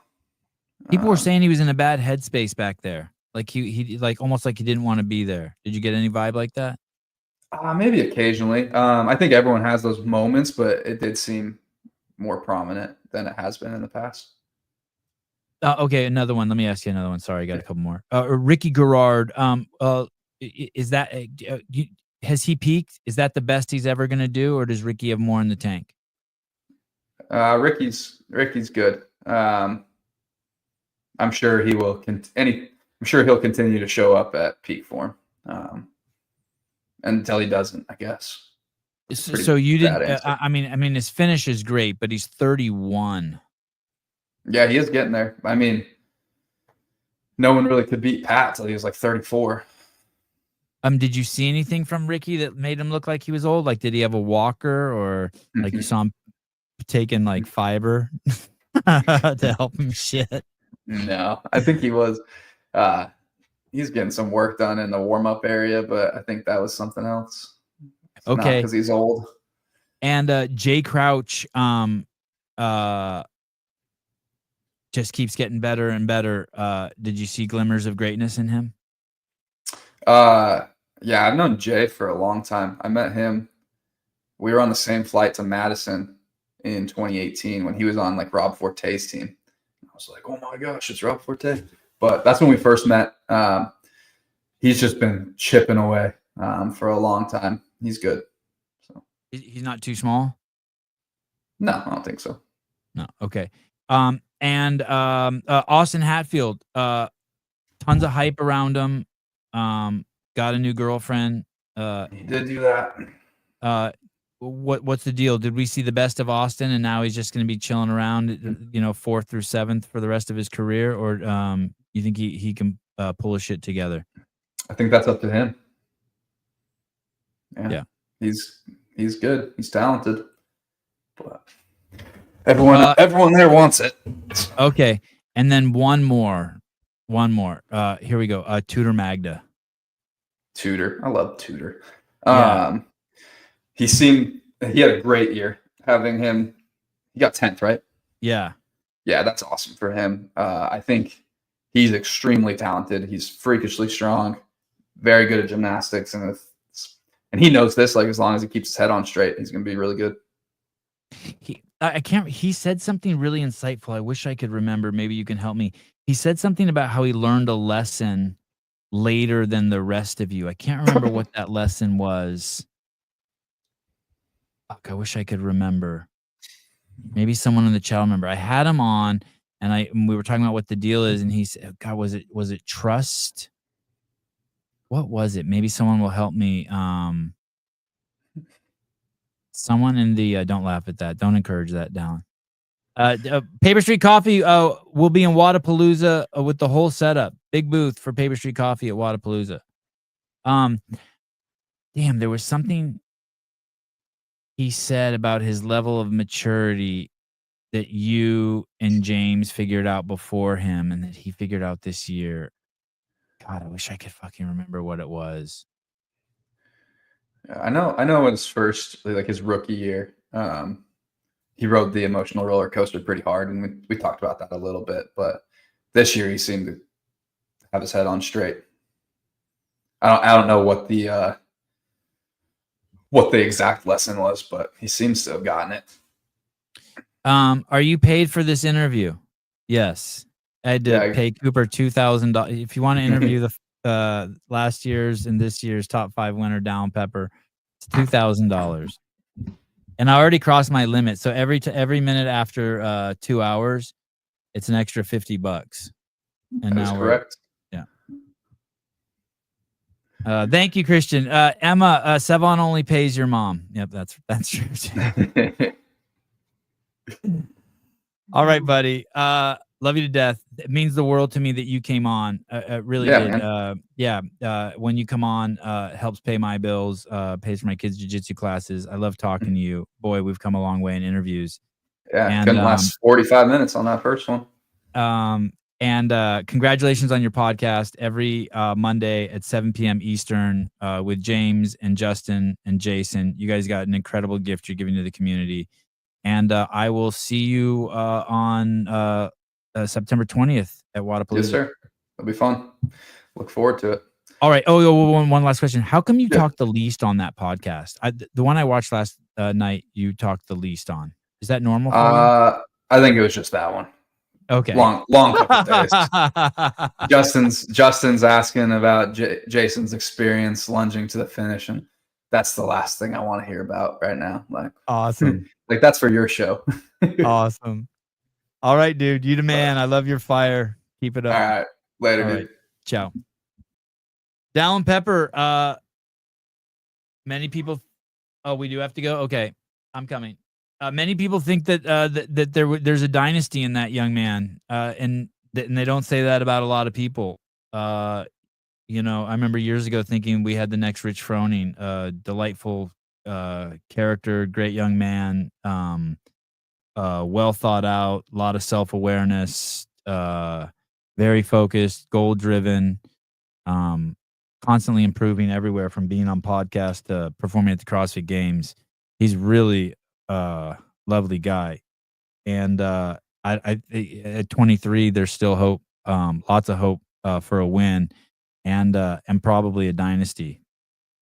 People were Um, saying he was in a bad headspace back there. Like he like almost like he didn't want to be there. Did you get any vibe like that? Maybe occasionally. I think everyone has those moments, but it did seem more prominent than it has been in the past. Okay, another one. Let me ask you another one. Sorry, I got Yeah. a couple more. Ricky Garrard. Is that has he peaked? Is that the best he's ever going to do, or does Ricky have more in the tank? Ricky's good. I'm sure he will. I'm sure he'll continue to show up at peak form until he doesn't. I guess. Pretty So you bad didn't. answer. I mean, his finish is great, but he's 31. Yeah, he is getting there. I mean, no one really could beat Pat till he was like 34. Did you see anything from Ricky that made him look like he was old? Like, did he have a walker, or like you saw him taking like fiber to help him shit? No, I think he was. He's getting some work done in the warm up area, but I think that was something else. It's not Okay, because he's old. and Jay Crouch, uh, just keeps getting better and better. Did you see glimmers of greatness in him? Yeah, I've known Jay for a long time. I met him. We were on the same flight to Madison in 2018 when he was on like Rob Forte's team. I was like, oh my gosh, it's Rob Forte. But that's when we first met. He's just been chipping away for a long time. He's good. So He's not too small. no, I don't think so. No. Okay. And Austin Hatfield, tons of hype around him. Got a new girlfriend. He did do that. What's the deal? Did we see the best of Austin, and now he's just going to be chilling around, 4th through 7th for the rest of his career, or you think he can pull his shit together? I think that's up to him. Yeah. He's good. He's talented. But everyone there wants it. Okay. And then one more. Here we go. Tudor Magda. Tudor. I love Tudor. Yeah. He had a great year. Having him, he got 10th, right? Yeah. Yeah, that's awesome for him. I think he's extremely talented. He's freakishly strong, very good at gymnastics, and he knows this. Like, as long as he keeps his head on straight, he's going to be really good. He said something really insightful. I wish I could remember. Maybe you can help me. He said something about how he learned a lesson later than the rest of you. I can't remember what that lesson was. Fuck, I wish I could remember. Maybe someone in the chat will remember. I had him on, and we were talking about what the deal is, and he said, God, was it trust? What was it? Maybe someone will help me. Someone in the don't laugh at that. Don't encourage that, Dallin. Paper Street Coffee will be in Wodapalooza with the whole setup. Big booth for Paper Street Coffee at Wodapalooza. Damn, there was something he said about his level of maturity that you and James figured out before him and that he figured out this year? God, I wish I could fucking remember what it was. I know his first, like his rookie year, he rode the emotional roller coaster pretty hard, and we talked about that a little bit. But this year, he seemed to have his head on straight. I don't know what the exact lesson was, but he seems to have gotten it. Are you paid for this interview? Yes. I had to pay Cooper $2,000. If you want to interview the last year's and this year's top 5 winner, Dallin Pepper, it's $2,000. And I already crossed my limit. So every minute after 2 hours, it's an extra $50. And That's correct. Yeah. Thank you, Christian. Emma, Sevon only pays your mom. Yep, that's true. All right, buddy. Love you to death. It means the world to me that you came on. It really did. When you come on, helps pay my bills, pays for my kids' jiu-jitsu classes. I love talking to you. Boy, we've come a long way in interviews. Yeah, and, couldn't last 45 minutes on that first one. And congratulations on your podcast every Monday at 7 p.m. Eastern with James and Justin and Jason. You guys got an incredible gift you're giving to the community. And I will see you on September 20th at Wodify. Yes, sir. It'll be fun. Look forward to it. All right. One last question. How come you talked the least on that podcast? The one I watched last night, you talked the least on. Is that normal for you? I think it was just that one. Okay. Long couple days. Justin's asking about Jason's experience lunging to the finish, and that's the last thing I want to hear about right now. Like, awesome. Like, that's for your show. Awesome. All right, dude. You the man. I love your fire. Keep it up. All right. Later, dude. Right. Ciao. Dallin Pepper. Many people. Oh, we do have to go? Okay. I'm coming. Many people think that that there's a dynasty in that young man, and they don't say that about a lot of people. I remember years ago thinking we had the next Rich Froning, delightful character, great young man, well thought out, a lot of self-awareness, very focused, goal-driven, constantly improving everywhere from being on podcast to performing at the CrossFit Games. He's really lovely guy, and I at 23 there's still hope, lots of hope for a win, and probably a dynasty.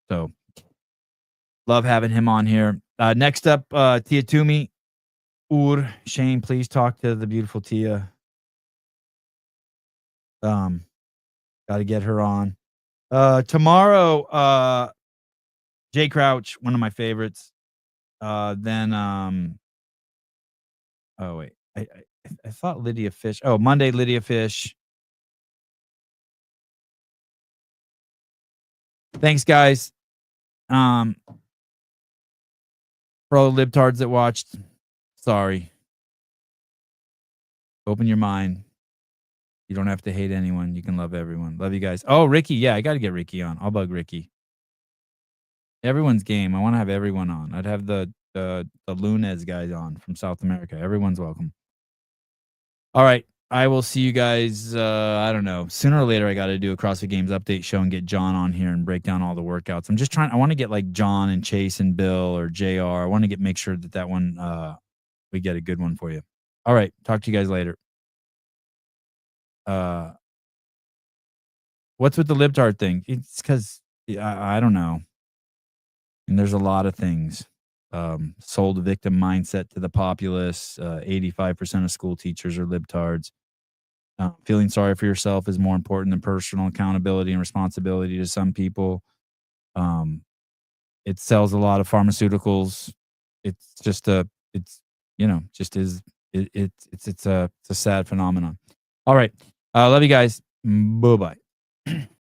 So love having him on here. Next up, Tia Toomey. Shane, please talk to the beautiful Tia. Got to get her on tomorrow. Jay Crouch, one of my favorites. Then oh wait, I thought Lydia Fish. Oh, Monday, Lydia Fish. Thanks, guys. For all the libtards that watched, sorry. Open your mind. You don't have to hate anyone. You can love everyone. Love you guys. Oh, Ricky. Yeah, I got to get Ricky on. I'll bug Ricky. Everyone's game. I want to have everyone on. I'd have the Lunez guys on from South America. Everyone's welcome. All right. I will see you guys. I don't know. Sooner or later, I got to do a CrossFit Games update show and get John on here and break down all the workouts. I'm just trying. I want to get like John and Chase and Bill or JR. I want to make sure that one we get a good one for you. All right. Talk to you guys later. What's with the libtard thing? It's because I don't know. And there's a lot of things. Sold victim mindset to the populace. 85% of school teachers are libtards. Feeling sorry for yourself is more important than personal accountability and responsibility to some people. It sells a lot of pharmaceuticals. It's just it's a sad phenomenon. All right. Love you guys. Bye-bye.